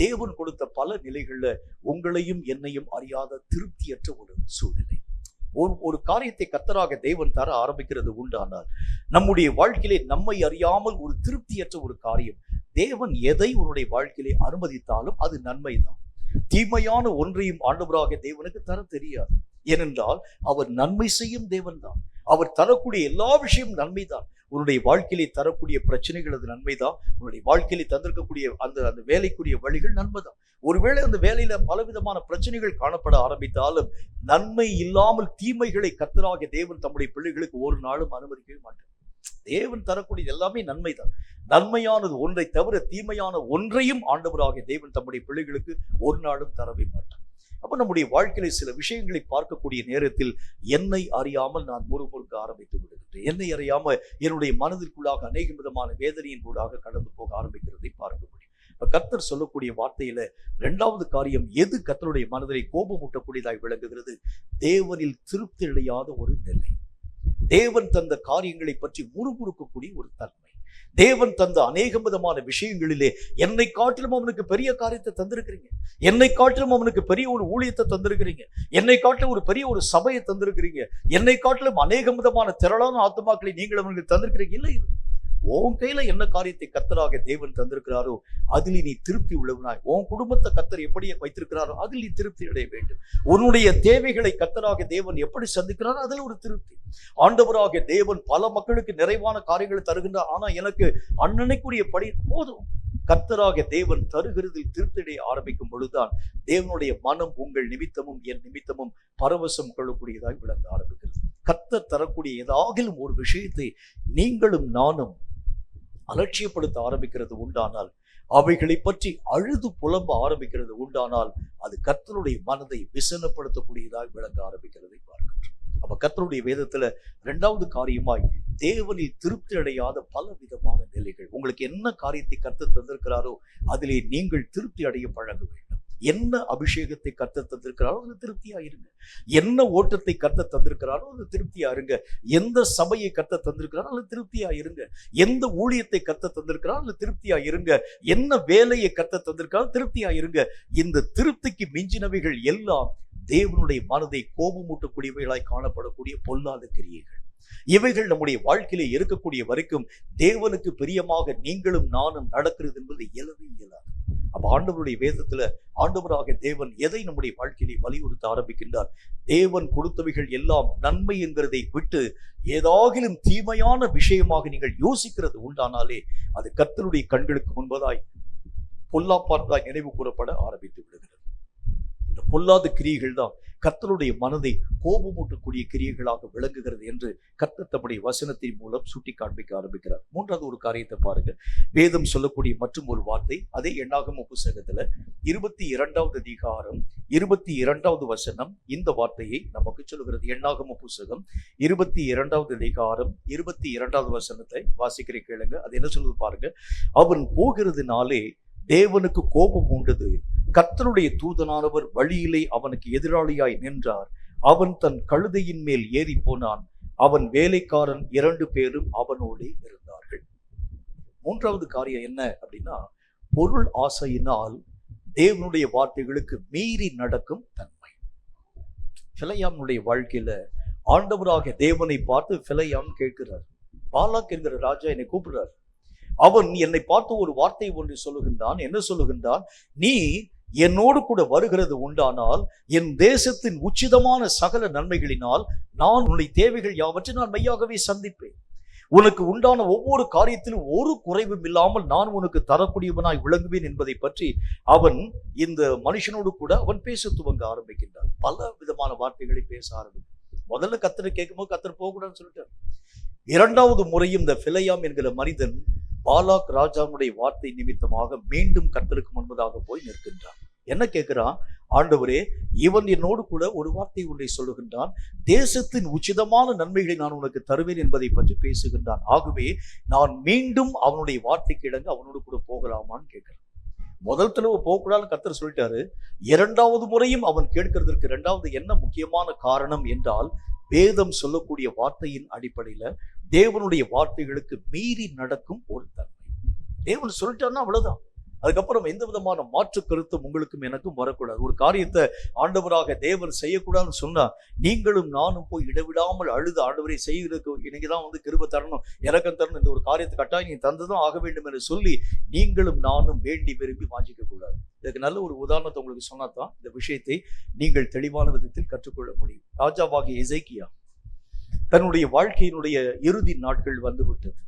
தேவன் கொடுத்த பல நிலைகள்ல உங்களையும் என்னையும் அறியாத திருப்தியற்ற ஒரு சூழ்நிலை, ஒரு காரியத்தை கர்த்தராக தேவன் தர ஆரம்பிக்கிறது உண்டானால் நம்முடைய வாழ்க்கையிலே நம்மை அறியாமல் ஒரு திருப்தியற்ற ஒரு காரியம், தேவன் எதை உன்னுடைய வாழ்க்கையிலே அனுமதித்தாலும் அது நன்மைதான். தீமையான ஒன்றையும் ஆண்டவராக தேவனுக்கு தர தெரியாது. ஏனென்றால் அவர் நன்மை செய்யும் தேவன் தான். அவர் தரக்கூடிய எல்லா விஷயமும் நன்மைதான். உன்னுடைய வாழ்க்கையிலே தரக்கூடிய பிரச்சனைகள் அது நன்மைதான். உன்னுடைய வாழ்க்கையிலே தந்திருக்கக்கூடிய அந்த வேலைக்குரிய வழிகள் நன்மைதான். ஒருவேளை அந்த வேலையில பலவிதமான பிரச்சனைகள் காணப்பட ஆரம்பித்தாலும் நன்மை இல்லாமல் தீமைகளை கர்த்தராகிய தேவன் தம்முடைய பிள்ளைகளுக்கு ஒரு நாளும் அனுமதிக்கவே மாட்டார். தேவன் தரக்கூடியது எல்லாமே நன்மை தான். நன்மையானது ஒன்றை தவிர தீமையான ஒன்றையும் ஆண்டவராகிய தேவன் தம்முடைய பிள்ளைகளுக்கு ஒரு நாளும் தரவே மாட்டார். அப்ப நம்முடைய வாழ்க்கையில சில விஷயங்களை பார்க்கக்கூடிய நேரத்தில் என்னை அறியாமல் நான் முறுமுறுக்க ஆரம்பித்து விடுகின்றேன். என்னை அறியாம என்னுடைய மனதிற்குள்ளாக அநேக விதமான வேதனையின் கூடாக கடந்து போக ஆரம்பிக்கிறதை பார்க்க முடியும். கர்த்தர் சொல்லக்கூடிய வார்த்தையில 2வது காரியம் எது கர்த்தருடைய மனதிலே கோபமூட்டக்கூடியதாய் விளங்குகிறது? தேவனில் திருப்தி அடையாத ஒரு நிலை. தேவன் தந்த காரியங்களை பற்றி முறுமுறுக்கக்கூடிய ஒரு தன்மை. தேவன் தந்த அநேக விதமான விஷயங்களிலே என்னை காட்டிலும் அவனுக்கு பெரிய காரியத்தை தந்திருக்கிறீங்க, என்னை காட்டிலும் அவனுக்கு பெரிய ஒரு ஊழியத்தை தந்திருக்கிறீங்க, என்னை காட்டிலும் ஒரு பெரிய ஒரு சபையை தந்திருக்கிறீங்க, என்னை காட்டிலும் அநேக விதமான திரளான ஆத்துமாக்களை நீங்கள் அவனுக்கு தந்திருக்கிறீங்க. இல்லை, உன் கையில என்ன காரியத்தை கர்த்தராக தேவன் தந்திருக்கிறாரோ அதில் நீ திருப்தி உள்ளவனாய், உன் குடும்பத்தை கர்த்தர் எப்படி வைத்திருக்கிறாரோ அதில் நீ திருப்தி அடைய வேண்டும். உன்னுடைய தேவைகளை கர்த்தராக தேவன் எப்படி சந்திக்கிறாரோ அதில் ஒரு திருப்தி. ஆண்டவராக தேவன் பல மக்களுக்கு நிறைவான காரியங்களை தருகின்றார். ஆனா எனக்கு அன்னன்னைக்குரிய படி போதும். கர்த்தராக தேவன் தருகிறதில் திருப்தி அடைய ஆரம்பிக்கும் பொழுதுதான் தேவனுடைய மனம் உங்கள் நிமித்தமும் என் நிமித்தமும் பரவசம் கொள்ளக்கூடியதாய் விளங்க ஆரம்பிக்கிறது. கர்த்தர் தரக்கூடிய ஏதாகிலும் ஒரு விஷயத்தை நீங்களும் நானும் அலட்சியப்படுத்த ஆரம்பிக்கிறது உண்டானால், அவைகளை பற்றி அழுது புலம்ப ஆரம்பிக்கிறது உண்டானால், அது கர்த்தருடைய மனதை விசனப்படுத்தக்கூடியதாக விளங்க ஆரம்பிக்கிறதை பார்க்கின்றோம். அப்ப கர்த்தருடைய வேதத்துல 2வது காரியமாய் தேவனில் திருப்தி அடையாத பல விதமான நிலைகள். உங்களுக்கு என்ன காரியத்தை கர்த்தர் தந்திருக்கிறாரோ அதிலே நீங்கள் திருப்தி அடைய பழக வேண்டும். என்ன அபிஷேகத்தை கர்த்தர் தந்திருக்கிறாரோ அது திருப்தியா இருங்க. என்ன ஓட்டத்தை கர்த்தர் தந்திருக்கிறாரோ அது திருப்தியா இருங்க. எந்த சபையை கர்த்தர் தந்திருக்கிறாரோ அது திருப்தியா இருங்க. எந்த ஊழியத்தை கர்த்தர் தந்திருக்கிறாரோ அது திருப்தியா இருங்க. என்ன வேலையை கர்த்தர் தந்திருக்கிறாரோ திருப்தியா இருங்க. இந்த திருப்திக்கு மிஞ்சினவைகள் எல்லாம் தேவனுடைய மனதை கோபமூட்டக்கூடியவைகளாய் காணப்படக்கூடிய பொல்லாத கிரியைகள். இவைகள் நம்முடைய வாழ்க்கையிலே இருக்கக்கூடிய வரைக்கும் தேவனுக்கு பிரியமாக நீங்களும் நானும் நடக்கிறது என்பது இயலவே இயலாது. அப்ப ஆண்டவருடைய வேதத்துல ஆண்டவராக தேவன் எதை நம்முடைய வாழ்க்கையிலே வலியுறுத்த ஆரம்பிக்கின்றார்? தேவன் கொடுத்தவைகள் எல்லாம் நன்மை என்கிறதை விட்டு ஏதாகிலும் தீமையான விஷயமாக நீங்கள் யோசிக்கிறது உண்டானாலே அது கர்த்தருடைய கண்களுக்கு முன்பதாய் பொல்லாப்பானதாய் நினைவு கூறப்பட ஆரம்பித்து விடுகிறது. இந்த பொல்லாத கிரியைகள் தான் கர்த்தருடைய மனதை கோபமூட்டக்கூடிய கிரியைகளாக விளங்குகிறது என்று கர்த்தர் தம்முடைய வசனத்தின் மூலம் சுட்டி காண்பிக்க ஆரம்பிக்கிறார். 3வது ஒரு காரியத்தை பாருங்க. வேதம் சொல்லக்கூடிய மற்றும் ஒரு வார்த்தை அதே எண்ணாகம புத்தகத்துல 22வது அதிகாரம் 22வது வசனம் இந்த வார்த்தையை நமக்கு சொல்லுகிறது. எண்ணாகம புத்தகம் 22வது அதிகாரம் 22வது வசனத்தை வாசிக்கிற கேளுங்க. அது என்ன சொல்லுது பாருங்க. அவன் போகிறதுனாலே தேவனுக்கு கோபம் உண்டது. கர்த்தருடைய தூதனானவர் வழியிலே அவனுக்கு எதிராளியாய் நின்றார். அவன் தன் கழுதையின் மேல் ஏறி போனான். அவன் வேலைக்காரன் 2 பேரும் அவனோடு இருந்தார்கள். 3வது காரியம் என்ன அப்படின்னா, பொருள் ஆசையினால் தேவனுடைய வார்த்தைகளுக்கு மீறி நடக்கும் தன்மை. பிலேயாமுடைய வாழ்க்கையில ஆண்டவராக தேவனை பார்த்து பிலேயாம் கேட்கிறார். பாலாக் என்கிற ராஜா என்னை கூப்பிடுறார். அவன் என்னை பார்த்து ஒரு வார்த்தை ஒன்று சொல்லுகின்றான். என்ன சொல்லுகின்றான்? நீ என்னோடு கூட வருகிறது உண்டானால் என் தேசத்தின் உச்சிதமான சகல நன்மைகளினால் நான் உன்னுடைய தேவைகள் யாவற்றை நான் மெய்யாகவே சந்திப்பேன். உனக்கு உண்டான ஒவ்வொரு காரியத்திலும் ஒரு குறைவும் இல்லாமல் நான் உனக்கு தரக்கூடியவனாய் விளங்குவேன் என்பதை பற்றி அவன் இந்த மனுஷனோடு கூட அவன் பேச துவங்க ஆரம்பிக்கின்றான். பல விதமான வார்த்தைகளை பேச ஆரம்பிக்கிறான். முதல்ல கர்த்தரை கேட்கும்போது கர்த்தர் போகக்கூடாதுன்னு சொல்லிட்டார். 2வது முறையும் இந்த பிலேயாம் என்கிற மனிதன் பாலாக் ராஜாவுடைய வார்த்தை நிமித்தமாக மீண்டும் கர்த்தருக்கு முன்பதாக போய் நிற்கின்றான். என்ன கேட்கிறான்? ஆண்டவரே, இவன் என்னோடு கூட ஒரு வார்த்தை ஒன்றை சொல்லுகின்றான். தேசத்தின் உச்சிதமான நன்மைகளை நான் உனக்கு தருவேன் என்பதை பற்றி பேசுகின்றான். ஆகவே நான் மீண்டும் அவனுடைய வார்த்தைக்கு இணங்க அவனோடு கூட போகலாமான்னு கேட்கிறான். முதல் தடவை போகக்கூடாதுன்னு கர்த்தர் சொல்லிட்டாரு. 2வது முறையும் அவன் கேட்கிறதுக்கு 2வது என்ன முக்கியமான காரணம் என்றால், வேதம் சொல்லக்கூடிய வார்த்தையின் அடிப்படையில தேவனுடைய வார்த்தைகளுக்கு மீறி நடக்கும் ஒரு தன்மை. தேவன் சொல்லிட்டாருன்னா அவ்வளவுதான். அதுக்கப்புறம் எந்த விதமான மாற்று கருத்தும் உங்களுக்கும் எனக்கும் வரக்கூடாது. ஒரு காரியத்தை ஆண்டவராக தேவன் செய்யக்கூடாதுன்னு சொன்னா நீங்களும் நானும் போய் இடைவிடாமல் அழுது ஆண்டவரை செய்வதற்கு இன்னைக்குதான் கிருபை தரணும், இரக்கம் தரணும், இந்த ஒரு காரியத்தை கட்டாயம் நீ தந்துதான் ஆக வேண்டும் என்று சொல்லி நீங்களும் நானும் வேண்டி விரும்பி வாஞ்சிக்க கூடாது. இதுக்கு நல்ல ஒரு உதாரணத்தை உங்களுக்கு சொன்னாதான் இந்த விஷயத்தை நீங்கள் தெளிவான விதத்தில் கற்றுக்கொள்ள முடியும். ராஜாவாகிய எசேக்கியா தன்னுடைய வாழ்க்கையினுடைய இறுதி நாட்கள் வந்துவிட்டது.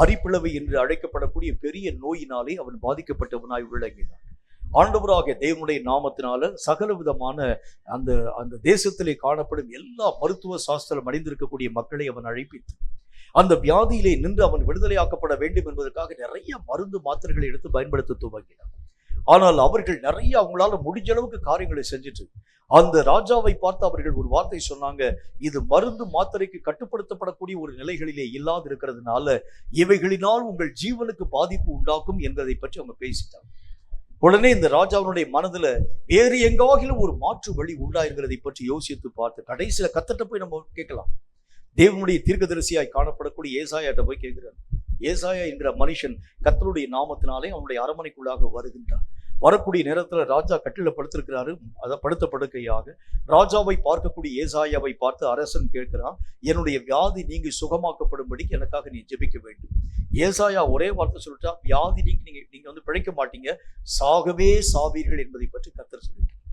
அரிப்பிளவை என்று அழைக்கப்படக்கூடிய பெரிய நோயினாலே அவன் பாதிக்கப்பட்டவனாய் விளங்கினான். ஆண்டவராக தேவனுடைய நாமத்தினால சகல விதமான அந்த தேசத்திலே காணப்படும் எல்லா மருத்துவ சாஸ்திரம் அடைந்திருக்கக்கூடிய மக்களை அவன் அழைப்பித்து அந்த வியாதியிலே நின்று அவன் விடுதலையாக்கப்பட வேண்டும் என்பதற்காக நிறைய மருந்து மாத்திரைகளை எடுத்து பயன்படுத்த துவங்கினார். ஆனால் அவர்கள் நிறைய அவங்களால முடிஞ்ச அளவுக்கு காரியங்களை செஞ்சுட்டு அந்த ராஜாவை பார்த்து அவர்கள் ஒரு வார்த்தை சொன்னாங்க, இது மருந்து மாத்திரைக்கு கட்டுப்படுத்தப்படக்கூடிய ஒரு நிலைகளிலே இல்லாது இருக்கிறதுனால இவைகளினால் உங்கள் ஜீவனுக்கு பாதிப்பு உண்டாக்கும் என்பதை பற்றி அவங்க பேசிட்டாங்க. உடனே இந்த ராஜாவினுடைய மனதுல வேறு எங்காகிலும் ஒரு மாற்று வழி உண்டாயிருக்கிறதை பற்றி யோசித்து பார்த்து கடைசியில கத்தட்ட போய் நம்ம கேட்கலாம். தேவனுடைய தீர்க்கதரிசியாய் காணப்படக்கூடிய ஏசாயாட்ட போய் கேட்கிறார். ஏசாயா என்கிற மனுஷன் கர்த்தருடைய நாமத்தினாலே அவனுடைய அரமனைக்குள்ளாக வருகின்றார். வரக்கூடிய நேரத்துல ராஜா கட்டில படுத்திருக்கிறாரு. அதை படுத்த படுக்கையாக ராஜாவை பார்க்கக்கூடிய ஏசாயாவை பார்த்து அரசன் கேட்கிறான், என்னுடைய வியாதி நீங்கி சுகமாக்கப்படும்படி எனக்காக நீ ஜெபிக்க வேண்டும். ஏசாயா ஒரே வார்த்தை சொல்லிட்டா, வியாதி நீங்க வந்து பிழைக்க மாட்டீங்க, சாகவே சாவீர்கள் என்பதை பற்றி கர்த்தர் சொல்லிட்டார்.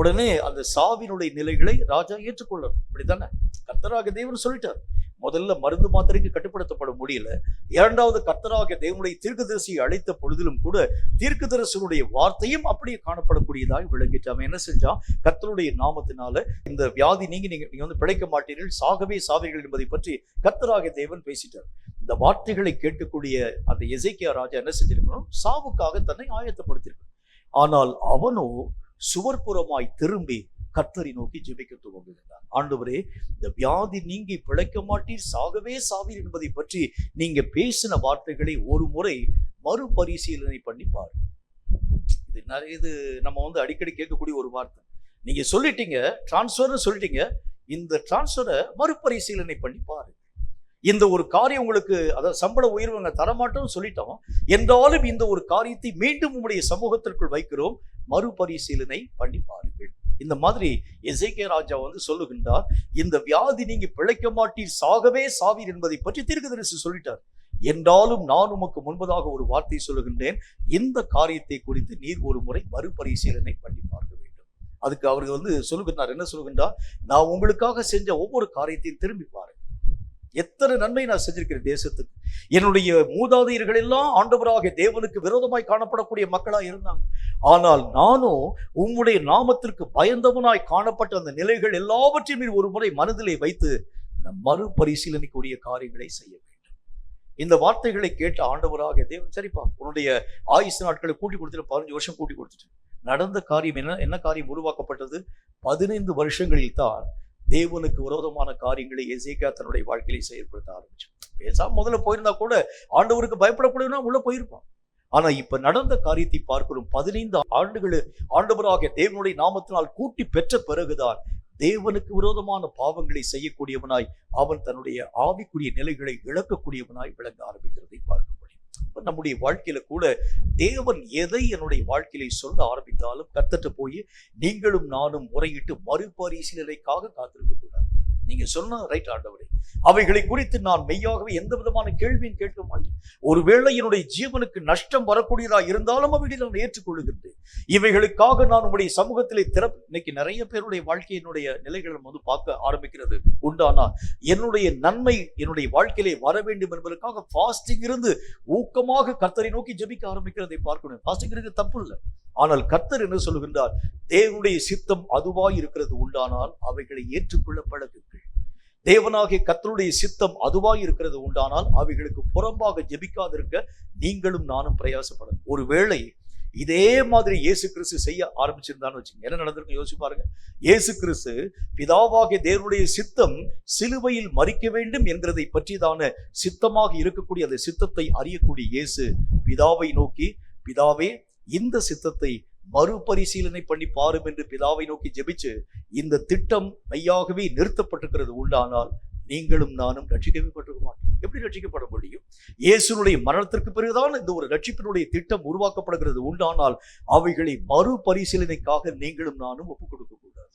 உடனே அந்த சாவினுடைய நிலைகளை ராஜா ஏற்றுக்கொள்ளணும். அப்படித்தானே கர்த்தராக தேவன் சொல்லிட்டார். முதல்ல மருந்து மாத்திரைக்கு கட்டுப்படுத்தப்பட முடியல. இரண்டாவது கர்த்தராக தேவனுடைய தீர்க்கதரிசியை அழைத்த பொழுதிலும் கூட தீர்க்கதரிசனுடைய வார்த்தையும் அப்படியே காணப்படக்கூடியதாய் விளங்கிட்டு அவன் என்ன செஞ்சான், கர்த்தருடைய நாமத்தினால இந்த வியாதி நீங்க வந்து பிழைக்க மாட்டீர்கள், சாகவே சாவீர்கள் என்பதை பற்றி கர்த்தராக தேவன் பேசிட்டார். இந்த வார்த்தைகளை கேட்கக்கூடிய அந்த எசேக்கியா ராஜா என்ன செஞ்சிருக்கணும், சாவுக்காக தன்னை ஆயத்தப்படுத்தியிருக்கணும். ஆனால் அவனோ சுவர்புறமாய் திரும்பி கர்த்தரை நோக்கி ஜெபிக்க துவங்குகிறார். ஆண்டவரே, இந்த வியாதி நீங்கி பிழைக்க மாட்டீர், சாகவே சாவீர் என்பதை பற்றி நீங்க பேசின வார்த்தைகளை ஒரு முறை மறுபரிசீலனை பண்ணி பாருங்க. இது நம்ம வந்து அடிக்கடி கேட்கக்கூடிய ஒரு வார்த்தை. நீங்க சொல்லிட்டீங்க, டிரான்ஸ்ஃபர்னு சொல்லிட்டீங்க, இந்த டிரான்ஸ்ஃபரை மறுபரிசீலனை பண்ணி பாருங்க. இந்த ஒரு காரியம் உங்களுக்கு, அதாவது சம்பள உயர்வு தரமாட்டோம் சொல்லிட்டோம் என்றாலும் இந்த ஒரு காரியத்தை மீண்டும் உங்களுடைய சமூகத்திற்குள் வைக்கிறோம், மறுபரிசீலனை பண்ணி பாருங்கள். இந்த மாதிரி எசேக்கியா ராஜா வந்து சொல்லுகின்றார், இந்த வியாதி நீங்க பிழைக்க மாட்டீர், சாகவே சாவீர் என்பதை பற்றி தீர்க்கதரிசி சொல்லிட்டார். என்றாலும் நான் உமக்கு முன்பதாக ஒரு வார்த்தை சொல்லுகின்றேன், இந்த காரியத்தை குறித்து நீர் ஒரு முறை மறுபரிசீலனை பண்ணி பார்க்க வேண்டும். அதுக்கு அவர்கள் வந்து சொல்லுகின்றார், என்ன சொல்லுகின்றார், நான் உங்களுக்காக செஞ்ச ஒவ்வொரு காரியத்தையும் திரும்பி பாருங்க. எத்தனை நன்மை நான் செஞ்சிருக்கிறேன் தேசத்துக்கு. என்னுடைய மூதாதையர்கள் எல்லாம் ஆண்டவராக தேவனுக்கு விரோதமாய் காணப்படக்கூடிய மக்களா இருந்தாங்க. ஆனால் நானும் உம்முடைய நாமத்திற்கு பயந்தவனாய் காணப்பட்ட அந்த நிலைகள் எல்லாவற்றையும் ஒரு முறை மனதிலே வைத்து மறுபரிசீலனைக்குரிய காரியங்களை செய்ய வேண்டும். இந்த வார்த்தைகளை கேட்ட ஆண்டவராக தேவன், சரிப்பா உன்னுடைய ஆயுசு நாட்களை கூட்டி கொடுத்துட்டு 15 வருஷம் கூட்டி கொடுத்துட்டு நடந்த காரியம் என்ன காரியம் உருவாக்கப்பட்டது? 15 வருஷங்களில் தான் தேவனுக்கு விரோதமான காரியங்களை எசேக்கியா தன்னுடைய வாழ்க்கையை செயல்படுத்த ஆரம்பிச்சு. பேசாம முதல்ல போயிருந்தா கூட ஆண்டவருக்கு பயப்படக்கூடியவனா உள்ள போயிருப்பான். ஆனா இப்ப நடந்த காரியத்தை பார்க்கிறோம். 15 ஆண்டுகள் ஆண்டவராக தேவனுடைய நாமத்தினால் கூட்டி பெற்ற பிறகுதான் தேவனுக்கு விரோதமான பாவங்களை செய்யக்கூடியவனாய் அவன் தன்னுடைய ஆவிக்குரிய நிலைகளை இழக்கக்கூடியவனாய் விளங்க ஆரம்பிக்கிறதை பார்க்க முடியும். நம்முடைய வாழ்க்கையில கூட தேவன் எதை என்னுடைய வாழ்க்கையில சொல்ல ஆரம்பித்தாலும் கர்த்தர்ட்ட போய் நீங்களும் நானும் முறையிட்டு மறுபரிசீலனைக்காக காத்திருக்க கூடாது. நீங்க சொன்ன ரைட் ஆண்டவரே, அவைகளை குறித்து நான் மெய்யாகவே எந்த விதமான கேள்வியும் கேட்க மாட்டேன். ஒருவேளை என்னுடைய ஜீவனுக்கு நஷ்டம் வரக்கூடியதா இருந்தாலும் அவைகளை நான் ஏற்றுக்கொள்ளுகின்றேன். இவைகளுக்காக நான் உங்களுடைய சமூகத்திலே இன்னைக்கு நிறைய பேருடைய வாழ்க்கையினுடைய நிலைகளை வந்து பார்க்க ஆரம்பிக்கிறது உண்டானா என்னுடைய நன்மை என்னுடைய வாழ்க்கையிலே வர வேண்டும் என்பதற்காக ஃபாஸ்டிங் இருந்து ஊக்கமாக கர்த்தரை நோக்கி ஜெபிக்க ஆரம்பிக்கிறதை பார்க்கணும். ஃபாஸ்டிங் இருக்கு தப்பு இல்லை. ஆனால் கர்த்தர் என்ன சொல்லுகின்றார், தேவனுடைய சித்தம் அதுவாய் இருக்கிறது உண்டானால் அவைகளை ஏற்றுக்கொள்ள பழகுங்கள். தேவனாகிய கர்த்தருடைய சித்தம் அதுவாய் இருக்கிறது உண்டானால் அவைகளுக்கு புறம்பாக ஜெபிக்காதிருக்க நீங்களும் நானும் பிரயாசப்படும். ஒருவேளை இதே மாதிரி இயேசு கிறிஸ்து செய்ய ஆரம்பிச்சிருந்தான்னு வச்சுங்க, என்ன நடந்திருக்கும் யோசிச்சு பாருங்க. இயேசு கிறிஸ்து பிதாவாகிய தேவனுடைய சித்தம் சிலுவையில் மரிக்க வேண்டும் என்கிறதை பற்றிதான சித்தமாக இருக்கக்கூடிய அந்த சித்தத்தை அறியக்கூடிய இயேசு பிதாவை நோக்கி, பிதாவே இந்த சித்தத்தை மறுபரிசீலனை பண்ணி பாரும் என்று பிதாவை நோக்கி ஜெபிச்சு இந்த திட்டம் மெய்யாகவே நிறுத்தப்பட்டிருக்கிறது உண்டானால் நீங்களும் நானும் ரட்சிக்கப்பட்டிருக்க மாட்டோம். எப்படி ரட்சிக்கப்பட முடியும்? இயேசுனுடைய மரணத்திற்கு பிறகுதான் இந்த ஒரு ரட்சிப்பினுடைய திட்டம் உருவாக்கப்படுகிறது உண்டானால் அவைகளை மறுபரிசீலனைக்காக நீங்களும் நானும் ஒப்புக் கொடுக்க கூடாது.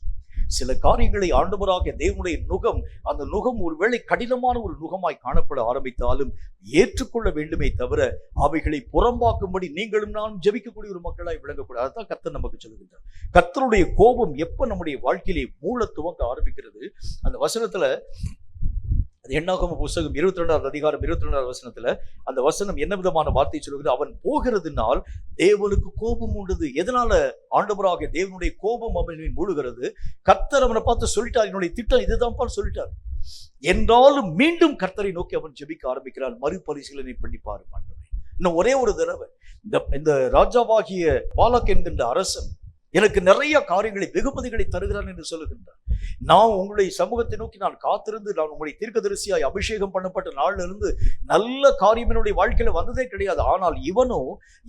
சில காரியங்களை ஆண்டவராகிய தேவனுடைய நுகம், அந்த நுகம் ஒருவேளை கடினமான ஒரு நுகமாய் காணப்பட ஆரம்பித்தாலும் ஏற்றுக்கொள்ள வேண்டுமே தவிர அவைகளை புறம்பாக்கும்படி நீங்களும் நானும் ஜெபிக்கக்கூடிய ஒரு மக்களாய் விளங்கக்கூடாது. அதுதான் கர்த்தர் நமக்கு சொல்லுகின்றார். கர்த்தருடைய கோபம் எப்ப நம்முடைய வாழ்க்கையிலே மூல துவங்க ஆரம்பிக்கிறது, அந்த வசனத்துல எண்ணாகம புஸ்தகம் 22வது அதிகாரம் 22வது வசனத்துல அந்த வசனம் என்ன விதமான வார்த்தை சொல்லுகிறது, அவன் போகிறதுனால் தேவனுக்கு கோபம் உண்டது. எதனால ஆண்டவராகிய தேவனுடைய கோபம் அவனை மூழ்கிறது? கர்த்தர் அவனை பார்த்து சொல்லிட்டார், என்னுடைய திட்டம் இதுதான் சொல்லிட்டார். என்றாலும் மீண்டும் கர்த்தரை நோக்கி அவன் ஜெபிக்க ஆரம்பிக்கிறான். மறுபரிசீலனை பண்ணி பாருங்க ஆண்டவரே, இன்னும் ஒரே ஒரு தடவை இந்த ராஜாவாகிய பாலாக் என்கின்ற அரசன் எனக்கு நிறைய காரியங்களை வெகுமதிகளை தருகிறான் என்று சொல்லுகின்றார். நான் உங்களுடைய சமூகத்தை நோக்கி நான் காத்திருந்து நான் உங்களுடைய தீர்க்கதரிசியாய் அபிஷேகம் பண்ணப்பட்ட நாள்ல இருந்து நல்ல காரியம் என்னுடைய வாழ்க்கையில வந்ததே கிடையாது. ஆனால் இவனோ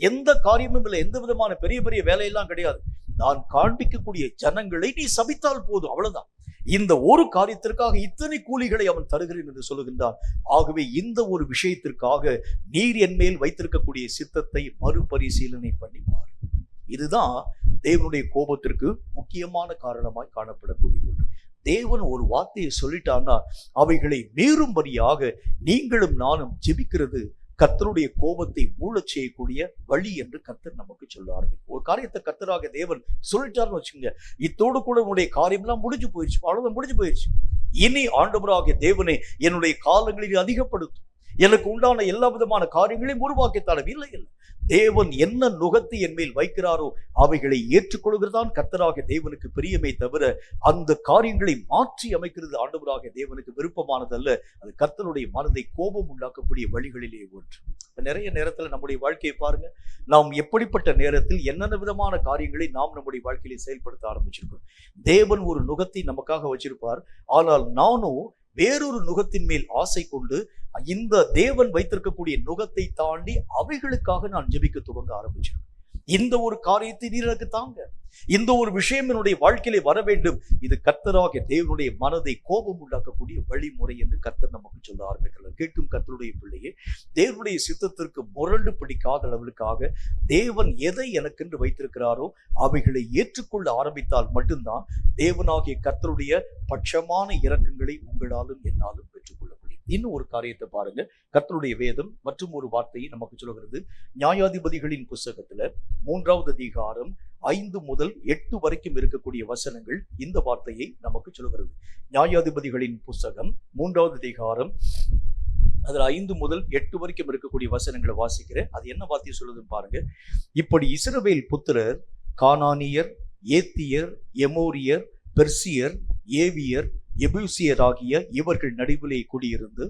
எந்த காரியமும் இல்லை, எந்த விதமான பெரிய பெரிய வேலையெல்லாம் கிடையாது. நான் காண்பிக்கக்கூடிய ஜனங்களை நீ சபித்தால் போதும், அவ்வளவுதான். இந்த ஒரு காரியத்திற்காக இத்தனை கூலிகளை அவன் தருகிறேன் என்று சொல்லுகின்றான். ஆகவே இந்த ஒரு விஷயத்திற்காக நீர் என் மேல் வைத்திருக்கக்கூடிய சித்தத்தை மறுபரிசீலனை பண்ணிப்பார். இதுதான் தேவனுடைய கோபத்திற்கு முக்கியமான காரணமாய் காணப்படக்கூடிய ஒன்று. தேவன் ஒரு வார்த்தையை சொல்லிட்டான்னா அவைகளை மீறும்படியாக நீங்களும் நானும் ஜெபிக்கிறது கர்த்தருடைய கோபத்தை மூளச் செய்யக்கூடிய வழி என்று கர்த்தர் நமக்கு சொல்ல ஆரம்பிக்கும். ஒரு காரியத்தை கர்த்தராக தேவன் சொல்லிட்டாருன்னு வச்சுங்க, இத்தோடு கூட உன்னுடைய காரியம்லாம் முடிஞ்சு போயிடுச்சு, அவ்வளவுதான், முடிஞ்சு போயிடுச்சு. இனி ஆண்டவராகிய தேவனை என்னுடைய காலங்களில் அதிகப்படுத்தும், எனக்கு உண்டான எல்லா விதமான காரியங்களையும் உருவாக்கித்தாலும் இல்லை. தேவன் என்ன நுகத்தை என் மேல் வைக்கிறாரோ அவைகளை ஏற்றுக்கொள்கிறதான் கர்த்தராகிய தேவனுக்கு பிரியமே தவிர அந்த காரியங்களை மாற்றி அமைக்கிறது ஆண்டவராகிய தேவனுக்கு விருப்பமானதல்ல. அது கர்த்தருடைய மனதை கோபம் உண்டாக்கக்கூடிய வழிகளிலே ஒன்று. நிறைய நேரத்தில் நம்முடைய வாழ்க்கையை பாருங்க, நாம் எப்படிப்பட்ட நேரத்தில் என்னென்ன விதமான காரியங்களை நாம் நம்முடைய வாழ்க்கையிலே செயல்படுத்த ஆரம்பிச்சிருக்கோம். தேவன் ஒரு நுகத்தை நமக்காக வச்சிருப்பார், ஆனால் நானும் வேறொரு நுகத்தின் மேல் ஆசை கொண்டு இந்த தேவன் வைத்திருக்கக்கூடிய நுகத்தை தாண்டி அவைகளுக்காக நான் ஜெபிக்க துவங்க ஆரம்பிச்சிருக்கேன். இந்த ஒரு காரியத்தை நீர் எனக்கு தாங்க, இந்த ஒரு விஷயம் என்னுடைய வாழ்க்கையிலே வர வேண்டும், இது கர்த்தராகிய தேவனுடைய மனதை கோபம் உண்டாக்கக்கூடிய வழிமுறை என்று கர்த்தர் நமக்கு சொல்ல ஆரம்பிக்கிறார். கேட்கும் கர்த்தருடைய பிள்ளையே, தேவனுடைய சித்தத்திற்கு முரண்டு பிடிக்காத அளவுக்காக தேவன் எதை எனக்கென்று வைத்திருக்கிறாரோ அவைகளை ஏற்றுக்கொள்ள ஆரம்பித்தால் மட்டும்தான் தேவனாகிய கர்த்தருடைய பட்சமான இரக்கங்களை உங்களாலும் என்னாலும் பெற்றுக்கொள்ள முடியும். இன்னும் ஒரு காரியத்தை பாருங்க, கர்த்தருடைய வேதம் மற்றும் ஒரு வார்த்தையை நமக்கு சொல்கிறது. நியாயாதிபதிகளின் புஸ்தகத்துல 3வது அதிகாரம் 5 முதல் 8 வரைக்கும் இருக்கக்கூடிய வசனங்கள் இந்த வார்த்தையை நமக்கு சொல்கிறது. நியாயாதிபதிகளின் புஸ்தகம் 3வது அதிகாரம் அதுல 5 முதல் 8 வரைக்கும் இருக்கக்கூடிய வசனங்களை வாசிக்கிறேன். அது என்ன வார்த்தையை சொல்லுதுன்னு பாருங்க. இப்படி இஸ்ரவேல் புத்திரர் கானானியர், ஏத்தியர், எமோரியர், பெர்சியர், ஏவியர், எபூசியர் ஆகிய இவர்கள் நடுவிலே குடியிருந்து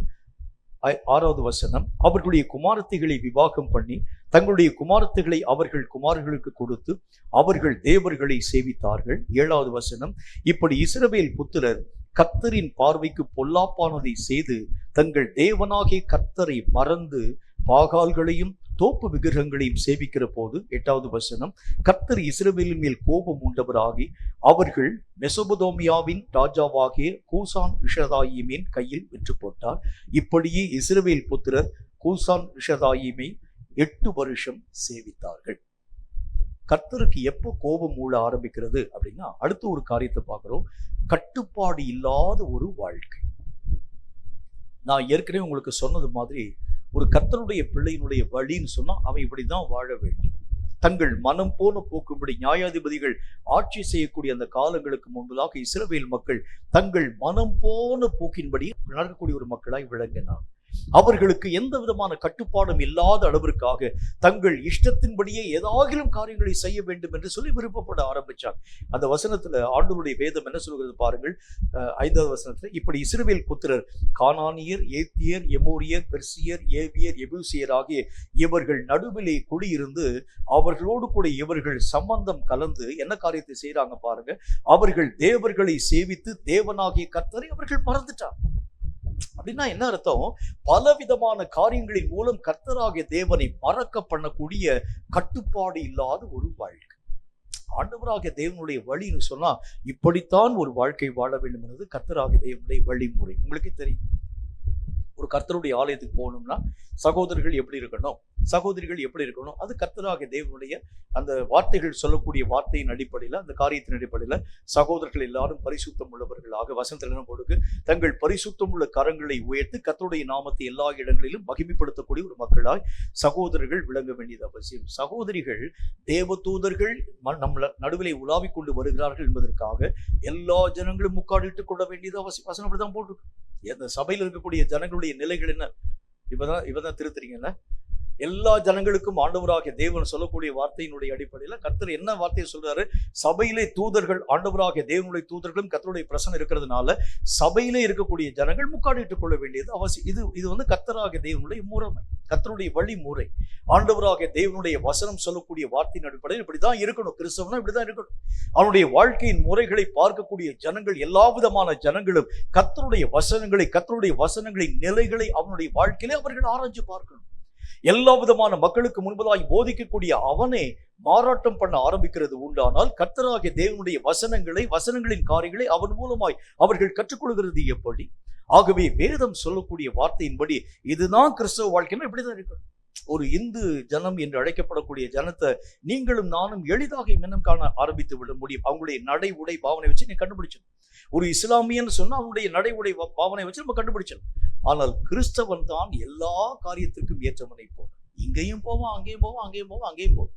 6வது வசனம், அவர்களுடைய குமாரத்திகளை விவாகம் பண்ணி தங்களுடைய குமாரத்திகளை அவர்கள் குமாரர்களுக்கு கொடுத்து அவர்கள் தேவர்களை சேவித்தார்கள். 7வது வசனம், இப்படி இஸ்ரவேல் புத்திரர் கர்த்தரின் பார்வைக்கு பொல்லாப்பானதை செய்து தங்கள் தேவனாகிய கர்த்தரை மறந்து பாகால்களையும் தோப்பு விக்கிரகங்களையும் சேவிக்கிற போது 8வது வசனம், கர்த்தர் இஸ்ரவேலின் மேல் கோபம் உண்டவராகி அவர்கள் மெசொபொதோமியாவின் ராஜாவாகிய கூசான் ரிஷதாயிமின் கையில் வென்று போட்டார். இப்படியே இஸ்ரவேல் புத்திரர் கூசான் ரிஷதாயிமை 8 வருஷம் சேவித்தார்கள். கர்த்தருக்கு எப்போ கோபம் மூழ ஆரம்பிக்கிறது அப்படின்னா, அடுத்த ஒரு காரியத்தை பார்க்கிறோம், கட்டுப்பாடு இல்லாத ஒரு வாழ்க்கை. நான் ஏற்கனவே உங்களுக்கு சொன்னது மாதிரி ஒரு கர்த்தருடைய பிள்ளையினுடைய வழின்னு சொன்னா அவன் இப்படிதான் வாழ வேண்டும். தங்கள் மனம் போன போக்கும்படி நியாயாதிபதிகள் ஆட்சி செய்யக்கூடிய அந்த காலங்களுக்கு முன்பதாக இஸ்ரவேல் மக்கள் தங்கள் மனம் போன போக்கின்படி நடக்கக்கூடிய ஒரு மக்களாய் விளங்கினார். அவர்களுக்கு எந்த விதமான கட்டுப்பாடும் இல்லாத அளவிற்காக தங்கள் இஷ்டத்தின்படியே ஏதாகிலும் காரியங்களை செய்ய வேண்டும் என்று சொல்லி விருப்பப்பட ஆரம்பிச்சார். அந்த வசனத்துல ஆண்டவருடைய வேதம் என்ன சொல்கிறது பாருங்கள். 5வது வசனத்துல, இப்படி இஸ்ரவேல் புத்திரர் கானானியர், ஏத்தியர், எமோரியர், பெர்சியர், ஏவியர், எபூசியர் ஆகிய இவர்கள் நடுவிலே குடியிருந்து அவர்களோடு கூட இவர்கள் சம்பந்தம் கலந்து என்ன காரியத்தை செய்யறாங்க பாருங்க. அவர்கள் தேவர்களை சேவித்து தேவனாகிய கர்த்தரை அவர்கள் மறந்துட்டார். அப்படின்னா என்ன அர்த்தம்? பலவிதமான காரியங்களின் மூலம் கர்த்தராகிய தேவனை மறக்க பண்ணக்கூடிய கட்டுப்பாடு இல்லாத ஒரு வாழ்க்கை. ஆண்டவராகிய தேவனுடைய வழின்னு சொன்னா இப்படித்தான் ஒரு வாழ்க்கை வாழ வேண்டும் என்பது கர்த்தராகிய தேவனுடைய வழிமுறை. உங்களுக்கு தெரியும், ஒரு கர்த்தருடைய ஆலயத்துக்கு போகணும்னா சகோதரர்கள் எப்படி இருக்கணும், சகோதரிகள் எப்படி இருக்கணும், அது கர்த்தராகிய தேவனுடைய அந்த வார்த்தைகள் சொல்லக்கூடிய வார்த்தையின் அடிப்படையில், அந்த காரியத்தின் அடிப்படையில் சகோதரர்கள் எல்லாரும் பரிசுத்தம் உள்ளவர்களாக வசனத்தில் போடுக்கு தங்கள் பரிசுத்தம் உள்ள கரங்களை உயர்த்தி கர்த்தருடைய நாமத்தை எல்லா இடங்களிலும் மகிமைப்படுத்தக்கூடிய ஒரு மக்களாய் சகோதரர்கள் விளங்க வேண்டியது அவசியம். சகோதரிகள் தேவதூதர்கள் நம்மள நடுவிலே உலாவிக் கொண்டு வருகிறார்கள் என்பதற்காக எல்லா ஜனங்களும் முக்காடிட்டுக் கொள்ள வேண்டியது அவசியம். வசனம் அப்படிதான் போட்டிருக்கு. இந்த சபையில் இருக்கக்கூடிய ஜனங்களுடைய நிலைகள் என்ன? இவதான் திருத்துறீங்கல்ல, எல்லா ஜனங்களுக்கும் ஆண்டவராகிய தேவன் சொல்லக்கூடிய வார்த்தையினுடைய அடிப்படையில் கர்த்தர் என்ன வார்த்தையை சொல்றாரு? சபையிலே தூதர்கள், ஆண்டவராகிய தேவனுடைய தூதர்களும் கர்த்தருடைய பிரசன்னம் இருக்கிறதுனால சபையிலே இருக்கக்கூடிய ஜனங்கள் முக்காடிட்டுக் கொள்ள வேண்டியது அவசியம். இது வந்து கர்த்தராகிய தேவனுடைய முறைமை, கர்த்தருடைய வழிமுறை. ஆண்டவராகிய தேவனுடைய வசனம் சொல்லக்கூடிய வார்த்தையின் அடிப்படையில் இப்படிதான் இருக்கணும். கிறிஸ்தவனா இப்படிதான் இருக்கணும். அவனுடைய வாழ்க்கையின் முறைகளை பார்க்கக்கூடிய ஜனங்கள், எல்லா விதமான ஜனங்களும் கர்த்தருடைய வசனங்களின் நிலைகளை அவனுடைய வாழ்க்கையிலே அவர்கள் ஆராய்ச்சி பார்க்கணும். எல்லா விதமான மக்களுக்கு முன்பதாய் போதிக்கக்கூடிய அவனே மாறாட்டம் பண்ண ஆரம்பிக்கிறது உண்டானால் கர்த்தராகிய தேவனுடைய வசனங்களின் காரியங்களை அவன் மூலமாய் அவர்கள் கற்றுக்கொள்கிறது எப்படி? ஆகவே வேதம் சொல்லக்கூடிய வார்த்தையின்படி இதுதான் கிறிஸ்தவ வாழ்க்கைன்னா இப்படிதான் இருக்கணும். ஒரு இந்து ஜனம் என்று அழைக்கப்படக்கூடிய ஜனத்தை நீங்களும் நானும் எளிதாக இனம் காண ஆரம்பித்து விட முடியும். அவங்களுடைய நடை உடை பாவனை வச்சு நீ கண்டுபிடிச்சோம். ஒரு இஸ்லாமியன்னு சொன்னா அவனுடைய நடை உடை பாவனை வச்சு நம்ம கண்டுபிடிச்சோம். ஆனால் கிறிஸ்தவன் தான் எல்லா காரியத்திற்கும் ஏற்றவனை போல இங்கேயும் போவான், அங்கேயும் போவான்.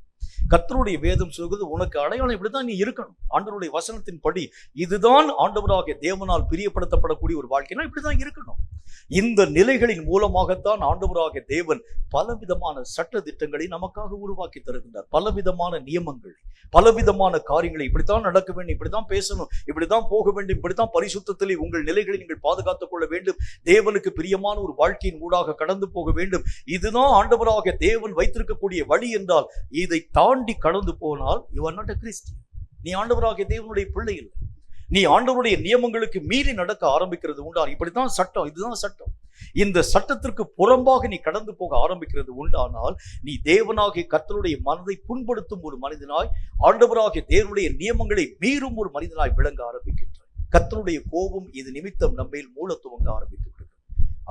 கர்த்தருடைய வேதம் சொல்கிறது உனக்கு அடையாளம் இப்படிதான் நீ இருக்கணும். ஆண்டவருடைய வசனத்தின் படி இதுதான் ஆண்டவராகிய தேவனால் பிரியப்படுத்தப்படக்கூடிய ஒரு வாழ்க்கைனா இப்படிதான் இருக்கணும். இந்த நிலைகளின் மூலமாகத்தான் ஆண்டவராகிய தேவன் பலவிதமான சட்ட திட்டங்களை நமக்காக உருவாக்கி தருகின்றார். பலவிதமான நியமங்கள், பலவிதமான காரியங்களை இப்படித்தான் நடக்க வேண்டும், இப்படித்தான் பேசணும், இப்படித்தான் போக வேண்டும், இப்படித்தான் பரிசுத்தத்திலே உங்கள் நிலைகளை நீங்கள் பாதுகாத்துக் கொள்ள வேண்டும், தேவனுக்கு பிரியமான ஒரு வாழ்க்கையின் ஊடாக கடந்து போக வேண்டும். இதுதான் ஆண்டவராகிய தேவன் வைத்திருக்கக்கூடிய வழி என்றால் இதை தாண்டி கடந்து போனால் you are not a Christian. நீ ஆண்டவராகிய தேவனுடைய பிள்ளை இல்லை. நீ ஆண்டவருடைய நியமங்களுக்கு மீறி நடக்க ஆரம்பிக்கிறது உண்டால் இப்படித்தான் சட்டம், இதுதான் சட்டம், இந்த சட்டத்திற்கு புறம்பாக நீ கடந்து போக ஆரம்பிக்கிறது உண்டானால் நீ தேவனாகிய கர்த்தருடைய மனதை புண்படுத்தும் ஒரு மனிதனாய், ஆண்டவராகிய தேவனுடைய நியமங்களை மீறும் ஒரு மனிதனாய் விளங்க ஆரம்பிக்கின்றாய். கர்த்தருடைய கோபம் இது நிமித்தம் நம்மேல் மூல துவங்க ஆரம்பித்து விடுகிறது.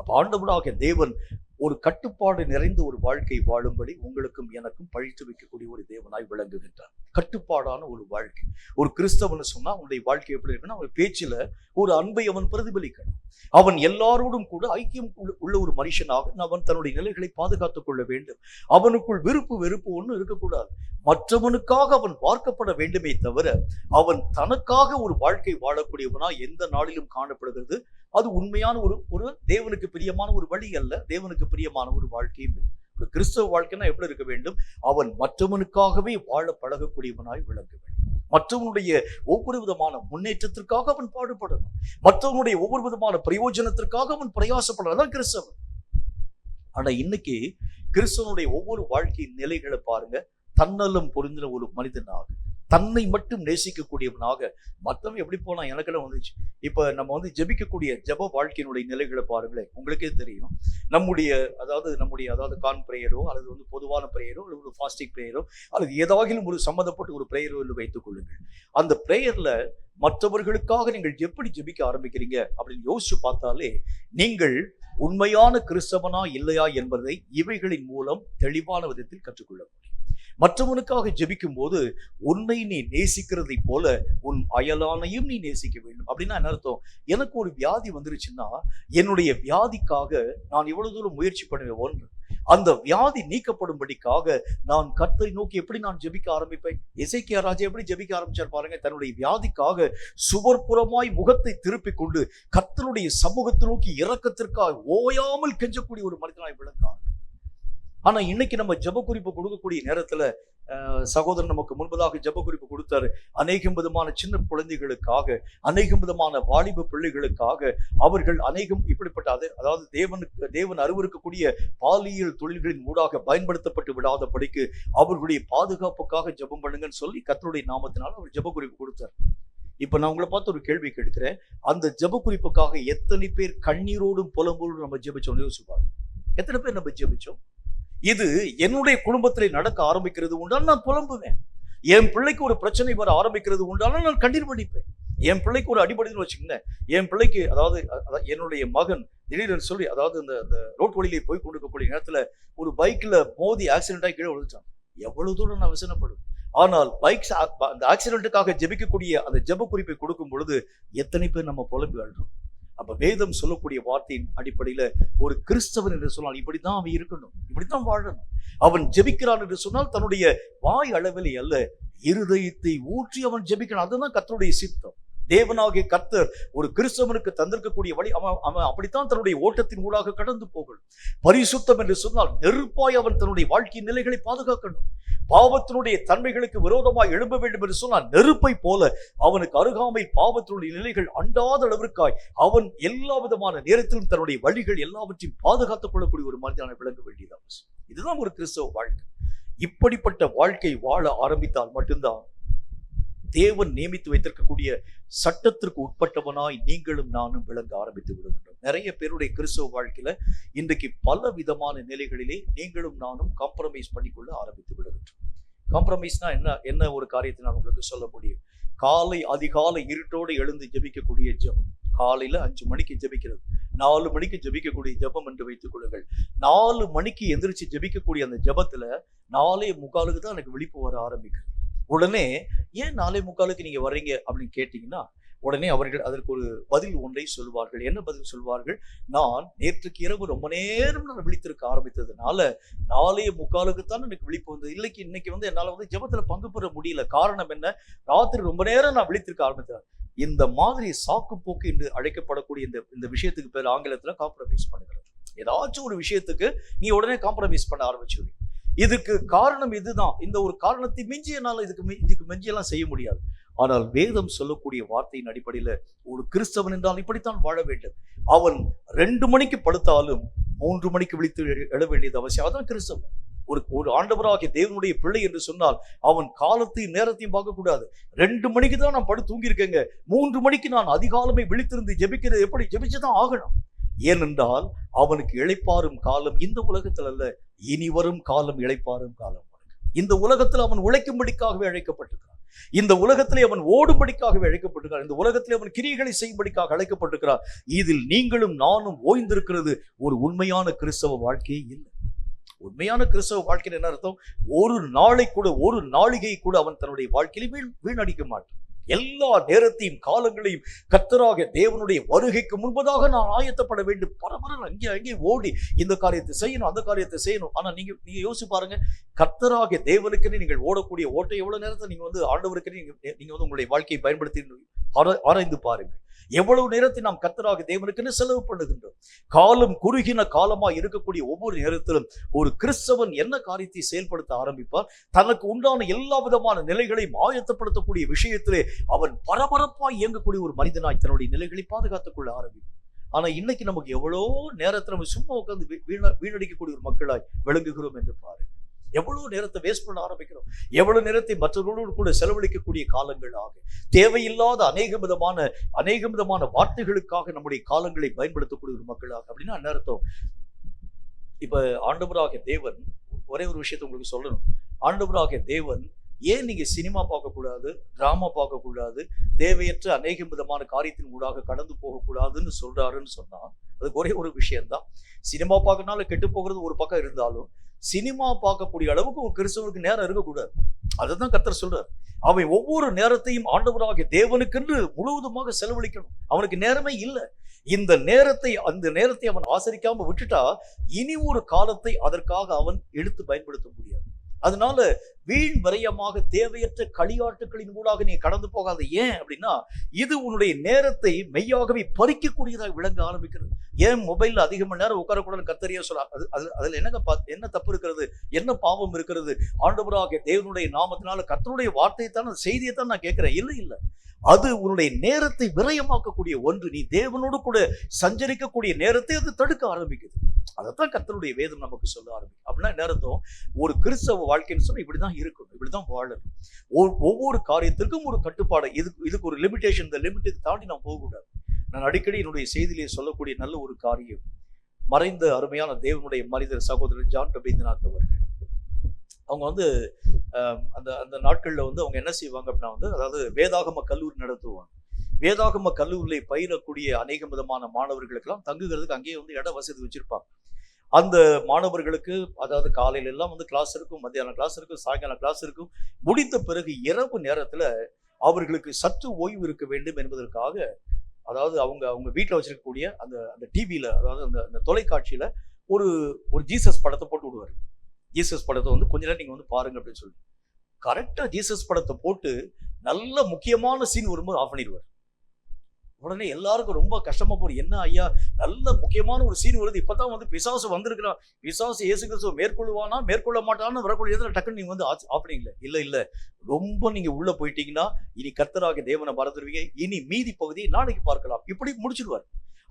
அப்ப ஆண்டவராகிய தேவன் ஒரு கட்டுப்பாடு நிறைந்த ஒரு வாழ்க்கை வாழும்படி உங்களுக்கும் எனக்கும் பழித்து வைக்கக்கூடிய ஒரு தேவனாய் விளங்குகின்றார். கட்டுப்பாடான ஒரு வாழ்க்கை. ஒரு கிறிஸ்தவன் சொன்னா அவனுடைய வாழ்க்கை எப்படி இருக்குன்னா, அவன் பேச்சில ஒரு அன்பை அவன் பிரதிபலிக்கணும். அவன் எல்லாரோடும் கூட ஐக்கியம் உள்ள ஒரு மனுஷனாக அவன் தன்னுடைய நிலைகளை பாதுகாத்துக் கொள்ள வேண்டும். அவனுக்குள் விருப்பு வெறுப்பு ஒன்றும் இருக்கக்கூடாது. மற்றவனுக்காக அவன் பார்க்கப்பட வேண்டுமே தவிர அவன் தனக்காக ஒரு வாழ்க்கை வாழக்கூடியவனா எந்த நாளிலும் காணப்படுகிறது. அது உண்மையான ஒரு தேவனுக்கு பிரியமான ஒரு வழி அல்ல, தேவனுக்கு பிரியமான ஒரு வாழ்க்கையும் இல்லை. ஒரு கிறிஸ்தவ வாழ்க்கைனா எப்படி இருக்க வேண்டும்? அவன் மற்றவனுக்காகவே வாழ பழகக்கூடியவனாய் விளங்க வேண்டும். மற்றவனுடைய ஒவ்வொரு விதமான முன்னேற்றத்திற்காக அவன் பாடுபடணும். மற்றவனுடைய ஒவ்வொரு விதமான பிரயோஜனத்திற்காக அவன் பிரயாசப்படலாம் கிறிஸ்தவன். ஆனா இன்னைக்கு கிறிஸ்தவனுடைய ஒவ்வொரு வாழ்க்கையின் நிலைகளை பாருங்க. தன்னலம் பொருந்தின ஒரு மனிதனாக, தன்னை மட்டும் நேசிக்கக்கூடியவனாக, மற்றவன் எப்படி போனா எனக்கெல்லாம் வந்துச்சு. இப்ப நம்ம ஜெபிக்கக்கூடிய ஜெப வாழ்க்கையினுடைய நிலைகளை பாருங்களேன். உங்களுக்கே தெரியும். நம்முடைய கான் பிரேயரோ அல்லது பொதுவான பிரேயரோ அல்லது ஒரு ஃபாஸ்டிங் பிரேயரோ அல்லது ஏதாகிலும் ஒரு சம்மந்தப்பட்ட ஒரு பிரேயரோ என்று வைத்துக் கொள்ளுங்கள். அந்த பிரேயர்ல மற்றவர்களுக்காக நீங்கள் எப்படி ஜெபிக்க ஆரம்பிக்கிறீங்க அப்படின்னு யோசிச்சு பார்த்தாலே நீங்கள் உண்மையான கிறிஸ்தவனா இல்லையா என்பதை இவைகளின் மூலம் தெளிவான விதத்தில் கற்றுக்கொள்ள முடியும். மற்றவனுக்காக ஜெபிக்கும் போது உன்னை நீ நேசிக்கிறதை போல உன் அயலானையும் நீ நேசிக்க வேண்டும். அப்படின்னா என்ன அர்த்தம்? எனக்கு ஒரு வியாதி வந்துருச்சுன்னா என்னுடைய வியாதிக்காக நான் இவ்வளவு தூரம் முயற்சி பண்ணுவேன். ஒன்று, அந்த வியாதி நீக்கப்படும்படிக்காக நான் கர்த்தரை நோக்கி எப்படி நான் ஜெபிக்க ஆரம்பிப்பேன்? எசேக்கியா ராஜா எப்படி ஜெபிக்க ஆரம்பிச்சார் பாருங்க. தன்னுடைய வியாதிக்காக சுவர்புறமாய் முகத்தை திருப்பிக் கொண்டு கர்த்தருடைய சமூகத்தை நோக்கி இரக்கத்திற்காக ஓயாமல் கெஞ்சக்கூடிய ஒரு மனிதனாய் விளங்கார். ஆனா இன்னைக்கு நம்ம ஜெப குறிப்பு கொடுக்கக்கூடிய நேரத்துல சகோதரன் நமக்கு முன்பதாக ஜெப குறிப்பு கொடுத்தாரு. அநேகம் விதமான சின்ன குழந்தைகளுக்காக, அநேகம் விதமான வாலிப பிள்ளைகளுக்காக, அவர்கள் அநேகம் இப்படிப்பட்ட தேவன் அருவருக்கக்கூடிய பாலியல் தொழில்களின் ஊடாக பயன்படுத்தப்பட்டு விடாத படிக்கு அவர்களுடைய பாதுகாப்புக்காக ஜெபம் பண்ணுங்கன்னு சொல்லி கர்த்தருடைய நாமத்தினால அவர் ஜெப குறிப்பு கொடுத்தார். இப்ப நான் உங்களை பார்த்து ஒரு கேள்வி கேட்கிறேன். அந்த ஜெப குறிப்புக்காக எத்தனை பேர் கண்ணீரோடும் புலம்போடும் நம்ம ஜெபிச்சோம்? யோசிப்பாங்க. எத்தனை பேர் நம்ம ஜெபிச்சோம்? இது என்னுடைய குடும்பத்திலே நடக்க ஆரம்பிக்கிறது உண்டால் நான் புலம்புவேன். என் பிள்ளைக்கு ஒரு பிரச்சனை வர ஆரம்பிக்கிறது உண்டாலும் நான் கண்ணீர் வடிப்பேன். என் பிள்ளைக்கு ஒரு அடிபடுதுன்னு வச்சுக்கோங்க. என் பிள்ளைக்கு என்னுடைய மகன் திடீர்னு சொல்லி இந்த ரோட் வழியிலே போய் கொண்டிருக்கக்கூடிய நேரத்துல ஒரு பைக்ல மோதி ஆக்சிடென்ட் ஆகி கீழே விழுந்துட்டான். எவ்வளவு தூரம் நான் விசனப்படுவேன். ஆனால் அந்த ஆக்சிடென்ட்டுக்காக ஜெபிக்கக்கூடிய அந்த ஜெப குறிப்பை கொடுக்கும் பொழுது எத்தனை பேர் நம்ம புலம்பி வாழ்றோம். அப்ப வேதம் சொல்லக்கூடிய வார்த்தையின் அடிப்படையில ஒரு கிறிஸ்தவன் என்று சொன்னால் இப்படித்தான் அவன் இருக்கணும், இப்படித்தான் வாழணும். அவன் ஜெபிக்கிறான் என்று சொன்னால் தன்னுடைய வாய் அளவிலே அல்ல, இருதயத்தை ஊற்றி அவன் ஜெபிக்கணும். அதுதான் கர்த்தருடைய சித்தம். தேவனாகிய கர்த்தர் ஒரு கிறிஸ்தவனுக்கு தந்திருக்கக்கூடிய வழி, அவன் அப்படித்தான் தன்னுடைய ஓட்டத்தின் ஊடாக கடந்து போகணும். பரிசுத்தம் என்று சொன்னால் நெருப்பாய் அவன் தன்னுடைய வாழ்க்கையின் நிலைகளை பாதுகாக்கணும். பாவத்தினுடைய தன்மைகளுக்கு விரோதமாய் எழும்ப வேண்டும் என்று சொன்னால் நெருப்பை போல அவனுக்கு அருகாமையில் பாவத்தினுடைய நிலைகள் அண்டாத அளவிற்காய் அவன் எல்லா விதமான நேரத்திலும் தன்னுடைய வழிகள் எல்லாவற்றையும் பாதுகாத்துக் கொள்ளக்கூடிய ஒரு மனிதனை விளங்க வேண்டியது அவசியம். இதுதான் ஒரு கிறிஸ்தவ வாழ்க்கை. இப்படிப்பட்ட வாழ்க்கை வாழ ஆரம்பித்தால் மட்டும்தான் தேவன் நியமித்து வைத்திருக்கக்கூடிய சட்டத்திற்கு உட்பட்டவனாய் நீங்களும் நானும் விளங்க ஆரம்பித்து விடுகின்றோம். நிறைய பேருடைய கிறிஸ்தவ வாழ்க்கையில இன்றைக்கு பல விதமான நிலைகளிலே நீங்களும் நானும் காம்ப்ரமைஸ் பண்ணிக்கொள்ள ஆரம்பித்து விடுகின்றோம். காம்ப்ரமைஸ்னா என்ன ஒரு காரியத்தை நான் உங்களுக்கு சொல்ல முடியும். அதிகாலை இருட்டோடு எழுந்து ஜெபிக்கக்கூடிய ஜெபம், காலையில 5 மணிக்கு ஜெபிக்கிறது, 4 மணிக்கு ஜெபிக்கக்கூடிய ஜெபம் என்று வைத்துக் கொள்ளுங்கள். 4 மணிக்கு எந்திரிச்சு ஜெபிக்கக்கூடிய அந்த ஜெபத்துல 4:45 தான் எனக்கு விழிப்பு வர ஆரம்பிக்குது. உடனே ஏன் 4:45 நீங்க வர்றீங்க அப்படின்னு கேட்டீங்கன்னா, உடனே அவர்கள் அதற்கு ஒரு பதில் ஒன்றை சொல்வார்கள். என்ன பதில் சொல்வார்கள்? நான் நேற்றுக்கு இரவு ரொம்ப நேரம் நான் விழித்திருக்க ஆரம்பித்ததுனால 4:45 தான் எனக்கு விழிப்பு வந்தது. இன்னைக்கு என்னால ஜெபத்துல பங்கு பெற முடியல. காரணம் என்ன? ராத்திரி ரொம்ப நேரம் நான் விழித்திருக்க ஆரம்பித்தேன். இந்த மாதிரி சாக்கு போக்கு என்று அழைக்கப்படக்கூடிய இந்த விஷயத்துக்கு பேர் ஆங்கிலத்துல காம்ப்ரமைஸ் பண்ணுகிறது. ஏதாச்சும் ஒரு விஷயத்துக்கு நீ உடனே காம்ப்ரமைஸ் பண்ண ஆரம்பிச்சுடுவீங்க. இதுக்கு காரணம் இதுதான். இந்த ஒரு காரணத்தை மிஞ்சி என்னால இதுக்கு மிஞ்சியெல்லாம் செய்ய முடியாது. ஆனால் வேதம் சொல்லக்கூடிய வார்த்தையின் அடிப்படையில ஒரு கிறிஸ்தவன் என்றால் இப்படித்தான் வாழ வேண்டும். அவன் 2 மணிக்கு படுத்தாலும் 3 மணிக்கு விழித்து எழ வேண்டியது அவசியம். அதான் கிறிஸ்தவன். ஒரு ஆண்டவராகிய தேவனுடைய பிள்ளை என்று சொன்னால் அவன் காலத்தையும் நேரத்தையும் பார்க்க கூடாது. 2 மணிக்கு தான் நான் படுத்து தூங்கியிருக்கேங்க, 3 மணிக்கு நான் அதிகாலமே விழித்திருந்து ஜெபிக்கிறது எப்படி? ஜெபிச்சுதான் ஆகணும். ஏனென்றால் அவனுக்கு இளைப்பாறும் காலம் இந்த உலகத்தில் அல்ல, இனி வரும் காலம் இளைப்பாறும் காலம். இந்த உலகத்தில் அவன் உழைக்கும்படிக்காகவே அழைக்கப்பட்டிருக்கிறான். இந்த உலகத்திலே அவன் ஓடும்படிக்காகவே அழைக்கப்பட்டிருக்கிறான். இந்த உலகத்திலே அவன் கிரியைகளை செய்யும்படிக்காக அழைக்கப்பட்டிருக்கிறான். இதில் நீங்களும் நானும் ஓய்ந்திருக்கிறது ஒரு உண்மையான கிறிஸ்தவ வாழ்க்கையே இல்லை. உண்மையான கிறிஸ்தவ வாழ்க்கையில் என்ன அர்த்தம்? ஒரு நாளை கூட, ஒரு நாளிகை கூட அவன் தன்னுடைய வாழ்க்கையில வீணடிக்க மாட்டான். எல்லா நேரத்தையும் காலங்களையும் கர்த்தராகிய தேவனுடைய வருகைக்கு முன்பதாக நான் ஆயத்தப்பட வேண்டும். பரபரன்னு அங்கே ஓடி இந்த காரியத்தை செய்யணும், அந்த காரியத்தை செய்யணும். ஆனா நீங்க யோசிச்சு பாருங்க, கர்த்தராகிய தேவனுக்குன்னு நீங்கள் ஓடக்கூடிய ஓட்டை எவ்வளவு நேரத்தை நீங்க ஆண்டவருக்கு நீங்க உங்களுடைய வாழ்க்கையை பயன்படுத்தி ஆராய்ந்து பாருங்க. எவ்வளவு நேரத்தை நாம் கர்த்தராகிய தேவனுக்குன்னு செலவு பண்ணுகின்றோம். காலம் குறுகின காலமா இருக்கக்கூடிய ஒவ்வொரு நேரத்திலும் ஒரு கிறிஸ்தவன் என்ன காரியத்தை செயல்படுத்த ஆரம்பிப்பார்? தனக்கு உண்டான எல்லா விதமான நிலைகளையும் ஆயத்தப்படுத்தக்கூடிய விஷயத்திலே அவன் பரபரப்பாய் இயங்கக்கூடிய ஒரு மனிதனாய் தன்னுடைய நிலைகளை பாதுகாத்துக் கொள்ள ஆரம்பிப்பார். ஆனா இன்னைக்கு நமக்கு எவ்வளோ நேரத்தை நம்ம சும்மா உட்கார்ந்து வீணடிக்கக்கூடிய ஒரு மக்களாய் விளங்குகிறோம் என்று பாருங்க. எவ்வளவு நேரத்தை வேஸ்ட் பண்ண ஆரம்பிக்கிறோம், எவ்வளவு நேரத்தை மற்றவர்களோடு கூட செலவழிக்கக்கூடிய காலங்கள் ஆக தேவையில்லாத அநேக விதமான வார்த்தைகளுக்காக நம்முடைய காலங்களை பயன்படுத்தக்கூடிய ஒரு மக்களாக. அப்படின்னா என்ன அர்த்தம்? இப்ப ஆண்டவராகிய தேவன், ஒரே ஒரு விஷயத்தை உங்களுக்கு சொல்லணும். ஆண்டவராகிய தேவன் ஏன் நீங்க சினிமா பார்க்கக்கூடாது, டிராமா பார்க்கக்கூடாது, தேவையற்ற அநேக விதமான காரியத்தின் ஊடாக கடந்து போகக்கூடாதுன்னு சொல்றாருன்னு சொன்னா அதுக்கு ஒரே ஒரு விஷயம்தான். சினிமா பார்க்கறதுனால கெட்டு போகிறது ஒரு பக்கம் இருந்தாலும் சினிமா பார்க்கக்கூடிய அளவுக்கு ஒரு கிறிஸ்தவனுக்கு நேரம் இருக்கக்கூடாது. அதுதான் கர்த்தர் சொல்றார். அவன் ஒவ்வொரு நேரத்தையும் ஆண்டவராகிய தேவனுக்கென்று முழுவதுமாக செலவழிக்கணும். அவனுக்கு நேரமே இல்லை. அந்த நேரத்தை அவன் ஆசரிக்காம விட்டுட்டா இனி ஒரு காலத்தை அதற்காக அவன் எடுத்து பயன்படுத்த முடியாது. அதனால வீண் விரயமாக தேவையற்ற களியாட்டுகளின் ஊடாக நீ கடந்து போகாத. ஏன் அப்படின்னா இது உன்னுடைய நேரத்தை மெய்யாகவே பறிக்கக்கூடியதாக விளங்க ஆரம்பிக்கிறது. ஏன் மொபைல்ல அதிக மணி நேரம் உட்காரக்கூடாதுன்னு கர்த்தரையே சொல்ல, அதுல என்ன தப்பு இருக்கிறது, என்ன பாவம் இருக்கிறது? ஆண்டவராகிய தேவனுடைய நாமத்தினால கர்த்தருடைய வார்த்தையைத்தான், செய்தியைத்தான் நான் கேட்கிறேன். இல்லை, அது உன்னுடைய நேரத்தை விரயமாக்கக்கூடிய ஒன்று. நீ தேவனோடு கூட சஞ்சரிக்கக்கூடிய நேரத்தை அது தடுக்க ஆரம்பிக்குது. அதைத்தான் கர்த்தருடைய வேதம் நமக்கு சொல்ல ஆரம்பிக்கும். அப்படின்னா நேரத்தும் ஒரு கிறிஸ்தவ வாழ்க்கைன்னு சொன்னா இப்படிதான் இருக்கணும், இப்படிதான் வாழணும். ஒவ்வொரு காரியத்திற்கும் ஒரு கட்டுப்பாடு, இதுக்கு ஒரு லிமிடேஷன். இந்த லிமிட்டுக்கு தாண்டி நான் போகக்கூடாது. நான் அடிக்கடி என்னுடைய செய்தியிலே சொல்லக்கூடிய நல்ல ஒரு காரியம், மறைந்த அருமையான தேவனுடைய மனிதர் சகோதரர் ஜான் ரபீந்திரநாத் அவர்கள். அவங்க அந்த நாட்கள்ல அவங்க என்ன செய்வாங்க அப்படின்னா அதாவது வேதாகம கல்லூரி நடத்துவாங்க. வேதாகம கல்லூரியில் பயிரக்கூடிய அநேக விதமான மாணவர்களுக்கெல்லாம் தங்குகிறதுக்கு அங்கேயே இட வசதி வச்சிருப்பாங்க. அந்த மாணவர்களுக்கு அதாவது காலையில எல்லாம் கிளாஸ் இருக்கும், மத்தியானம் கிளாஸ் இருக்கும், சாயங்காலம் கிளாஸ் இருக்கும். முடித்த பிறகு இரவு நேரத்துல அவர்களுக்கு சற்று ஓய்வு இருக்க வேண்டும் என்பதற்காக, அதாவது அவங்க வீட்டில் வச்சிருக்கக்கூடிய அந்த டிவியில, அதாவது அந்த தொலைக்காட்சியில ஒரு ஜீசஸ் படத்தை போட்டு விடுவார். ஜீசஸ் படத்தை கொஞ்ச நேரம் நீங்க பாருங்க அப்படின்னு சொல்லி கரெக்டா ஜீசஸ் படத்தை போட்டு நல்ல முக்கியமான சீன் வரும்போது ஆஃப் பண்ணிடுவார். உடனே எல்லாருக்கும் ரொம்ப கஷ்டமா போகுது. என்ன ஐயா, நல்ல முக்கியமான ஒரு சீன் வருது, இப்பதான் வந்து பிசாசு வந்திருக்கிறான், பிசாசு இயேசு கிறிஸ்துவ மேற்கொள்வானா மேற்கொள்ள மாட்டான்னு வரக்கூடிய எதில் டக்குன்னு நீங்க வந்து ஆப்பீங்களே. இல்ல ரொம்ப நீங்க உள்ள போயிட்டீங்கன்னா இனி கர்த்தராகிய தேவனை மறந்துடுவீங்க, இனி மீதி பகுதியை நாளைக்கு பார்க்கலாம், இப்படி முடிச்சிடுவார்.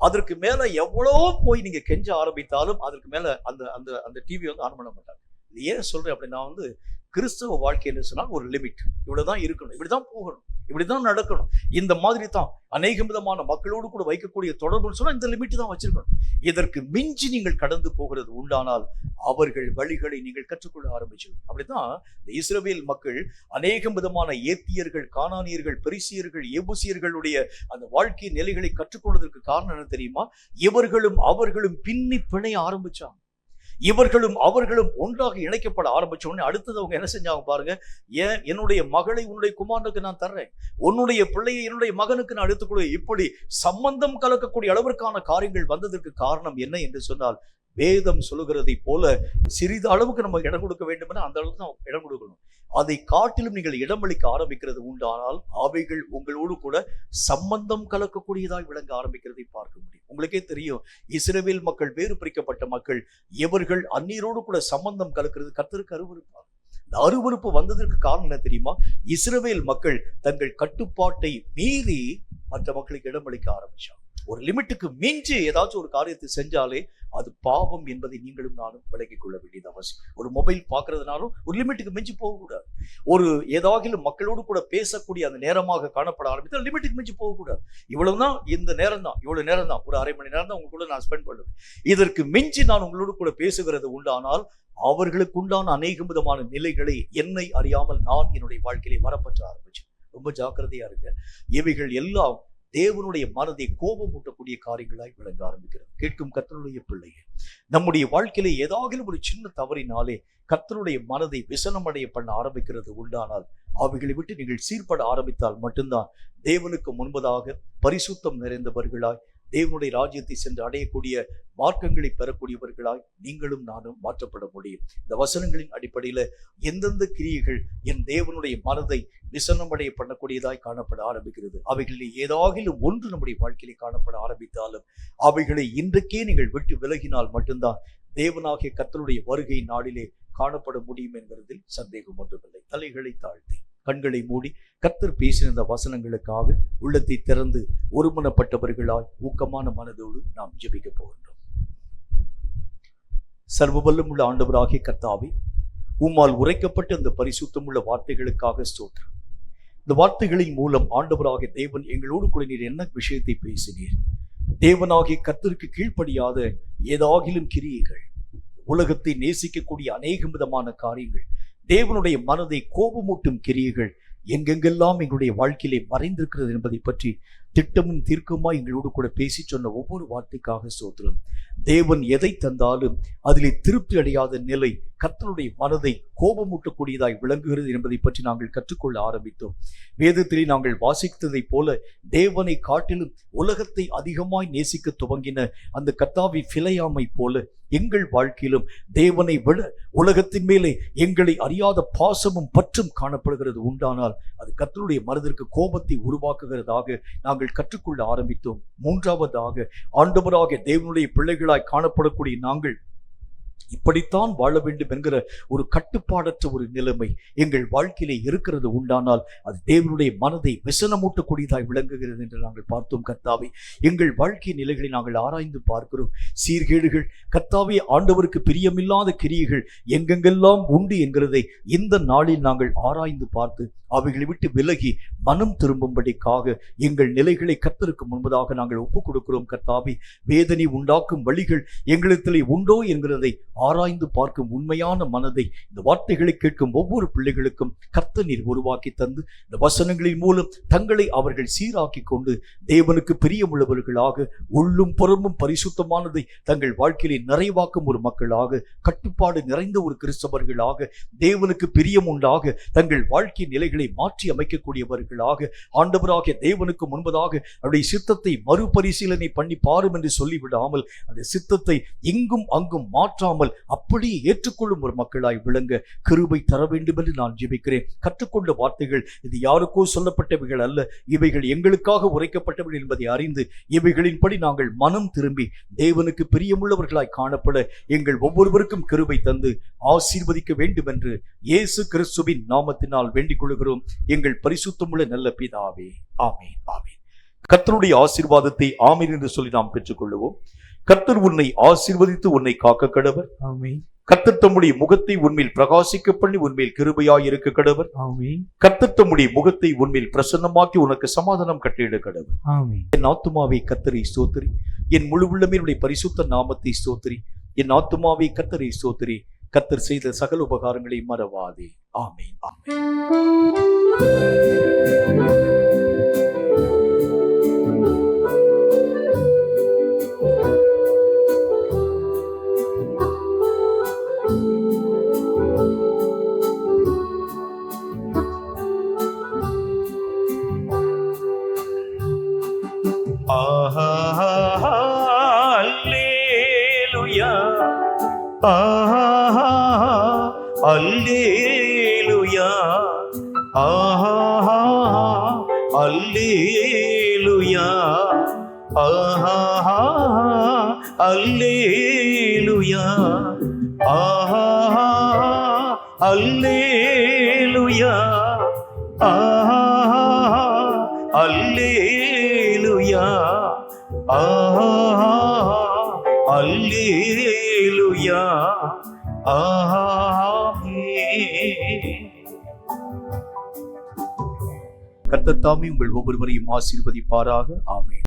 அதற்கு மேல எவ்வளோ போய் நீங்க கெஞ்ச ஆரம்பித்தாலும் அதற்கு மேல அந்த அந்த அந்த டிவி வந்து ஆன் பண்ண மாட்டாங்க. ஏன் சொல்றேன் அப்படின்னா வந்து கிறிஸ்தவ வாழ்க்கைன்னு சொன்னால் ஒரு லிமிட், இவ்வளவுதான் இருக்கணும், இப்படிதான் போகணும், இப்படிதான் நடக்கணும். இந்த மாதிரி தான் அநேக விதமான மக்களோடு கூட வைக்கக்கூடிய தொடர்புன்னு சொன்னா இந்த லிமிட் தான் வச்சிருக்கணும். இதற்கு மிஞ்சி நீங்கள் கடந்து போகிறது உண்டானால் அவர்கள் வழிகளை நீங்கள் கற்றுக்கொள்ள ஆரம்பிச்சிடும். அப்படித்தான் இந்த இஸ்ரவேல் மக்கள் அநேக விதமான ஏத்தியர்கள், கானானியர்கள், பெரிசியர்கள், எபூசியர்களுடைய அந்த வாழ்க்கை நிலைகளை கற்றுக்கொண்டதற்கு காரணம் என்ன தெரியுமா? இவர்களும் அவர்களும் பின்னி பிணைய ஆரம்பிச்சாங்க. இவர்களும் அவர்களும் ஒன்றாக இணைக்கப்பட ஆரம்பிச்ச உடனே அடுத்தது அவங்க என்ன செஞ்சாங்க பாருங்க. ஏன் என்னுடைய மகளை உன்னுடைய குமாரனுக்கு நான் தர்றேன், உன்னுடைய பிள்ளையை என்னுடைய மகனுக்கு நான் எடுத்துக்கொள்ள, இப்படி சம்பந்தம் கலக்கக்கூடிய அளவிற்கான காரியங்கள் வந்ததற்கு காரணம் என்ன என்று சொன்னால், வேதம் சொல்லுகிறதை போல சிறிது அளவுக்கு நம்ம இடம் கொடுக்க வேண்டும் என அந்த அளவுக்கு தான் இடம் கொடுக்கணும். அதை காட்டிலும் நீங்கள் இடமளிக்க ஆரம்பிக்கிறது உண்டானால் அவைகள் உங்களோடு கூட சம்பந்தம் கலக்கக்கூடியதாய் விளங்க ஆரம்பிக்கிறதை பார்க்க முடியும். உங்களுக்கே தெரியும், இஸ்ரவேல் மக்கள் வேறு பிரிக்கப்பட்ட மக்கள், இவர்கள் அந்நீரோடு கூட சம்பந்தம் கலக்கிறது கர்த்தருக்கு அருவருப்பார். இந்த அருவருப்பு வந்ததற்கு காரணம் என்ன தெரியுமா? இஸ்ரவேல் மக்கள் தங்கள் கட்டுப்பாட்டை மீறி மற்ற மக்களுக்கு இடமளிக்க ஆரம்பிச்சாங்க. ஒரு லிமிட்டுக்கு மிஞ்சி ஏதாச்சும் ஒரு காரியத்தை செஞ்சாலே அது பாவம் என்பதை நீங்களும் நானும் விலகிக் கொள்ள வேண்டியது அவசியம். ஒரு மொபைல் பார்க்கறதுனாலும் ஒரு லிமிட்டுக்கு மிஞ்சி போகக்கூடாது. ஒரு ஏதாவது மக்களோடு கூட பேசக்கூடிய அந்த நேரமாக காணப்பட ஆரம்பித்தால் லிமிட்டுக்கு மிஞ்சி போகக்கூடாது. இவ்வளவுதான், இந்த நேரம் தான், இவ்வளவு நேரம் தான், ஒரு அரை மணி நேரம் தான் உங்க கூட நான் ஸ்பெண்ட் பண்ணுவேன். இதற்கு மிஞ்சி நான் உங்களோடு கூட பேசுகிறது உண்டானால் அவர்களுக்கு உண்டான அநேக விதமான நிலைகளை என்னை அறியாமல் நான் என்னுடைய வாழ்க்கையிலே வரப்பற்ற ஆரம்பிச்சேன். ரொம்ப ஜாக்கிரதையா இருங்க. இவைகள் எல்லாம் தேவனுடைய மனதை கோபம் ஊட்டக்கூடிய காரியங்களாய் விளங்க ஆரம்பிக்கிறது. கேட்கும் கர்த்தருடைய பிள்ளையே, நம்முடைய வாழ்க்கையில ஏதாவது ஒரு சின்ன தவறினாலே கர்த்தருடைய மனதை விசனமடைய பண்ண ஆரம்பிக்கிறது உண்டானால் அவைகளை விட்டு நீங்கள் சீர்பட ஆரம்பித்தால் மட்டும்தான் தேவனுக்கு முன்பதாக பரிசுத்தம் நிறைந்தவர்களாய் தேவனுடைய ராஜ்யத்தை சென்று அடையக்கூடிய மார்க்கங்களை பெறக்கூடியவர்களாய் நீங்களும் நானும் மாற்றப்பட முடியும். இந்த வசனங்களின் அடிப்படையில எந்தெந்த கிரியைகள் என் தேவனுடைய மனதை விசனமடைய பண்ணக்கூடியதாய் காணப்பட ஆரம்பிக்கிறது, அவைகளில் ஏதாகிலும் ஒன்று நம்முடைய வாழ்க்கையிலே காணப்பட ஆரம்பித்தாலும் அவைகளை இன்றைக்கே நீங்கள் விட்டு விலகினால் மட்டும்தான் தேவனாகிய கர்த்தருடைய வருகை நாளிலே காணப்பட முடியும் என்கிறதில் சந்தேகம் ஒன்றுமில்லை. தலைகளை தாழ்த்தி கண்களை மூடி கர்த்தர் பேசின இந்த வசனங்களுக்காக உள்ளத்தை திறந்து ஒருமனப்பட்டவர்களாய் ஊக்கமான மனதோடு நாம் ஜெபிக்க போகின்றோம். சர்வவல்லமுள்ள ஆண்டவராகிய கர்த்தாவே, உம்மால் உரைக்கப்பட்ட இந்த பரிசுத்தமுள்ள வார்த்தைகளுக்காக ஸ்தோத்திரம். இந்த வார்த்தைகளின் மூலம் ஆண்டவராகிய தேவன் எங்களோடு கூட நீர் என்ன விஷயத்தை பேசினீர்? தேவனாகிய கர்த்தருக்கு கீழ்ப்படியாத ஏதாகிலும் கிரியைகள், உலகத்தை நேசிக்கக்கூடிய அநேக விதமான காரியங்கள், தேவனுடைய மனதை கோபமூட்டும் கிரியைகள் எங்கெங்கெல்லாம் எங்களுடைய வாழ்க்கையிலே மறைந்திருக்கிறது என்பதை பற்றி திட்டமும் தீர்க்கமாய் எங்களோடு கூட பேசி சொன்ன ஒவ்வொரு வார்த்தைக்காக ஸ்தோத்திரம். தேவன் எதை தந்தாலும் அதிலே திருப்தி அடையாத நிலை கர்த்தருடைய மனதை கோபமூட்டக்கூடியதாய் விளங்குகிறது என்பதை பற்றி நாங்கள் கற்றுக்கொள்ள ஆரம்பித்தோம். வேதத்திலே நாங்கள் வாசித்ததை போல தேவனை காட்டிலும் உலகத்தை அதிகமாய் நேசிக்க துவங்கின அந்த கர்த்தாவி பிலேயாமை போல எங்கள் வாழ்க்கையிலும் தேவனை விட உலகத்தின் மேலே எங்களை அறியாத பாசமும் பற்றும் காணப்படுகிறது உண்டானால் அது கர்த்தருடைய மனதிற்கு கோபத்தை உருவாக்குகிறதாக நாங்கள் கற்றுக்கொள்ள ஆரம்பித்தோம். மூன்றாவதாக, ஆண்டவராகிய தேவனுடைய பிள்ளைகளாய் காணப்படக்கூடிய நாங்கள் இப்படித்தான் வாழ வேண்டும் என்கிற ஒரு கட்டுப்பாடற்ற ஒரு நிலைமை எங்கள் வாழ்க்கையிலே இருக்கிறது உண்டானால் அது தேவனுடைய மனதை விசனமூட்டக்கூடியதாய் விளங்குகிறது என்று நாங்கள் பார்த்தோம். கர்த்தாவே, எங்கள் வாழ்க்கை நிலைகளை நாங்கள் ஆராய்ந்து பார்க்கிறோம். சீர்கேடுகள், கர்த்தாவே, ஆண்டவருக்கு பிரியமில்லாத கிரியைகள் எங்கெங்கெல்லாம் உண்டு என்கிறதை இந்த நாளில் நாங்கள் ஆராய்ந்து பார்த்து அவைகளை விட்டு விலகி மனம் திரும்பும்படிக்காக எங்கள் நிலைகளை கர்த்தருக்கு முன்பதாக நாங்கள் ஒப்புக் கொடுக்கிறோம். கர்த்தாவே, வேதனை உண்டாக்கும் வழிகள் எங்களிடத்திலே உண்டோ என்கிறதை ஆராய்ந்து பார்க்கும் உண்மையான மனதை இந்த வார்த்தைகளை கேட்கும் ஒவ்வொரு பிள்ளைகளுக்கும் கர்த்தர் நீர் உருவாக்கி தந்து இந்த வசனங்களின் மூலம் தங்களை அவர்கள் சீராக்கி கொண்டு தேவனுக்கு பிரியமுள்ளவர்களாக உள்ளும் புறமும் பரிசுத்தமானதை தங்கள் வாழ்க்கையிலே நிறைவாக்கும் ஒரு மக்களாக, கட்டுப்பாடு நிறைந்த ஒரு கிறிஸ்தவர்களாக, தேவனுக்கு பிரியம் உண்டாக தங்கள் வாழ்க்கை நிலைகளை மாற்றி அமைக்கக்கூடியவர்களாக, ஆண்டவராகிய தேவனுக்கு முன்பதாக அவருடைய சித்தத்தை மறுபரிசீலனை பண்ணி பாரும் என்று சொல்லிவிடாமல் அந்த சித்தத்தை இங்கும் அங்கும் மாற்றாமல் பேசாமல் அப்படியே ஏற்றுக்கொள்ளும் ஒரு மக்களாய் விளங்க கிருபை தர வேண்டும் என்று நான் ஜெபிக்கிறேன். கற்றுக்கொண்ட வார்த்தைகள் இது யாருக்கோ சொல்லப்பட்டவைகள் அல்ல, இவைகள் எங்களுக்காக உரைக்கப்பட்டவைகள் என்பதை அறிந்து இவைகளின்படி நாங்கள் மனம் திரும்பி தேவனுக்கு பிரியமுள்ளவர்களாய் காணப்பட எங்கள் ஒவ்வொருவருக்கும் கிருபை தந்து ஆசீர்வதிக்க வேண்டும் என்று இயேசு கிறிஸ்துவின் நாமத்தினால் வேண்டிக் கொள்கிறோம் எங்கள் பரிசுத்தமுள்ள நல்ல பிதாவே. ஆமென், ஆமென். கர்த்தருடைய ஆசீர்வாதத்தை ஆமென் என்று சொல்லி நாம் பெற்றுக்கொள்வோம். கர்த்தர் உன்னை ஆசீர்வதித்து உன்னை காக்க கடவர். ஆமென். கர்த்தர் தம்முடைய முகத்தை உன்மேல் பிரகாசிக்க பண்ணி உன்மேல் கிருபையாய் இருக்க கடவர். ஆமென். கர்த்தர் தம்முடைய முகத்தை உன்மேல் பிரசன்னமாக்கி உனக்கு சமாதானம் கட்டளையிட கடவர். ஆமென். என் ஆத்துமாவை கர்த்தரை ஸ்தோத்திரி, என் முழு உள்ளமே பரிசுத்த நாமத்தை ஸ்தோத்திரி. என் ஆத்துமாவை கர்த்தரை ஸ்தோத்திரி, கர்த்தர் செய்த சகல உபகாரங்களை மறவாதே. ஆமென், ஆமென். அல்லேலூயா, அல்லேலூயா, அல்லேலூயா, அல்லேலூயா, அல்லேலூயா, அல்லேலூயா, அல்லேலூயா, கர்த்தர் தாமே உங்கள் ஒவ்வொருவரையும் ஆசீர்வதிப்பாராக. ஆமென்.